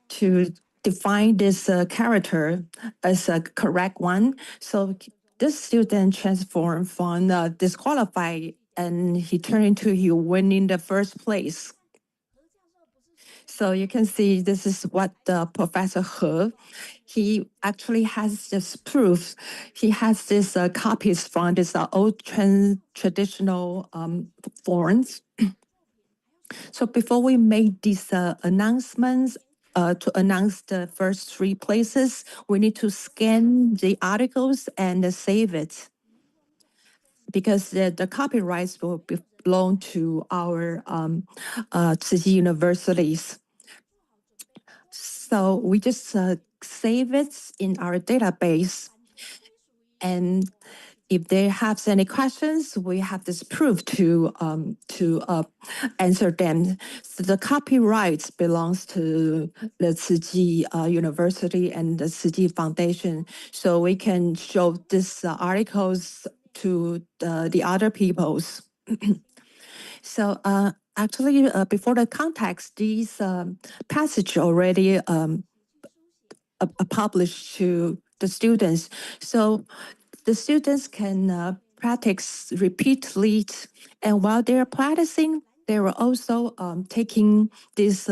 to define this character as a correct one. So this student transformed from disqualified, and he turned into he winning the first place. So you can see this is what the Professor he actually has this proof. He has this copies from this old traditional forms. So before we made these announcements, to announce the first 3 places, we need to scan the articles and save it, because the copyrights will belong to our Chiayi universities. So we just save it in our database, and if they have any questions, we have this proof to answer them. So the copyright belongs to the Chiayi University and the Chiayi Foundation, so we can show these articles to the other peoples. So actually, before the context, these passage already published to the students. So the students can practice repeatedly, and while they're practicing, they were also taking this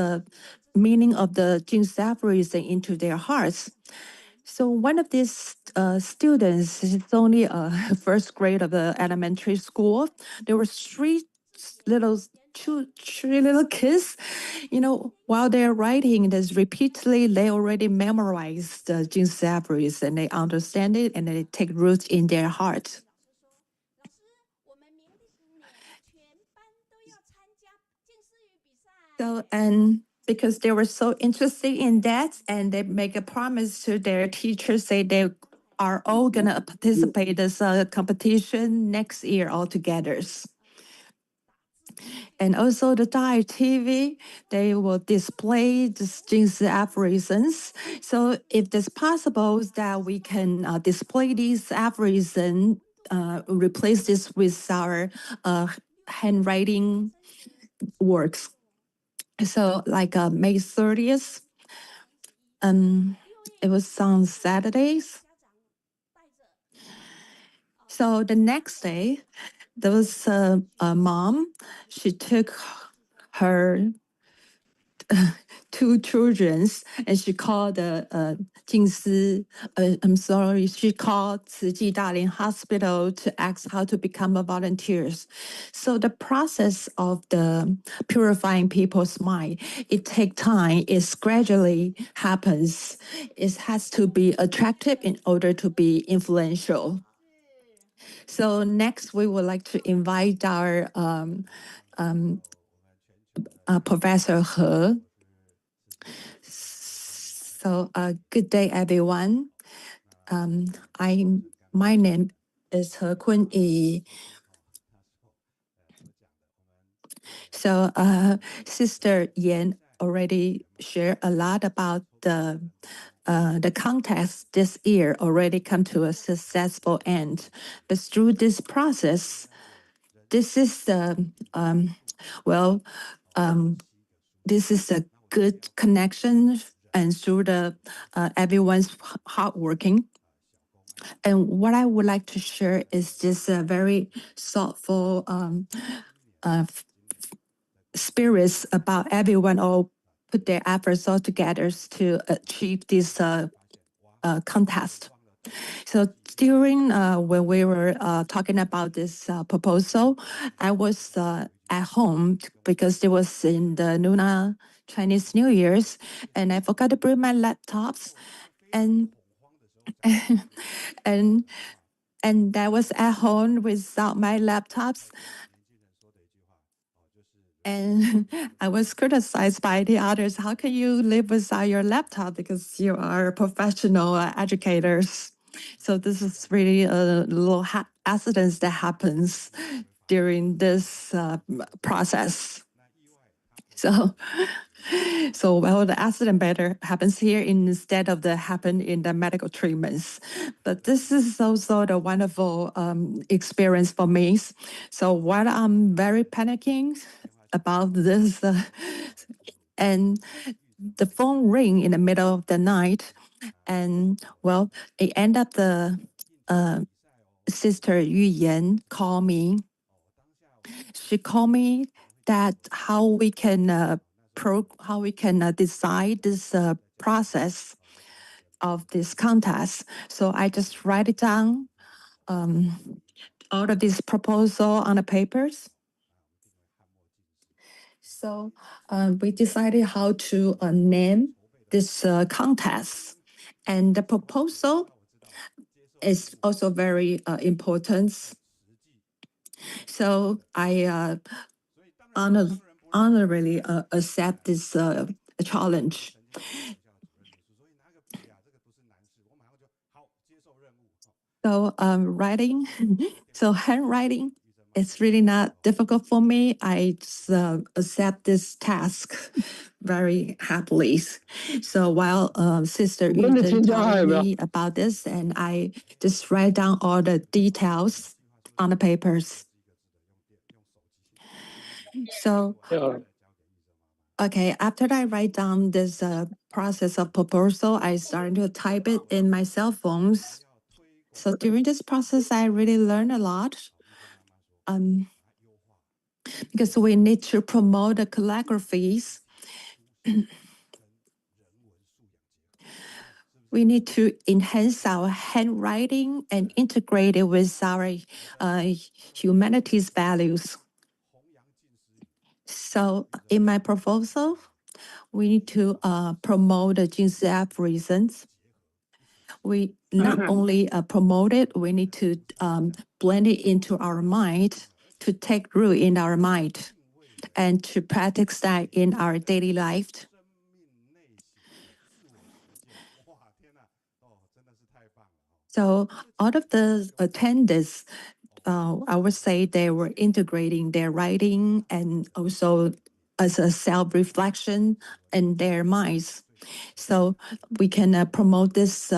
meaning of the Jingsi aphorism into their hearts. So one of these students is only first grade of the elementary school. There were three little kids, while they're writing this repeatedly, they already memorized the Jingsi aphorism, and they understand it, and they take roots in their heart. So, and because they were so interested in that, and they make a promise to their teachers, say they are all gonna participate in this competition next year all together. And also the Thai TV, they will display the Jingsi aphorisms. So if it's possible that we can display these aphorisms, replace this with our handwriting works. So like May 30th, it was on Saturdays. So the next day, there was a mom. She took her 2 children, and she called the she called Tzu Darling Hospital to ask how to become a volunteers. So the process of the purifying people's mind, it takes time. It gradually happens. It has to be attractive in order to be influential. So next, we would like to invite our Professor He. So good day, everyone. My name is He Kun-yi. So Sister Yan already shared a lot about the contest this year already come to a successful end. But through this process, this is the this is a good connection, and through the everyone's hard working. And what I would like to share is just a very thoughtful spirits about everyone all put their efforts all together to achieve this contest. So during when we were talking about this proposal, I was at home because it was in the Lunar Chinese New Year's, and I forgot to bring my laptops, and and and I was at home without my laptops. And I was criticized by the others. How can you live without your laptop? Because you are professional educators. So this is really a little accidents that happens during this process. So, well, the accident better happens here instead of the happen in the medical treatments. But this is also the wonderful experience for me. So while I'm very panicking about this, and the phone ring in the middle of the night, and well, it ended up the sister Yu Yan called me. She called me that how we can decide this process of this contest. So I just write it down, all of this proposal on the papers. So we decided how to name this contest, and the proposal is also very important. So I honorably accept this challenge. So writing, so handwriting, it's really not difficult for me. I just, accept this task very happily. So while Sister Yu telling me about this, and I just write down all the details on the papers. So okay, after I write down this process of proposal, I started to type it in my cell phones. So during this process, I really learned a lot. Because we need to promote the calligraphies. We need to enhance our handwriting and integrate it with our humanities values. So in my proposal, we need to promote the Jingsi aphorisms. We not only promote it, we need to blend it into our mind, to take root in our mind, and to practice that in our daily life. So all of the attendees, I would say they were integrating their writing and also as a self-reflection in their minds. So we can promote this,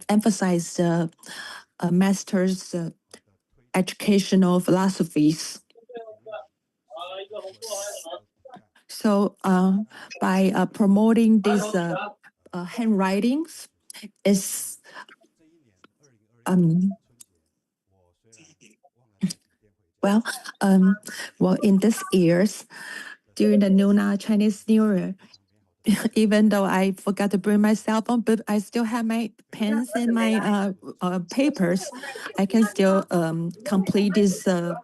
emphasize the master's educational philosophies. So by promoting these handwritings, is well, in these years, during the Lunar Chinese New Year, even though I forgot to bring my cell phone, but I still have my pens and my papers, I can still complete this task.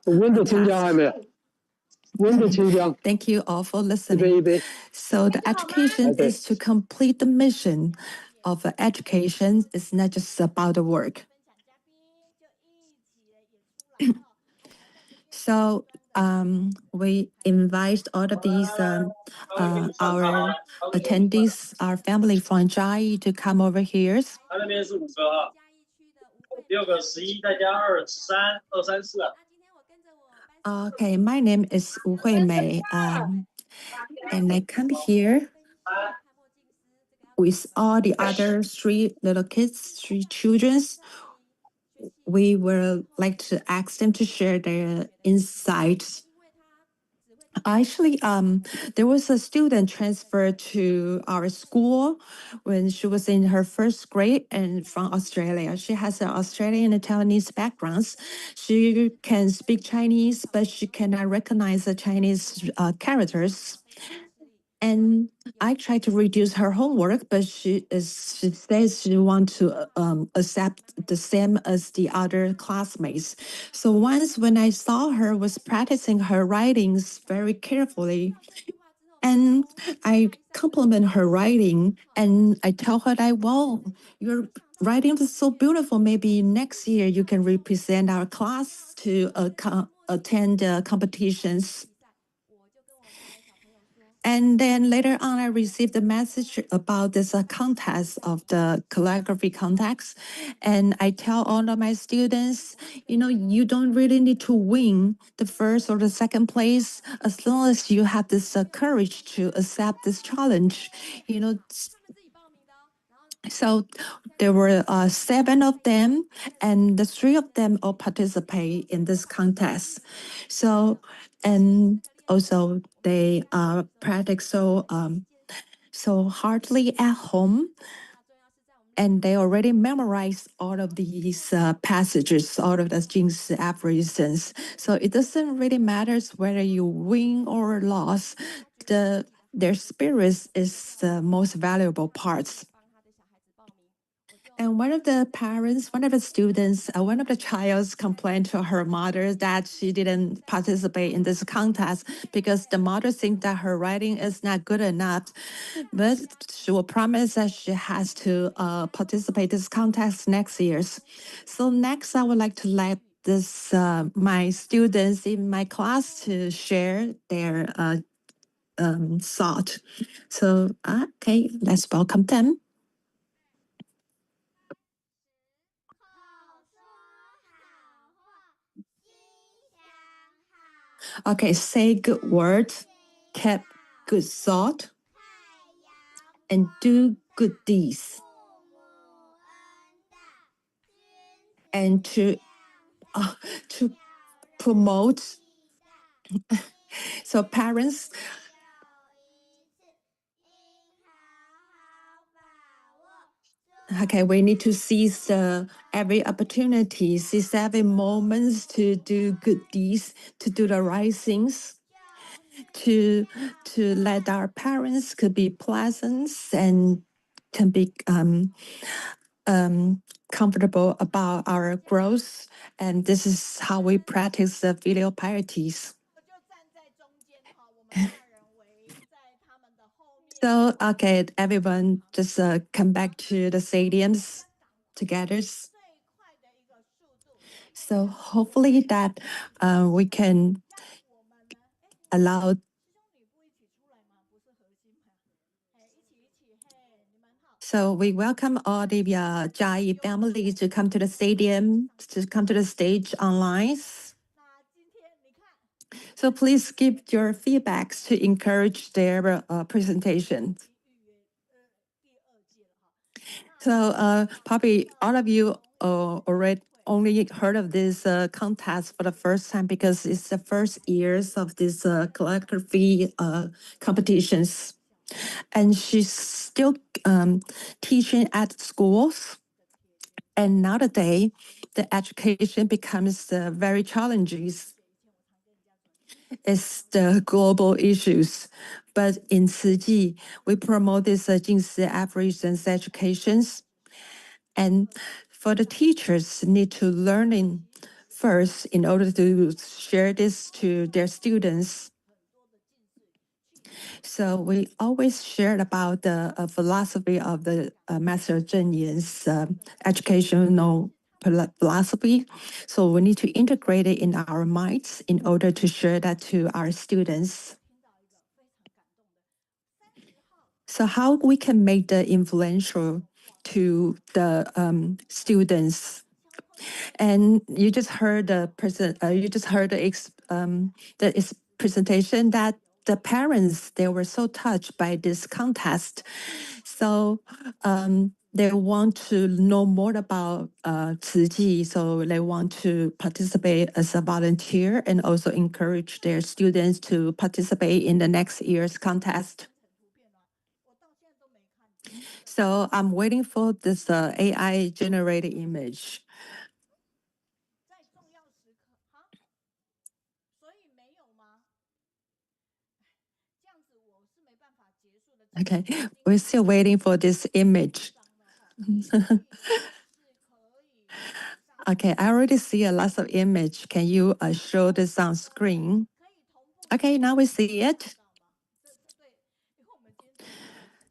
Thank you all for listening. So the education is to complete the mission of education. It's not just about the work. So we invite all of these our attendees, our family from Chiayi to come over here. Okay, my name is Wu Huimei, and I come here with all the other three little kids, three children. We would like to ask them to share their insights. Actually, there was a student transferred to our school when she was in her first grade and from Australia. She has an Australian and Taiwanese backgrounds. She can speak Chinese, but she cannot recognize the Chinese characters. And I tried to reduce her homework, but she says she wants to accept the same as the other classmates. So once when I saw her was practicing her writings very carefully, and I compliment her writing, and I tell her that, well, your writing is so beautiful. Maybe next year you can represent our class to attend competitions. And then later on, I received a message about this contest of the calligraphy contest. And I tell all of my students, you don't really need to win the first or the second place as long as you have this courage to accept this challenge. So there were 7 of them, and the 3 of them all participate in this contest. So, and also they practice so hardly at home, and they already memorized all of these passages, all of the Jingsi aphorisms. So it doesn't really matter whether you win or lose. Their spirit is the most valuable parts. And one of the parents, one of the students, one of the childs complained to her mother that she didn't participate in this contest because the mother thinks that her writing is not good enough. But she will promise that she has to participate this contest next year. So next, I would like to let my students in my class to share their thought. So okay, let's welcome them. Okay, say good words, keep good thought, and do good deeds. And to promote, so parents, okay, we need to seize every opportunity, seize every moment to do good deeds, to do the right things, to let our parents could be pleasant and can be comfortable about our growth. And this is how we practice the filial pieties. So, okay, everyone just come back to the stadiums together. So hopefully that we can allow. So we welcome all the Chiayi families to come to the stadium, to come to the stage online. So please give your feedbacks to encourage their presentation. So probably all of you already only heard of this contest for the first time because it's the first years of this calligraphy competitions. And she's still teaching at schools. And nowadays, the education becomes very challenging. It's the global issues. But in Tzu Chi, we promote this Jingsi aphorisms educations. And for the teachers, need to learn in first in order to share this to their students. So we always shared about the philosophy of the Master Zheng Yan's educational philosophy. So we need to integrate it in our minds in order to share that to our students. So how we can make the influential to the students. And you just heard the presentation that the parents, they were so touched by this contest. So they want to know more about Tzu Chi, so they want to participate as a volunteer and also encourage their students to participate in the next year's contest. So I'm waiting for this AI generated image. Okay, we're still waiting for this image. Okay, I already see a lot of image. Can you show this on screen? Okay, now we see it.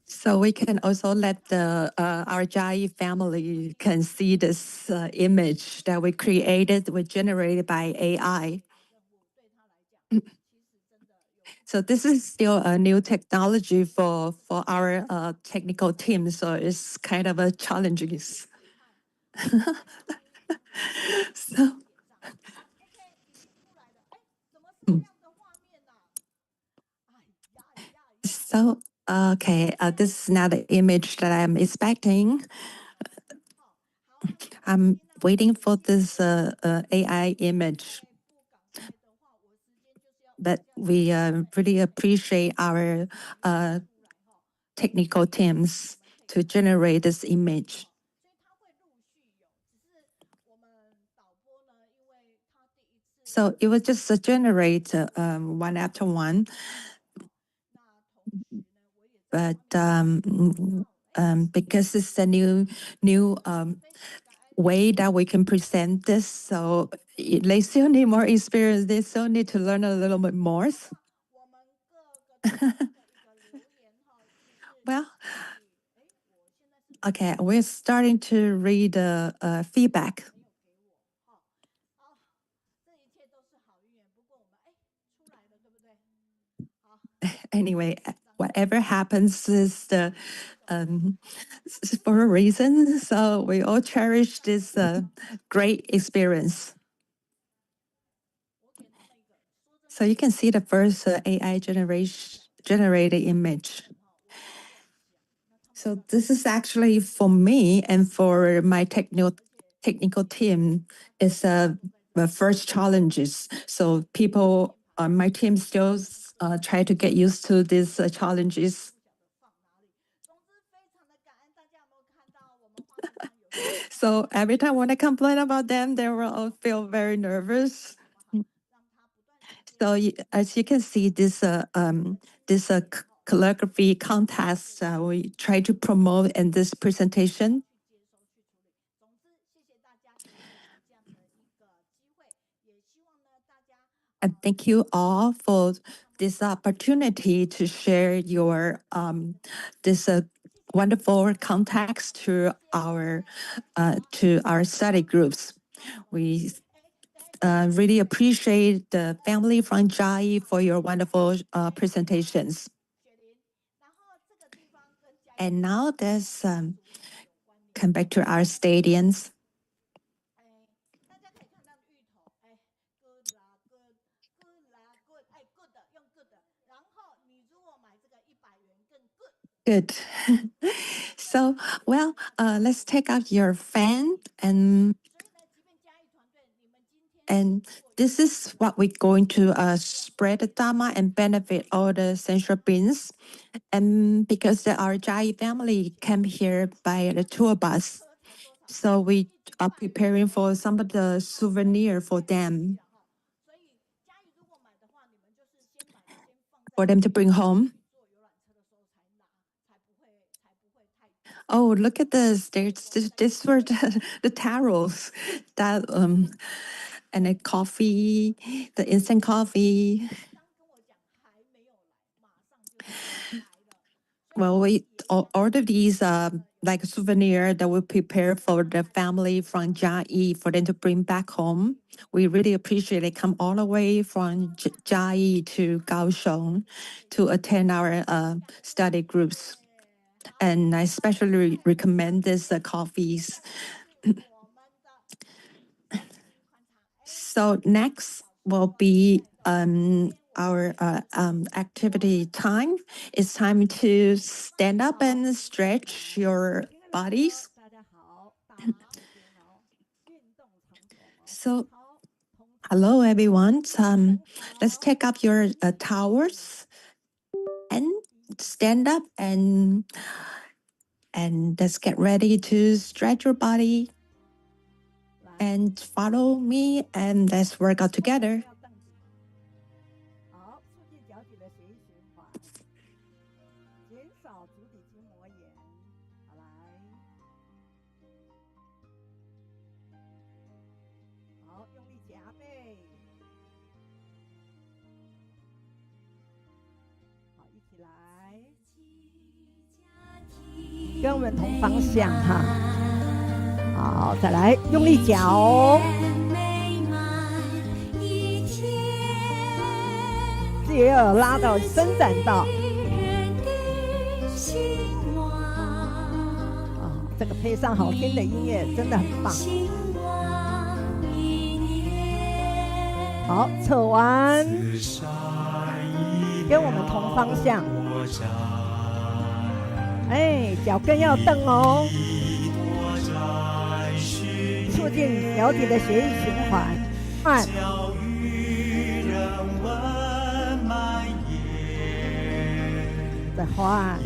So we can also let the our Chiayi family can see this image that we created, we generated by AI. So this is still a new technology for our technical team. So it's kind of a challenging. So, so okay, this is not the image that I'm expecting. I'm waiting for this AI image. But we really appreciate our technical teams to generate this image. So it was just generate one after one. But because it's a new way that we can present this, so they still need more experience. They still need to learn a little bit more. Well, okay, we're starting to read the feedback. Anyway, whatever happens is for a reason. So we all cherish this great experience. So you can see the first AI generated image. So this is actually for me and for my technical team is the first challenges. So people on my team still try to get used to these challenges. So every time when I complain about them, they will all feel very nervous. So as you can see, this calligraphy contest we try to promote in this presentation. And thank you all for this opportunity to share your this wonderful context to our study groups. We really appreciate the family from Chiayi for your wonderful presentations. And now let's come back to our stadiums. Good. So, well, let's take out your fan and this is what we're going to spread the Dharma and benefit all the central beings. And because our Chiayi family came here by the tour bus, so we are preparing for some of the souvenir for them, for them to bring home. Oh, look at this! This were the towels that and the coffee, the instant coffee. Well, we ordered these like souvenir that we prepare for the family from Chiayi for them to bring back home. We really appreciate it. Come all the way from Chiayi to Kaohsiung to attend our study groups. And I especially recommend these coffees. So next will be our activity time. It's time to stand up and stretch your bodies. So, hello everyone. Let's take up your towels and stand up and let's get ready to stretch your body and follow me and let's work out together. 找足底筋膜炎。好，来，好，用力夹背。好，一起来，跟我们同方向哈。好，再来，用力夹哦。自己要有拉到伸展到。这个配上好听的音乐，真的很棒。好，扯完，跟我们同方向。哎，脚跟要蹬哦，促进脚底的血液循环。换。再换。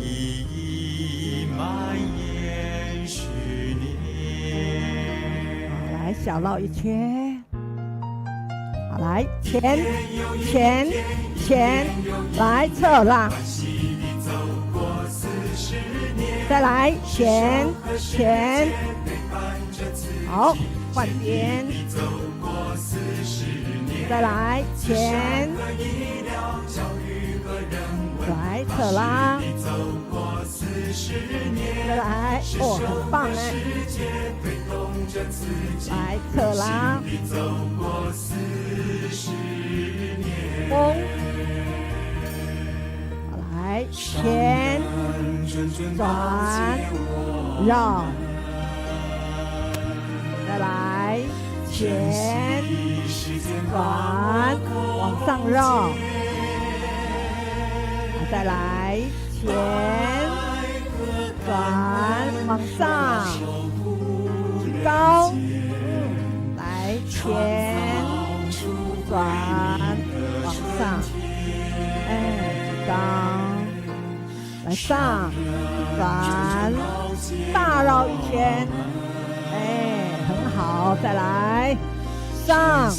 来，小绕一圈。好，来前，来侧拉。再来前，好，换边。再来前，来侧拉。再来，哦，很棒哎！来侧拉，好，来前转绕，再来前转往上绕，再来前转往上，举高，来前转往上，哎，举高，来上转，大绕一圈，哎，很好，再来上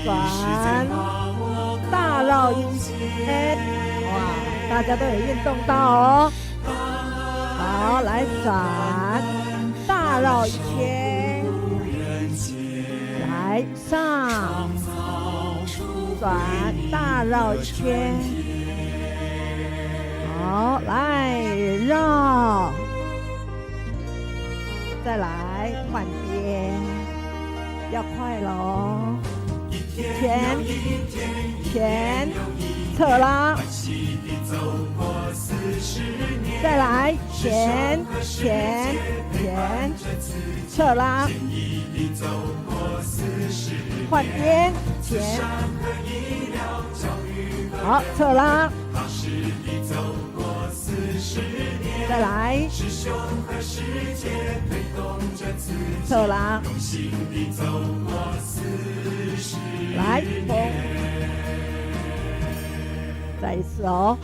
转，大绕一圈，哇，大家都有运动到哦。好，来转，大绕一圈，来上，转，大绕一圈，好，来绕，再来换边，要快了哦，前，侧拉。再来前，侧拉，换边前，好，侧拉，再来侧拉，来绷，再一次哦。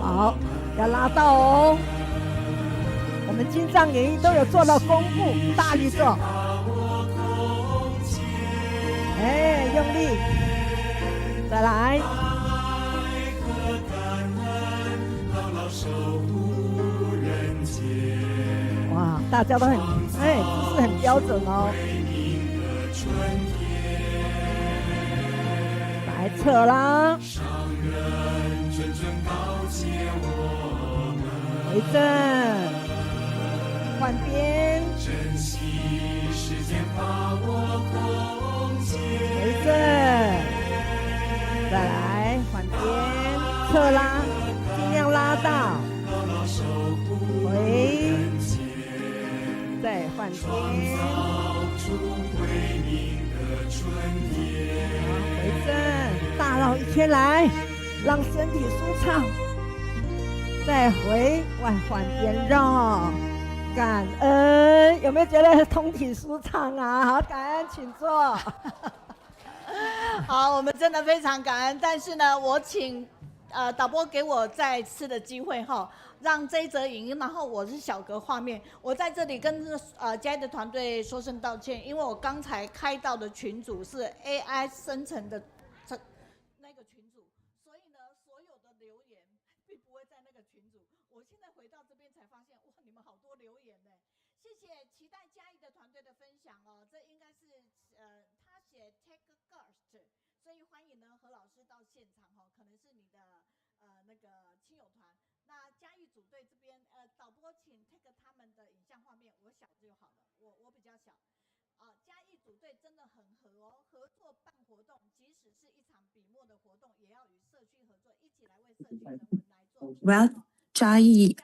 好，要拉到哦。我们金藏演艺都有做到弓步，大力做。哎，用力，再来。哇，大家都很姿势很标准哦。来侧拉。回正，换边，回正，再来换边，侧拉，尽量拉到，回，再换边，回正，大绕一圈来，让身体舒畅。再回外换边绕，感恩，有没有觉得通体舒畅啊？好，感恩，请坐。好，我们真的非常感恩。但是呢，我请导播给我再次的机会哈，让这一则影音，然后我是小格画面，我在这里跟嘉义的团队说声道歉，因为我刚才开到的群组是 AI 生成的那个群组，所以呢，所有的流并不会在那个群组。我现在回到这边才发现，哇，你们好多留言呢，谢谢，期待嘉义的团队的分享哦。这应该是他写 Take Guest， 所以欢迎呢何老师到现场哦，可能是你的那个亲友团。那嘉义组队这边导播请 take 他们的影像画面，我小就好了，我比较小。嘉义组队真的很合哦，合作办活动，即使是一场笔墨的活动，也要与社区合作，一起来为社区人文来做。Well, Chiayi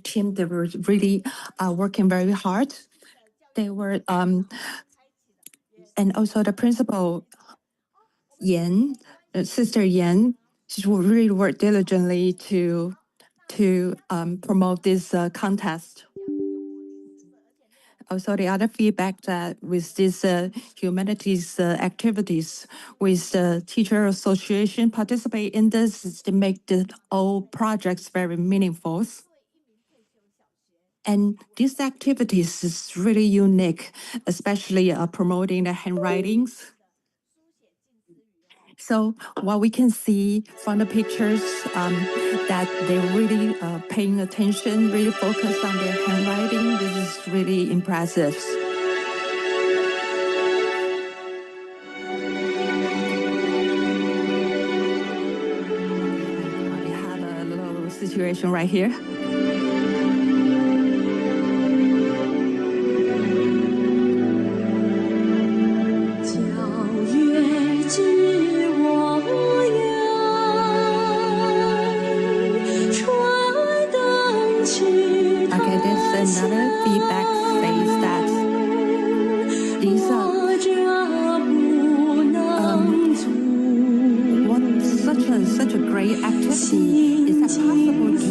team, they were really working very hard. They were, and also the principal, Yan, Sister Yan, she will really work diligently to promote this contest. Also, the other feedback that with these humanities activities, with the teacher association participate in this, is to make the all projects very meaningful. And these activities is really unique, especially promoting the handwritings. So what we can see from the pictures, that they're really paying attention, really focused on their handwriting. This is really impressive. We have a little situation right here. Another feedback says that these such a great activity. Is that possible to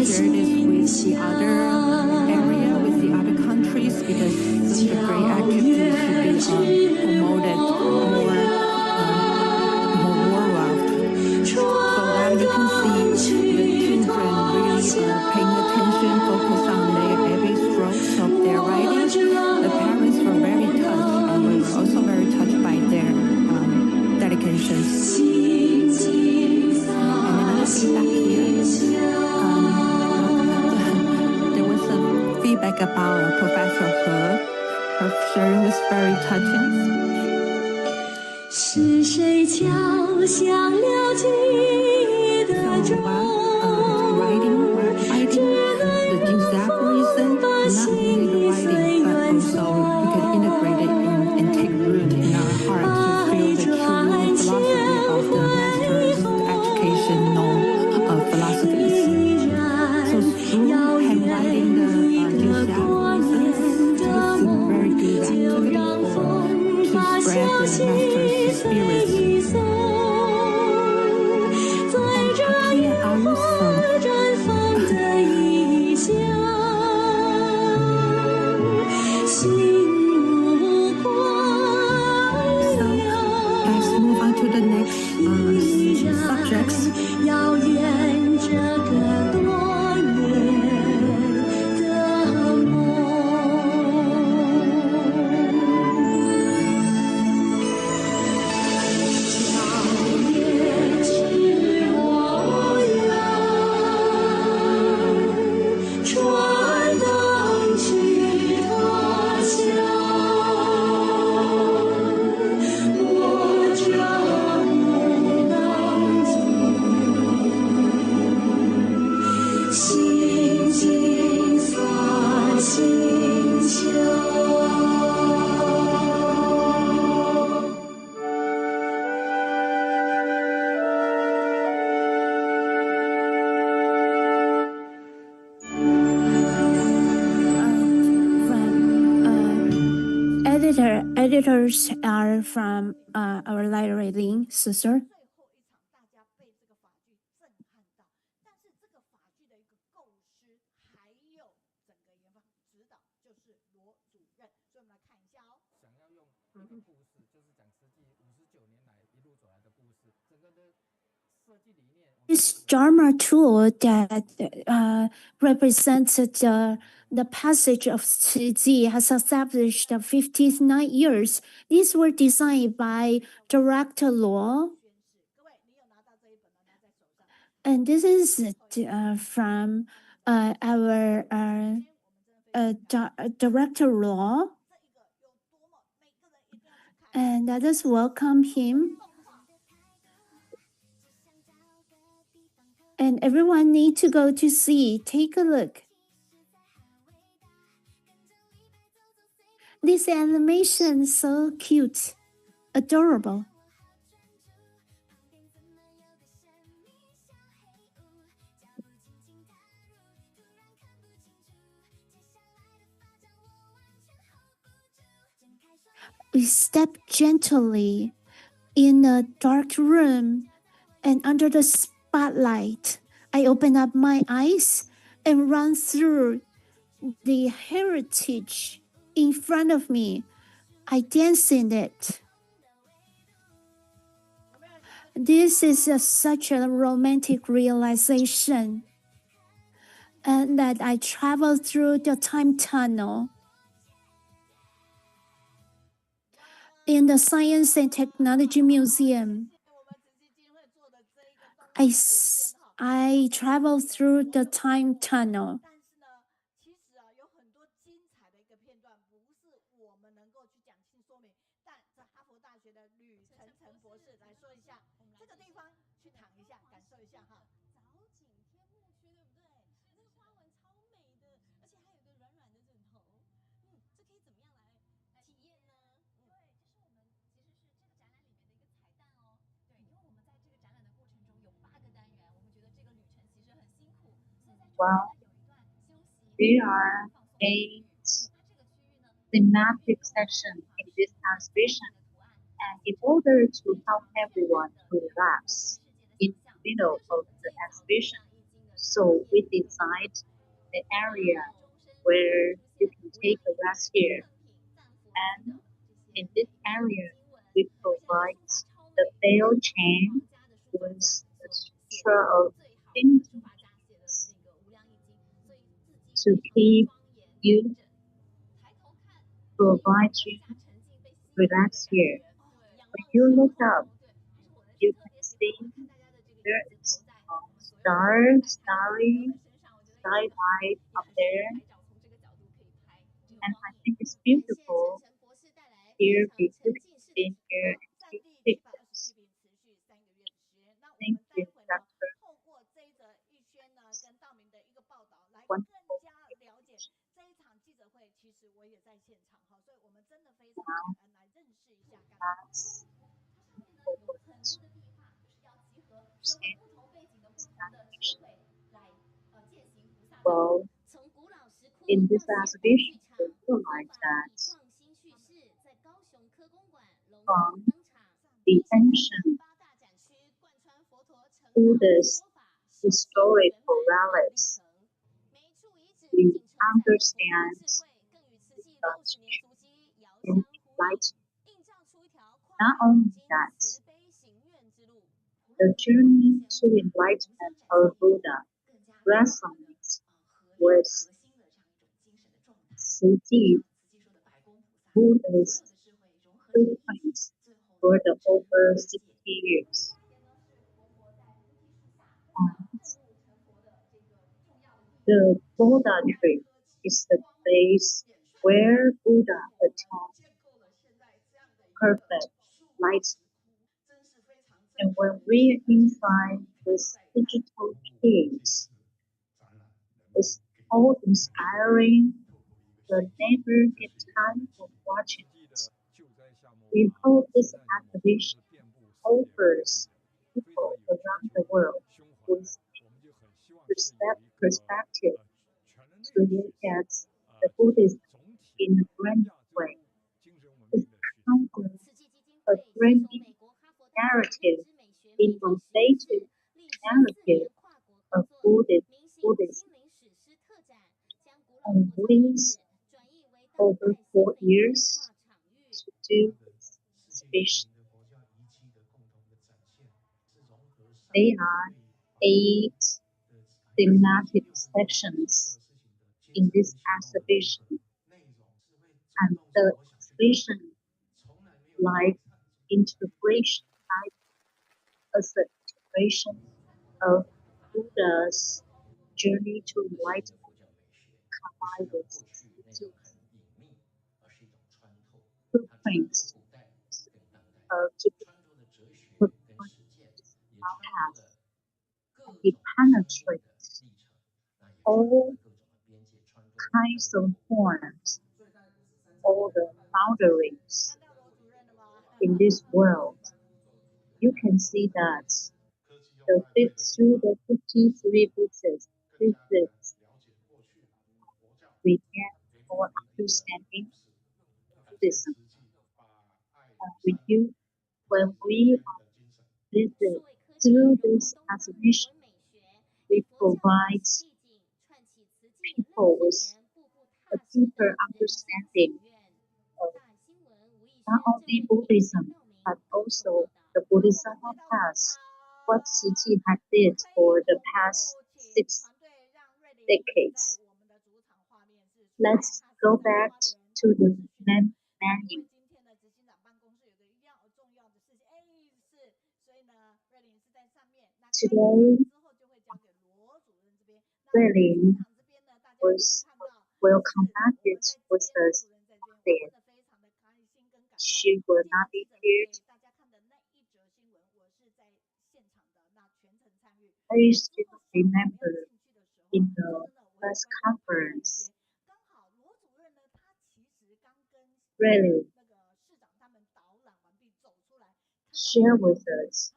share this with the other area, with the other countries? Because such a great activity should be promoted more worldwide. So now you can see the children really paying attention, focus on every strokes of their writing. The parents were very touched, and we were also very touched by their dedications. And another feedback here, there was a feedback about Professor He. Her sharing was very touching. 是谁敲响了记的钟？ writing the exact reason, not only the writing, but also we can integrate it and take root in our heart to feel the true philosophy of the master's educational philosophies. So through handwriting the exact reasons, this is a very good activity to spread the master's spirits. Subjects. Editors are from our Lai Ruiling sister. This Dharma tool that represents the passage of Chiayi has established 59 years. These were designed by Director Luo. And this is from our director law. And let us welcome him. And everyone need to go to see. Take a look. This animation is so cute, adorable. We step gently in a dark room and under the spotlight. I open up my eyes and run through the heritage in front of me. I dance in it. This is such a romantic realization, and that I travel through the time tunnel. In the Science and Technology Museum, I travel through the time tunnel. Well, there are 8 thematic sections in this exhibition, and in order to help everyone to relax in the middle of the exhibition, so we designed the area where you can take a rest here. And in this area, we provide the bell chain with a structure of painting to keep you, provide you relax here. When you look up, you can see there is a starry skylight up there, and I think it's beautiful. Here, you can sit here and take pictures. Thank you, Dr. Wonderful. Now, let's move forward to understand this animation. Well, in this exhibition, we realize that from the ancient Buddhist historical relics, we understand the and enlightenment. Not only that, the journey to enlightenment of Buddha resonates with Siji Buddha's footprints for the over 60 years. And the Buddha tree is the place where Buddha attained perfect light. And when we're inside this digital cage, it's all inspiring. You never get tired of watching it. We hope this exhibition offers people around the world with perspective to look at the Buddhism in a brand new way. It conquers a brand new narrative, innovative narrative of Buddhism. And brings over 4 years to do this exhibition. There are 8 thematic sections in this exhibition, and the exhibition like integration type as the integration of Buddha's journey to enlightenment combined with Suzu's footprints to footprint our path, and it penetrates all kinds of forms, all the boundaries in this world. You can see that through the 53 pieces, we get more understanding Buddhism. When we visit through this exhibition, we provide people with a deeper understanding of not only Buddhism, but also the Bodhisattva path, what Chiayi had did for the past 6 decades. Let's go back to the main menu. Today, Ruiling will connect it with us. She will not be here. I still remember in the press conference, Ruiling share with us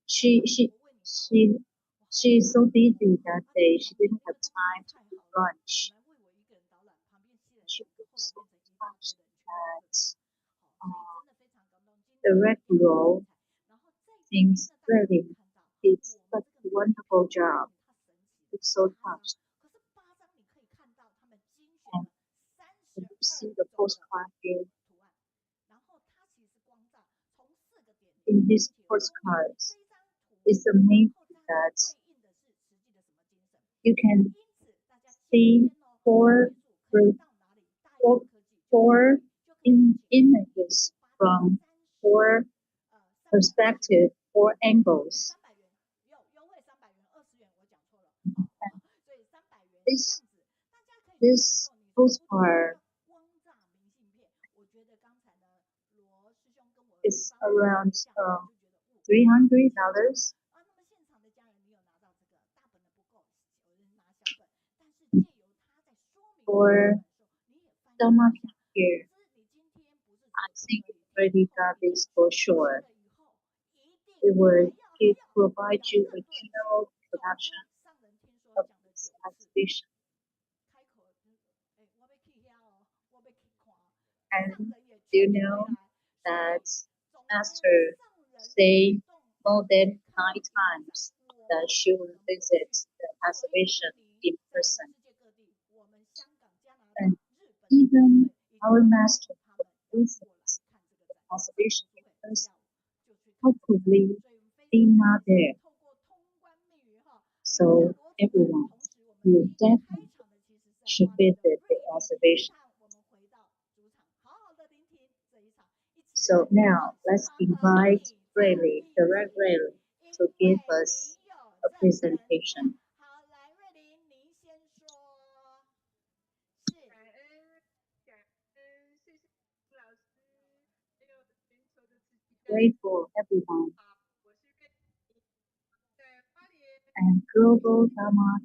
she's so busy that day she didn't have time to do lunch. She was so touched that the red role thinks Ruiling did such a wonderful job. It's so touched. And when you see the postcard here, in this postcard, it's amazing that you can see four images from 4 perspectives, 4 angles. And this postcard is around $300. For Dharma here, I think you already got this for sure. It provide you a general introduction of this exhibition. And do you know that Master say more than 9 times that she will visit the exhibition in person. And even our Master will visit the exhibition in person. How could we be not there? So everyone, you definitely should visit the exhibition. So now let's invite Ruiling, the Red Ruiling, to give us a presentation. Grateful everyone and global Dharma.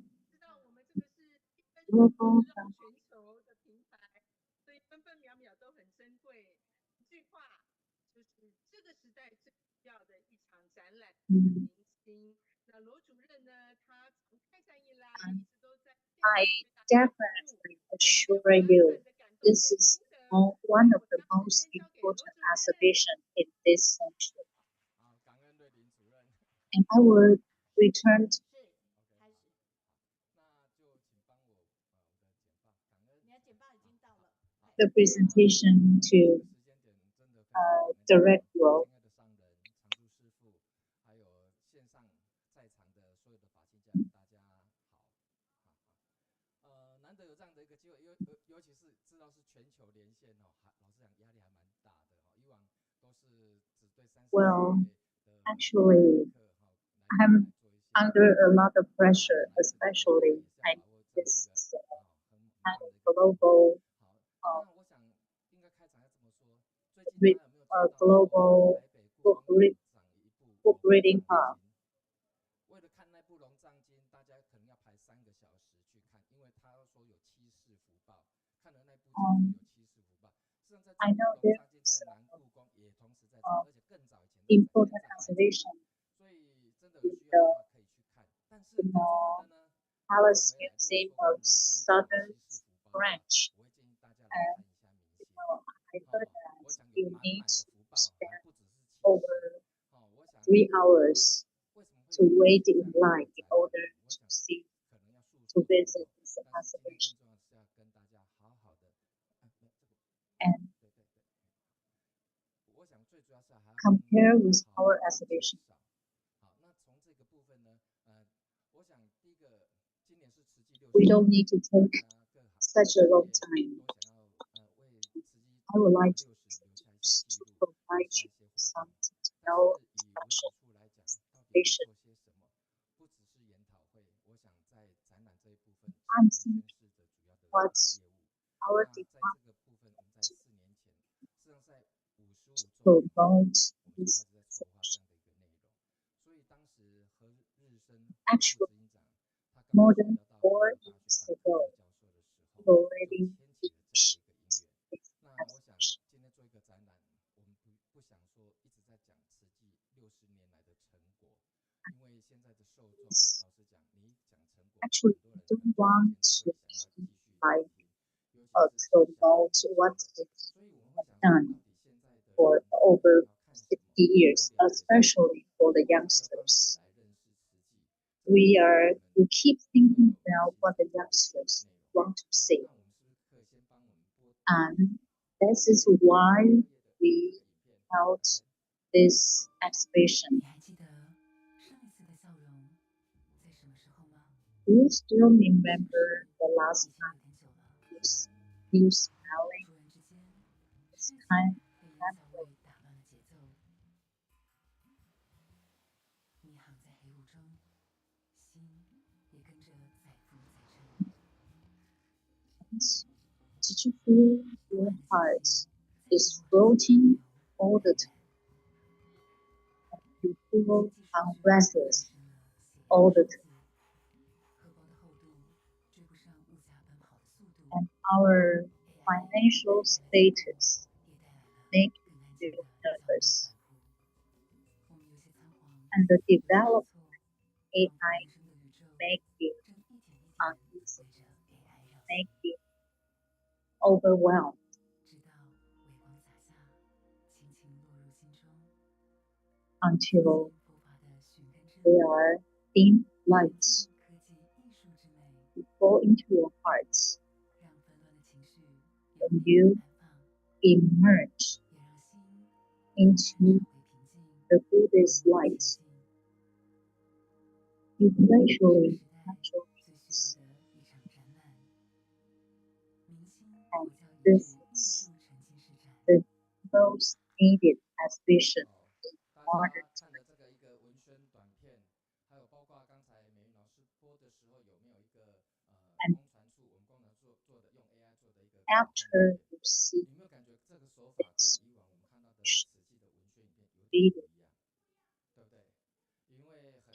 I definitely assure you, this is one of the most important exhibitions in this century. And I will return to the presentation to direct role. Well, actually, I'm under a lot of pressure, especially I this kind of global, uh, global book reading hub. I know there is important conservation in the Palace Museum of Southern French. And I heard that you need to spend over 3 hours to wait in line in order to visit this exhibition. And compare with our exhibition, we don't need to take such a long time. I would like to provide you some detailed information. I'm thinking what our department to promote this exhibition. Actually, more than 4 years ago, we already finished this exhibition. Actually, I don't want to be like promote what is done for over 50 years, especially for the youngsters. We keep thinking about what the youngsters want to see. And this is why we held this exhibition. Do you still remember the last time you smiling? This kind of did you feel your heart is floating all the time? You feel restless all the time. And our financial status make you feel nervous. And the development of AI make you uneasy, make you overwhelmed. Until there are dim lights that fall into your hearts, and you emerge into the Buddhist light. You gradually peace. And this is the most needed exhibition in modern time. And after you see this video,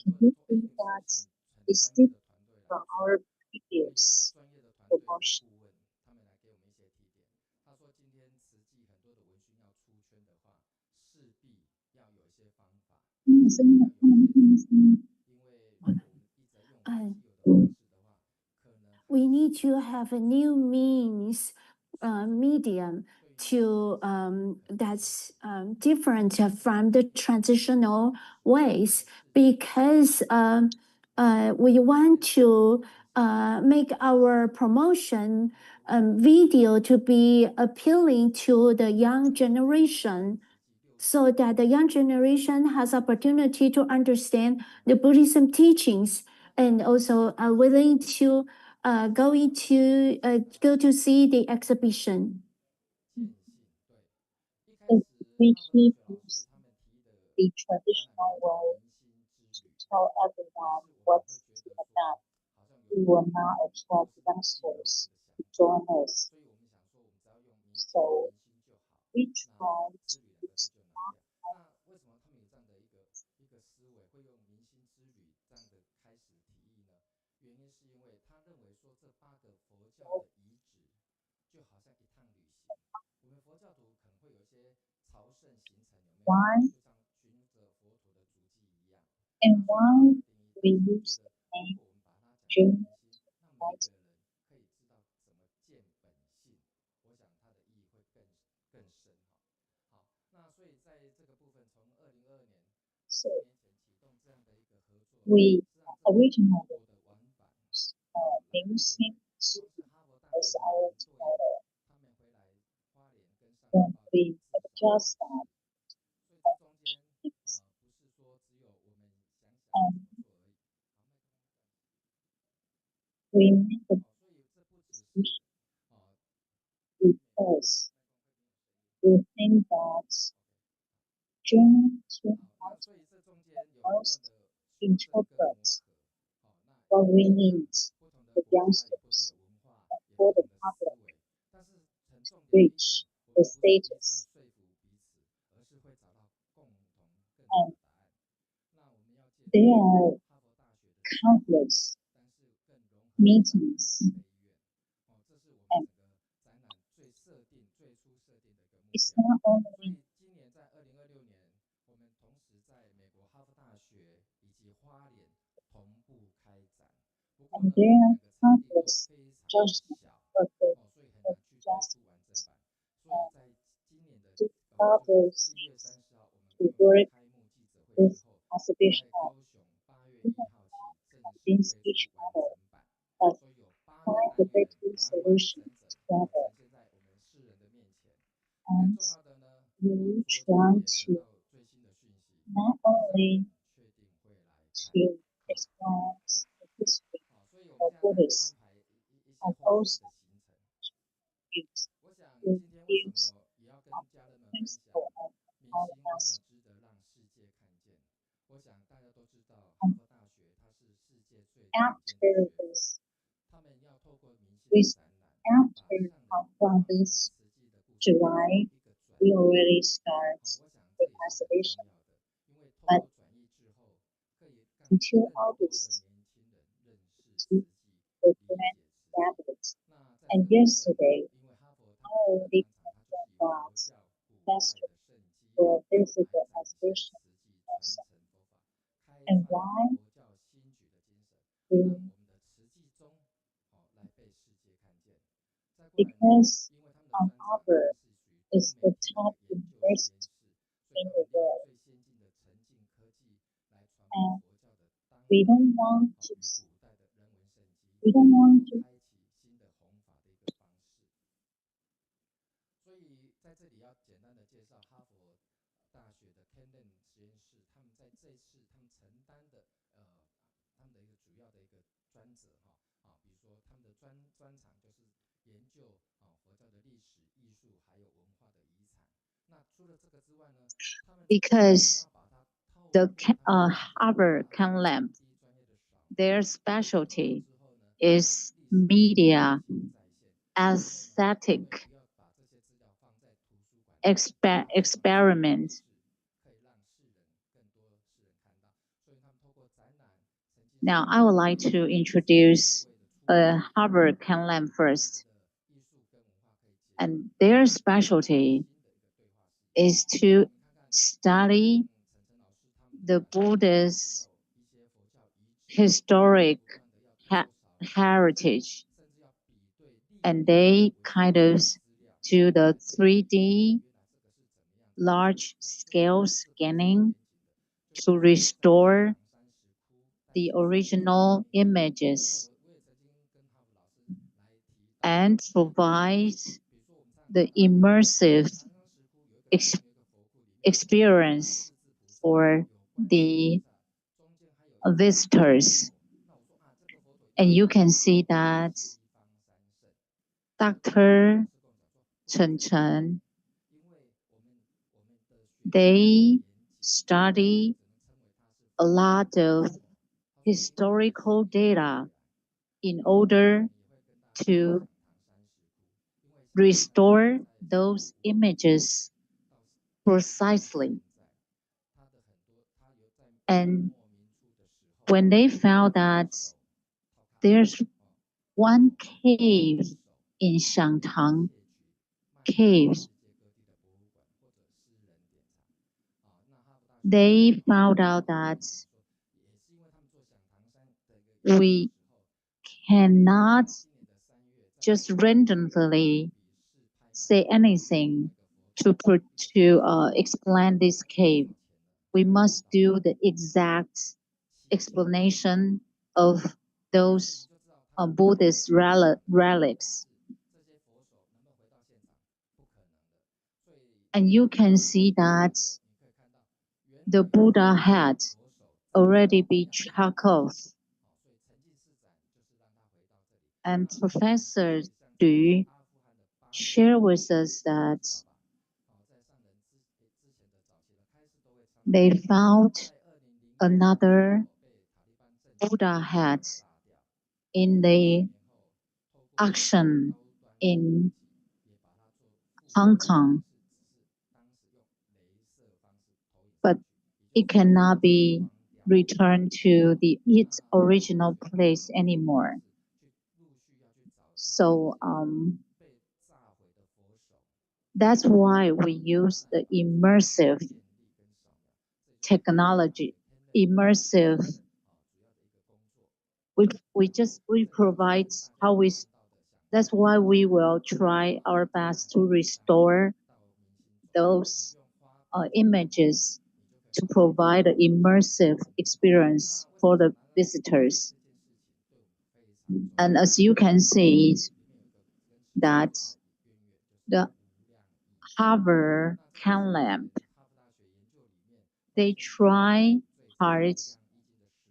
can you think that it's different from our previous promotion? We need to have a new means, medium to that's different from the traditional ways, because we want to make our promotion video to be appealing to the young generation, so that the young generation has opportunity to understand the Buddhism teachings, and also are willing to go to see the exhibition. we keep using the traditional way to tell everyone what's to be done. We will not attract youngsters to join us. So we try to use why and why we use the name June 19. So we originally Ming as our title. Then we adjust that and we make a decision because we think that June 2000 most interpret what we need the youngsters and for the public to reach the status. And there are countless meetings and it's not only and there are countless judgment of the adjustments and to others to work this exhibition out. We have not convinced each other, but find the better solution together. And we try to not only to explain the history of Buddhism, and also to use the principle of tolerance. And after this, with after from this July, we already start the exhibition. But until August, to the grand gathering. And yesterday, I already got faster for physical exhibition also. And why? Because Harvard is the top university in the world. And we don't want to because the Harvard Calligraphy, their specialty is media aesthetic experiment. Now, I would like to introduce Harvard Calligraphy first. And their specialty is to study the Buddha's historic heritage. And they kind of do the 3D large scale scanning to restore the original images and provide the immersive experience for the visitors. And you can see that Dr. Chen Chen They study a lot of historical data in order to restore those images precisely. And when they found that there's one cave in Shangtang cave, they found out that we cannot just randomly say anything to explain this cave. We must do the exact explanation of those Buddhist relics. And you can see that the Buddha had already been chopped off. And Professor Du shared with us that they found another Buddha head in the auction in Hong Kong, but it cannot be returned to its original place anymore. So that's why we use the immersive technology. Immersive, we provide how we. That's why we will try our best to restore those images to provide an immersive experience for the visitors. And as you can see, that the Harvard can lamp, they try hard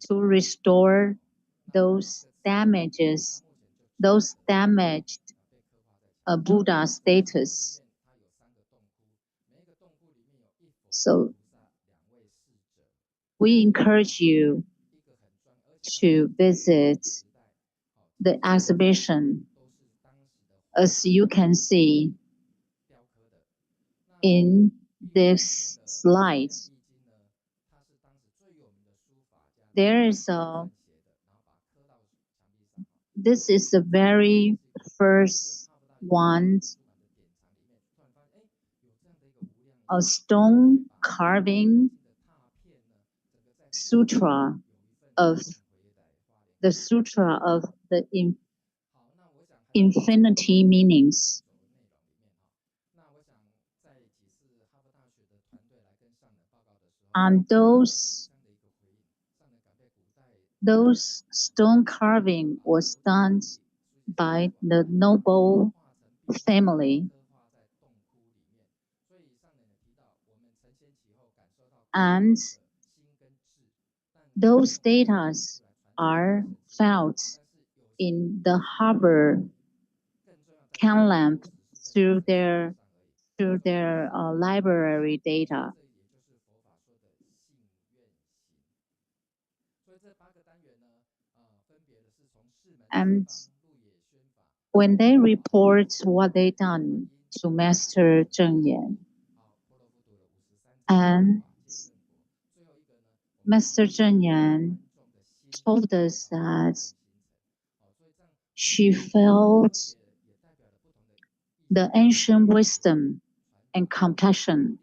to restore those damaged Buddha status. So we encourage you to visit the exhibition. As you can see in this slide, this is the very first one, a stone carving sutra of the infinity meanings. And those stone carving was done by the noble family. And those data are found in the Harvard can lamp through their library data. And when they report what they done to Master Zheng Yan, and Master Zheng Yan told us that she felt the ancient wisdom and compassion,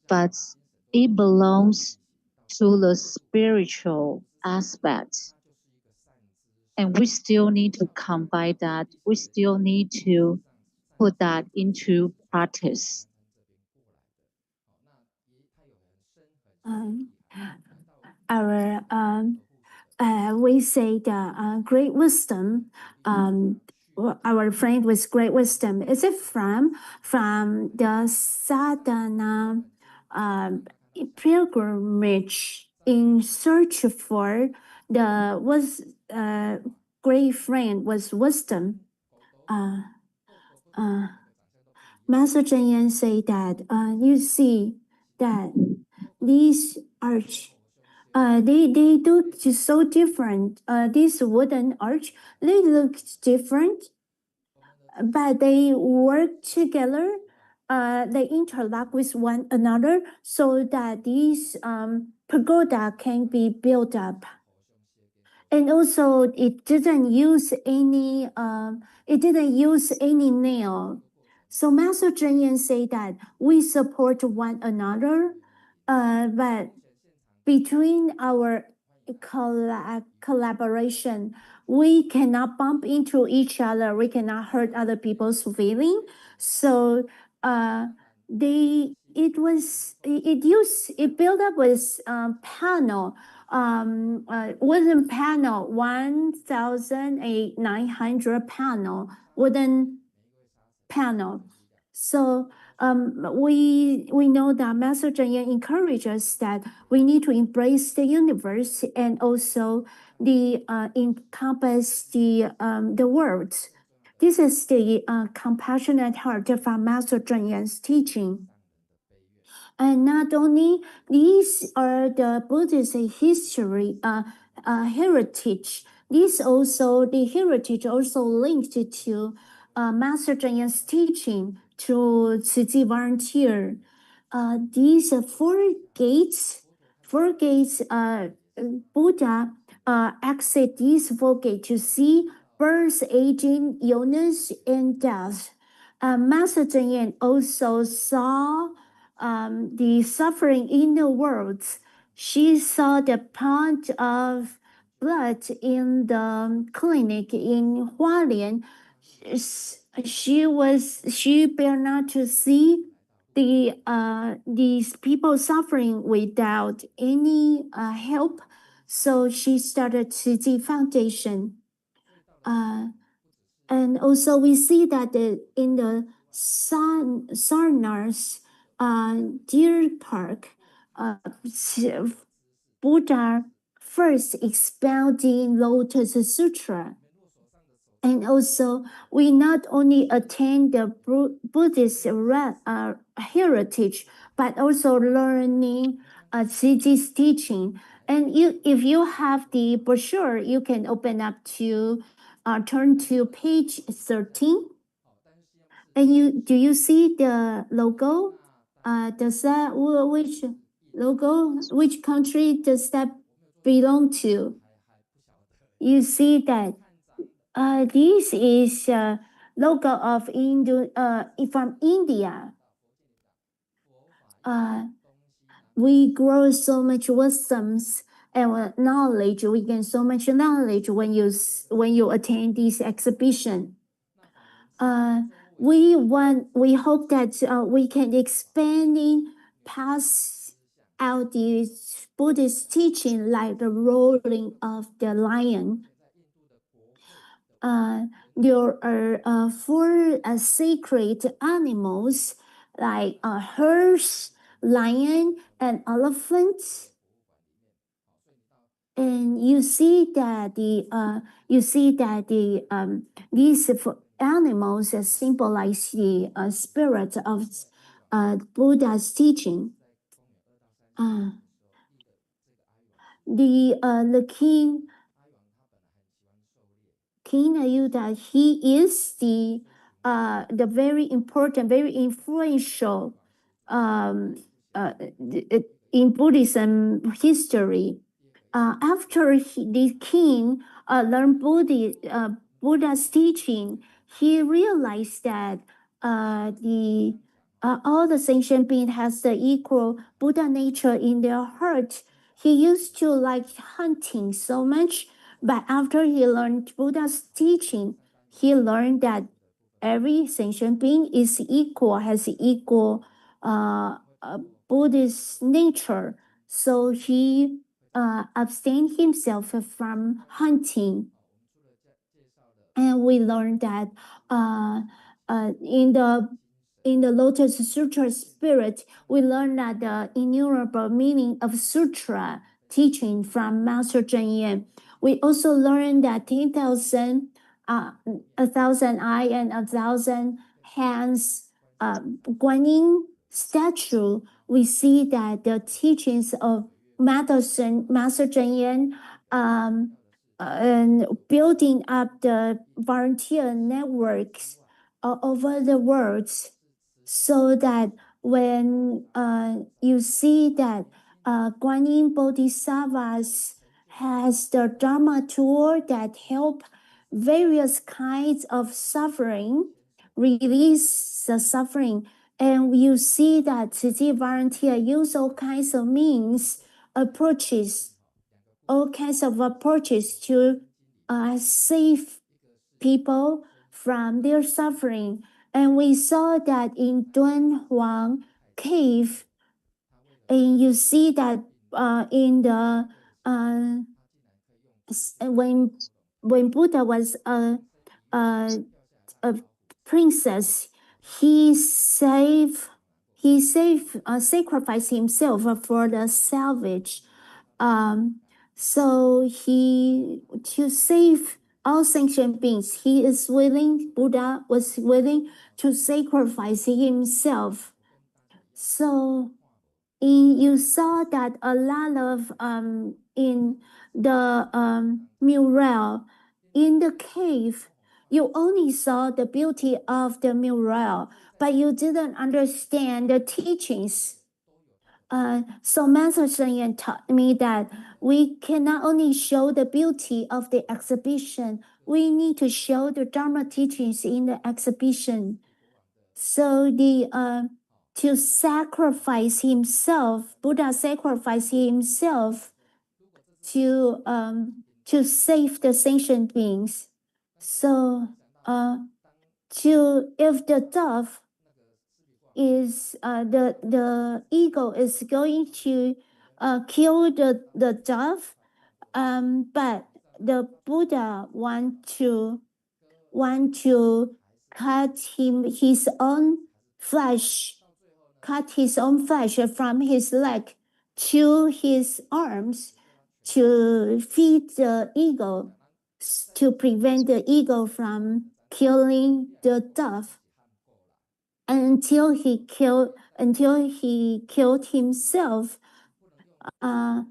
but it belongs to the spiritual aspect. And we still need to combine that. We still need to put that into practice. We say the great wisdom. Our friend with great wisdom. Is it from the sadhana pilgrimage in search for the great friend with wisdom? Master Cheng Yen say that you see that these arch, they look so different. This wooden arch, they look different, but they work together. They interlock with one another so that these pagoda can be built up. And also, it didn't use any nail. So Master Cheng Yen say that we support one another, but between our collaboration, we cannot bump into each other. We cannot hurt other people's feeling. So it built up with panel, wooden panel, 1,900 panel, wooden panel. So we know that Master Cheng Yen encourages that we need to embrace the universe and also the encompass the world. This is the compassionate heart from Master Cheng Yen's teaching. And not only these are the Buddhist history heritage. The heritage also linked to Master Cheng Yen's teaching to Tzu Chi volunteer. These four gates, Buddha exit these four gates to see birth, aging, illness, and death. Master Cheng Yen also saw the suffering in the world. She saw the pond of blood in the clinic in Hualien. She bear not to see these people suffering without any help. So she started Tzu Chi Foundation. And also we see that in the Sarnath Deer Park, Buddha first expounding Lotus Sutra. And also, we not only attain the Buddhist heritage, but also learning Tzu Chi's teaching. And if you have the brochure, you can open up to turn to page 13. And do you see the logo? Does that which logo? Which country does that belong to? You see that this is logo of from India. We grow so much wisdoms and knowledge. We gain so much knowledge when you attend this exhibition. We hope that we can expanding pass out this Buddhist teaching like the roaring of the lion. There are four sacred animals like horse, lion, and elephant. And you see that these animals symbolize the spirit of Buddha's teaching. The King Ayuda, he is the very important, very influential in Buddhism history. After the king learned Buddha's teaching, he realized that all the sentient beings has the equal Buddha nature in their heart. He used to like hunting so much, but after he learned Buddha's teaching, he learned that every sentient being is equal, has equal Buddhist nature. So he abstained himself from hunting. And we learned that in the Lotus Sutra spirit, we learned that the innumerable meaning of sutra teaching from Master Cheng Yen. We also learned that 10,000, 1,000 eyes and 1,000 hands Guanyin statue, we see that the teachings of Master Cheng Yen and building up the volunteer networks all over the world, so that when you see that Guanyin Bodhisattvas has the Dharma tool that help various kinds of suffering, release the suffering. And you see that Tzu Chi volunteer use all kinds of means, approaches, all kinds of approaches to save people from their suffering. And we saw that in Duan Huang cave, and you see that in the when Buddha was a princess, he sacrificed himself for the salvage. So to save all sentient beings, Buddha was willing to sacrifice himself. So you saw that a lot of in the mural in the cave, you only saw the beauty of the mural, but you didn't understand the teachings. So Master Cheng Yen taught me that we cannot only show the beauty of the exhibition, we need to show the Dharma teachings in the exhibition. So to sacrifice himself, Buddha sacrificed himself to save the sentient beings. So if the dove is the eagle is going to kill the dove, but the Buddha want to cut his own flesh from his leg to his arms to feed the eagle, to prevent the eagle from killing the dove until he killed himself. Some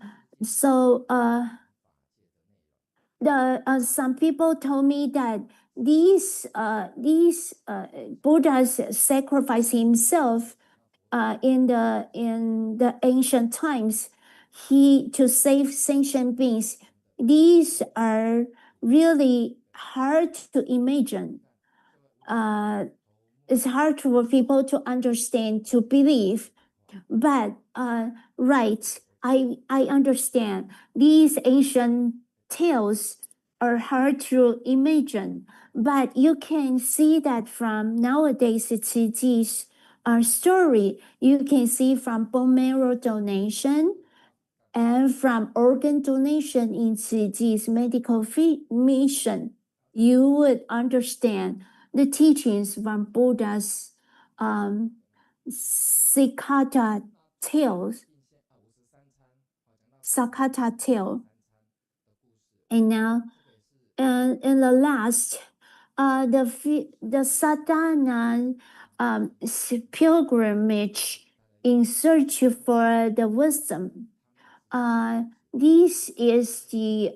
people told me that these Buddhas sacrifice himself in the ancient times, to save sentient beings. These are really hard to imagine. It's hard for people to understand, to believe, but right, I understand. These ancient tales are hard to imagine, but you can see that from nowadays Tzu Chi's story. You can see from bone marrow donation and from organ donation in Tzu Chi's medical mission. You would understand the teachings from Buddha's Sakata tale. And now, in the last, the sadhana pilgrimage in search for the wisdom. This is the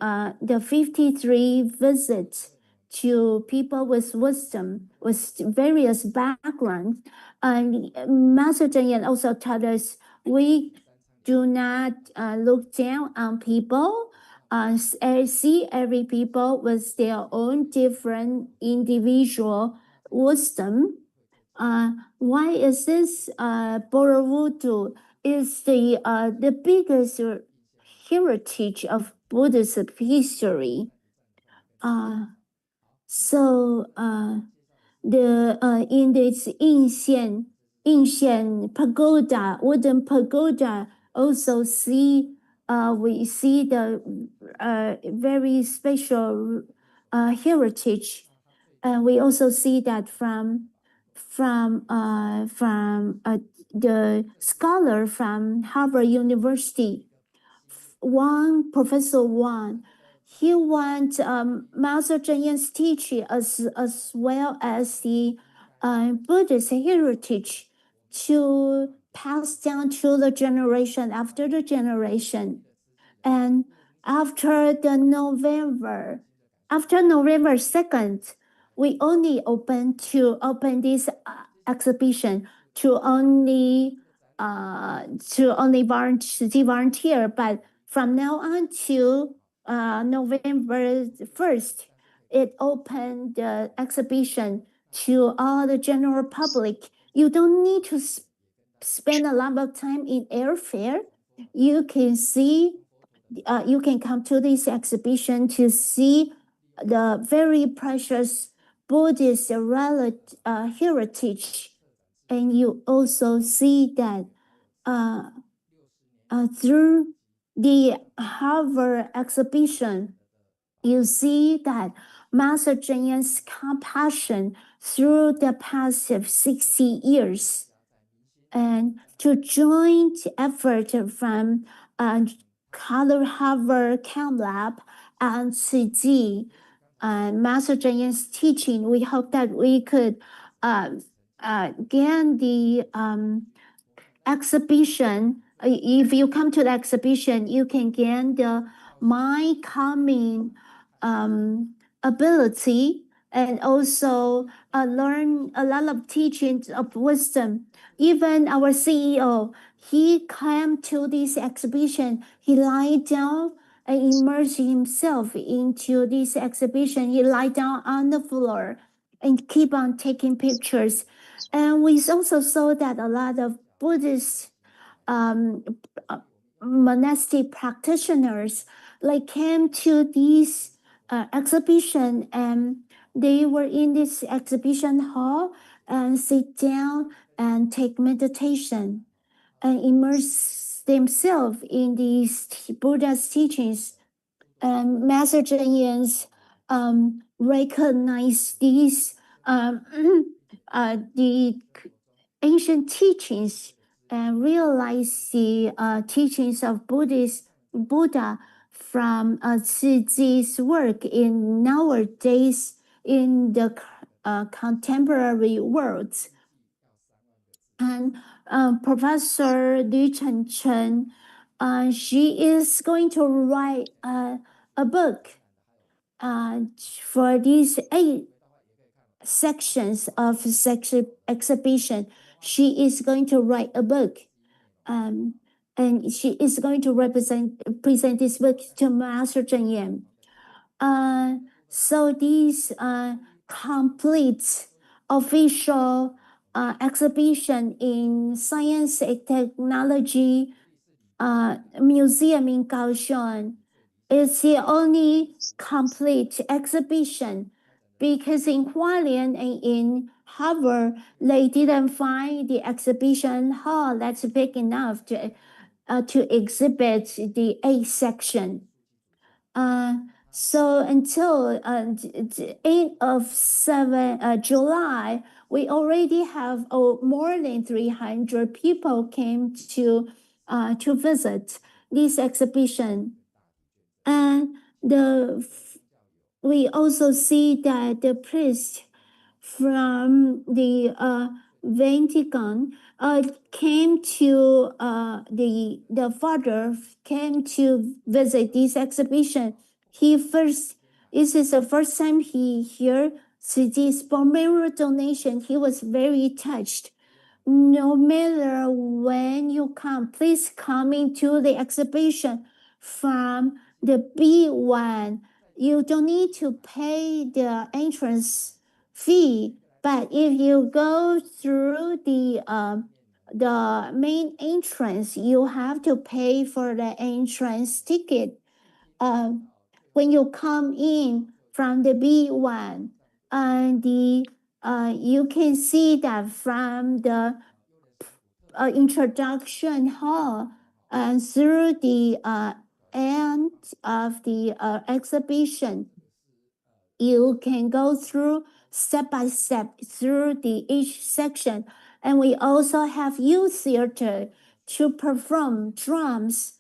53 visits to people with wisdom, with various backgrounds. Master Cheng Yen also taught us we do not look down on people. See every people with their own different individual wisdom. Why is this? Borobudur is the biggest heritage of Buddhist history. In this Yingxian pagoda, wooden pagoda, also we see the very special heritage, and we also see that from the scholar from Harvard University, Professor Wang. He wants Master Cheng Yen's teaching as well as the Buddhist heritage to pass down to the generation after the generation. And after November 2nd, we only open this exhibition to only volunteer. But from now on to November 1st, it opened the exhibition to all the general public. You don't need to spend a lot of time in airfare. You can see, you can come to this exhibition to see the very precious Buddhist heritage, and you also see that through the Harvard exhibition, you see that Master Zhenyan's compassion through the past 60 years, and to joint effort from Color Harvard Camp Lab and Chiayi and Master Zhenyan's teaching. We hope that we could gain the exhibition. If you come to the exhibition, you can gain the mind calming ability, and also learn a lot of teachings of wisdom. Even our CEO, he came to this exhibition. He lied down and immersed himself into this exhibition. He lied down on the floor and keep on taking pictures. And we also saw that a lot of Buddhist monastic practitioners came to this exhibition, and they were in this exhibition hall and sit down and take meditation and immerse themselves in these Buddha's teachings. And Master Zhenyan's recognize these the ancient teachings and realize the teachings of Buddha from Chiji's work in nowadays in the contemporary world. And Professor Liu Chenchen, she is going to write a book for these 8 sections of exhibition. She is going to write a book, and she is going to present this book to Master Zhenyan. So these complete official exhibition in Science and Technology Museum in Kaohsiung is the only complete exhibition, because in Hualien and in Harvard, they didn't find the exhibition hall that's big enough to exhibit the 8 section. So until the 8th of July, we already have more than 300 people came to visit this exhibition. And we also see that the priest from the Vatican came to the father came to visit this exhibition. This is the first time he heard this memorial donation. He was very touched. No matter when you come, please come into the exhibition from the B1. You don't need to pay the entrance fee, but if you go through the main entrance, you have to pay for the entrance ticket. When you come in from the B1, and you can see that from the introduction hall and through the end of the exhibition, you can go through step by step through each section. And we also have youth theater to perform drums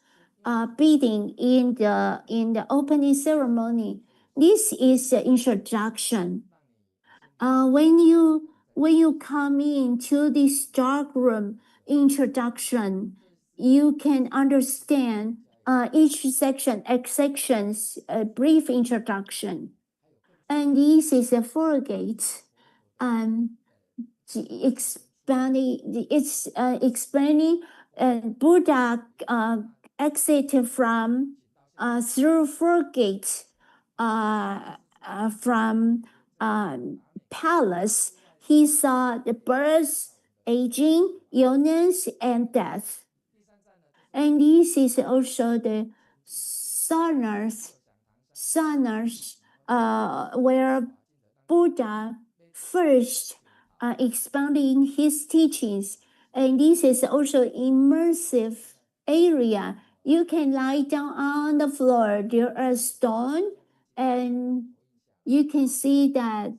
beating in the opening ceremony. This is the introduction. When you when you come into this dark room introduction, you can understand each section's brief introduction. And this is a foregate. Explaining Buddha exited from through foregate from palace. He saw the birth, aging, illness, and death. And this is also the saunas, where Buddha first expounding his teachings. And this is also immersive area. You can lie down on the floor. There are stone, and you can see that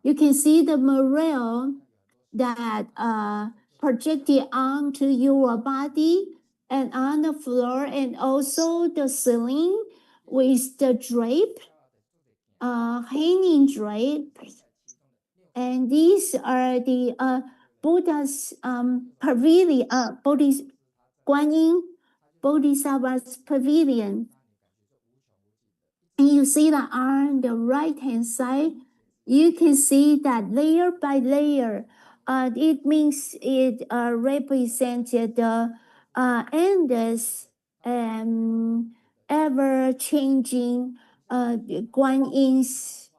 you can see the morale that projected onto your body and on the floor, and also the ceiling with the drape, hanging drapes. And these are the Buddha's pavilion, Guanyin Bodhisattva's pavilion. And you see that on the right hand side, you can see that layer by layer, it means it represented the endless and ever-changing Guanyin's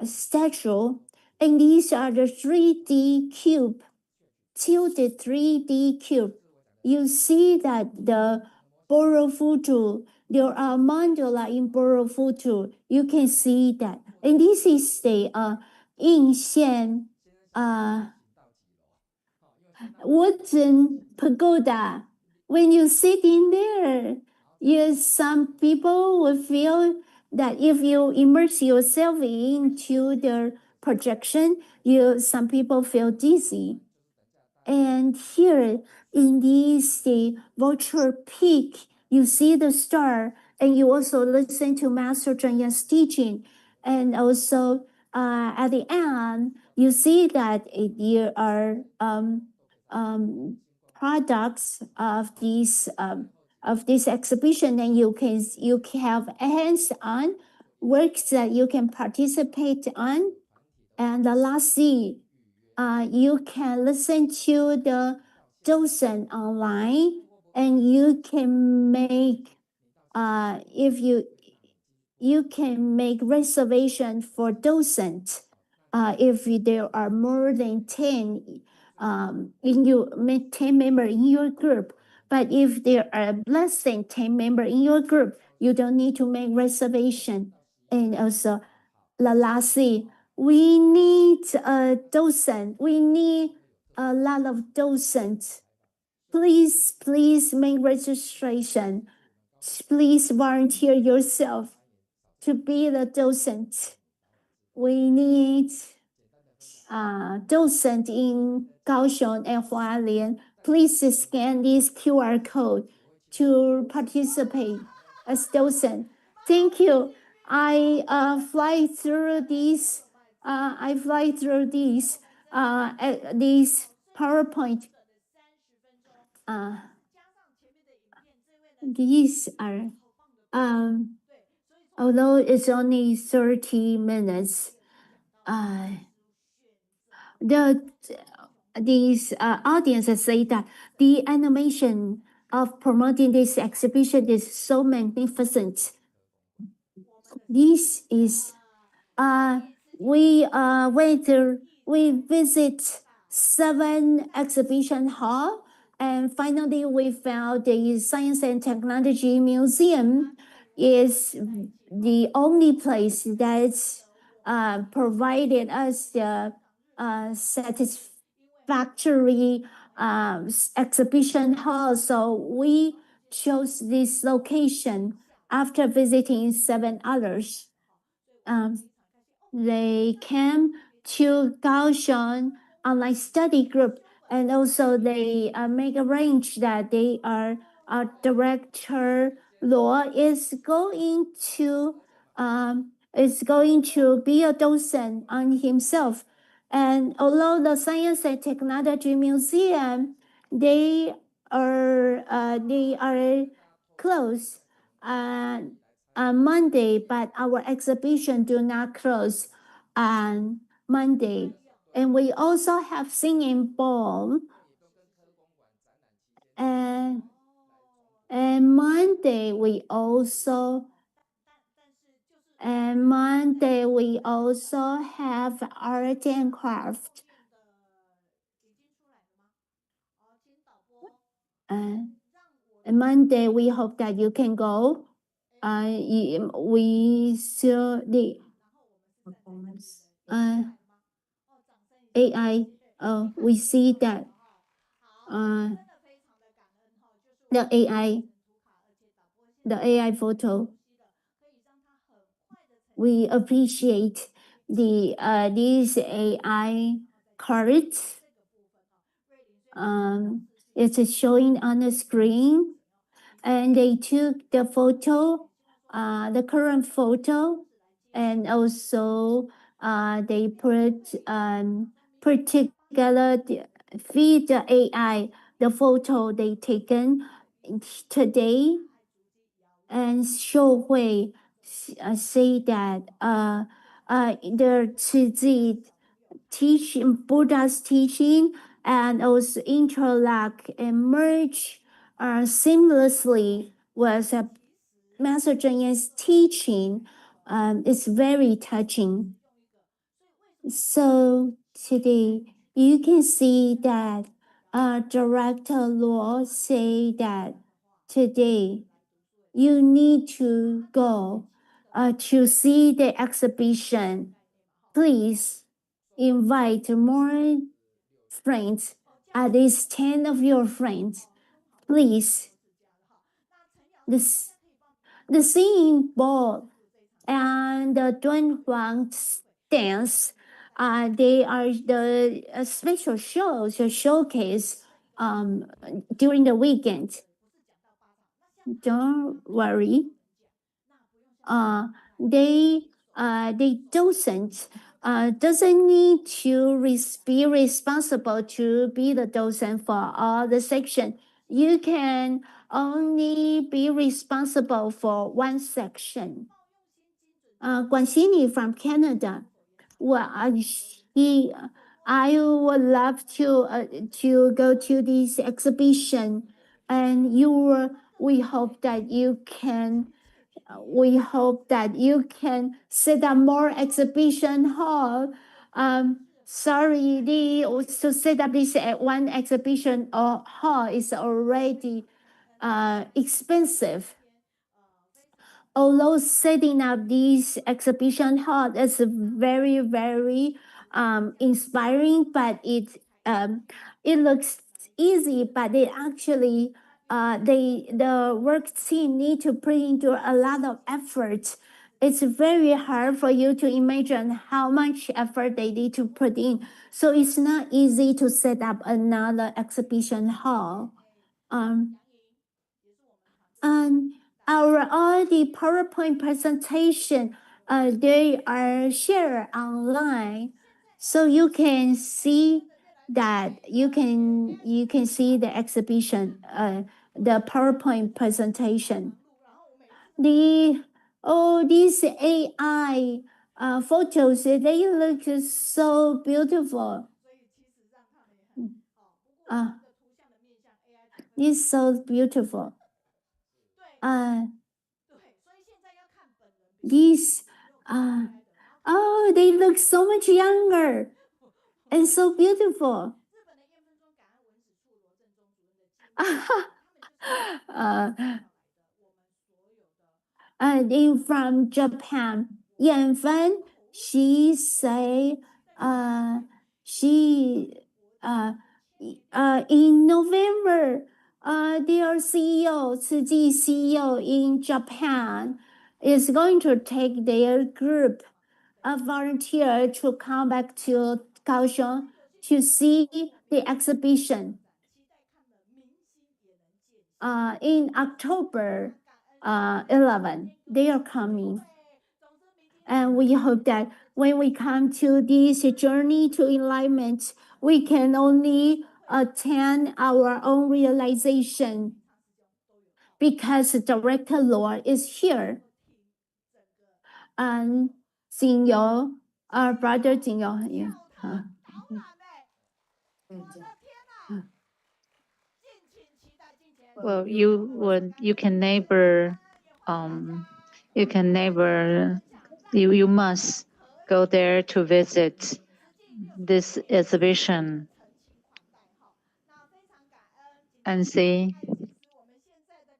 statue. And these are the 3D cube, tilted 3D cube. You see that the Borofutu, there are mandala in Borofutu. You can see that. And this is the Yingxian wooden pagoda. When you sit in there, some people will feel that if you immerse yourself into the projection, some people feel dizzy. And here in this virtual peak, you see the star, and you also listen to Master Zheng Yan's teaching. And also at the end, you see that there are products of this exhibition, and you can have hands-on works that you can participate on. And lastly, you can listen to the docent online, and you can make you can make reservation for docent if there are more than 10 10 members in your group. But if there are less than 10 members in your group, you don't need to make reservation. And also, lastly, we need a docent. We need a lot of docents. Please make registration. Please volunteer yourself to be the docent. We need docent in Kaohsiung and Hualien. Please scan this QR code to participate as docent. Thank you. I fly through these. These PowerPoint. These are although it's only 30 minutes. These audiences say that the animation of promoting this exhibition is so magnificent. This is we visit 7 exhibition hall, and finally we found the Science and Technology Museum is the only place that's provided us the satisfactory exhibition hall. So we chose this location after visiting 7 others. They came to Kaohsiung online study group, and also they make arrange that they are director Luo is going to is going to be a docent on himself. And although the Science and Technology Museum, they are closed on Monday, but our exhibition do not close on Monday. And we also have singing ball. And Monday we also have art and craft. And Monday we hope that you can go. We saw the AI. We see that the AI photo. We appreciate the these AI cards. It's showing on the screen, and they took the photo, the current photo, and also they put particular feed the AI the photo they taken today, and Shou Hui say that their teaching, Buddha's teaching, and also interlock and merge seamlessly with Master Zheng's teaching. It's very touching. So today you can see that Director Luo say that today you need to go to see the exhibition. Please invite more friends, at least 10 of your friends. Please. The singing ball and the Dunhuang dance, they are the special shows or showcase during the weekend. Don't worry. They doesn't need to be responsible to be the docent for all the section. You can only be responsible for one section. Guanxini from Canada. Well, I would love to go to this exhibition, and we hope that you can set up more exhibition hall. Sorry, to set up this one exhibition hall is already expensive. Although setting up this exhibition hall is very, very inspiring, but it looks easy, but it actually the work team need to put into a lot of effort. It's very hard for you to imagine how much effort they need to put in. So it's not easy to set up another exhibition hall. And all the PowerPoint presentation, they are shared online, so you can see that you can see the exhibition, the PowerPoint presentation. These AI photos, they look so beautiful. It's so beautiful. These they look so much younger and so beautiful. They from Japan. Yan Fan, she say in November, their CEO, Tsuji CEO in Japan, is going to take their group of volunteers to come back to Kaohsiung to see the exhibition. In October 11, they are coming. And we hope that when we come to this journey to enlightenment, we can only attain our own realization because the director Lord is here. And Jingyo, our brother Jingyo, yeah. Well, you can never, you must go there to visit this exhibition and see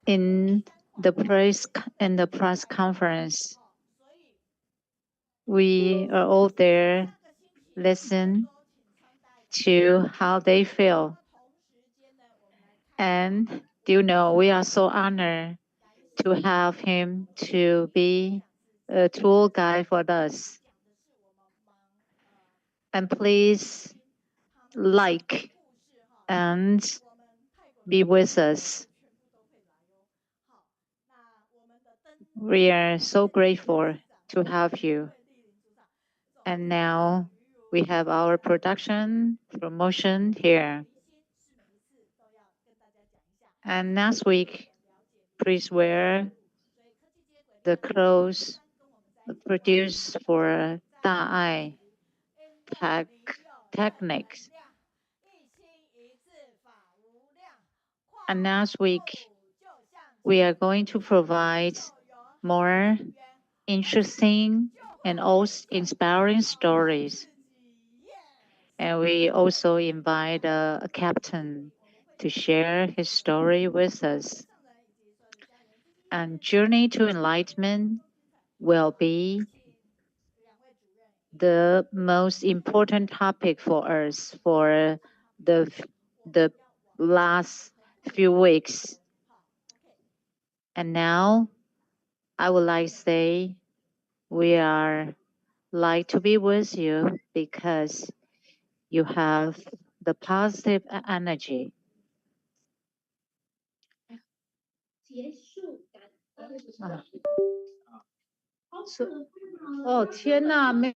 in the press conference. We are all there, listen to how they feel. And do you know, we are so honored to have him to be a tour guide for us. And please like and be with us. We are so grateful to have you. And now we have our production promotion here. And next week, please wear the clothes produced for Da'ai techniques. And next week, we are going to provide more interesting and also inspiring stories. And we also invite a captain to share his story with us. And Journey to Enlightenment will be the most important topic for us for the last few weeks. And now I would like to say we are like to be with you because you have the positive energy. 哦，天哪！没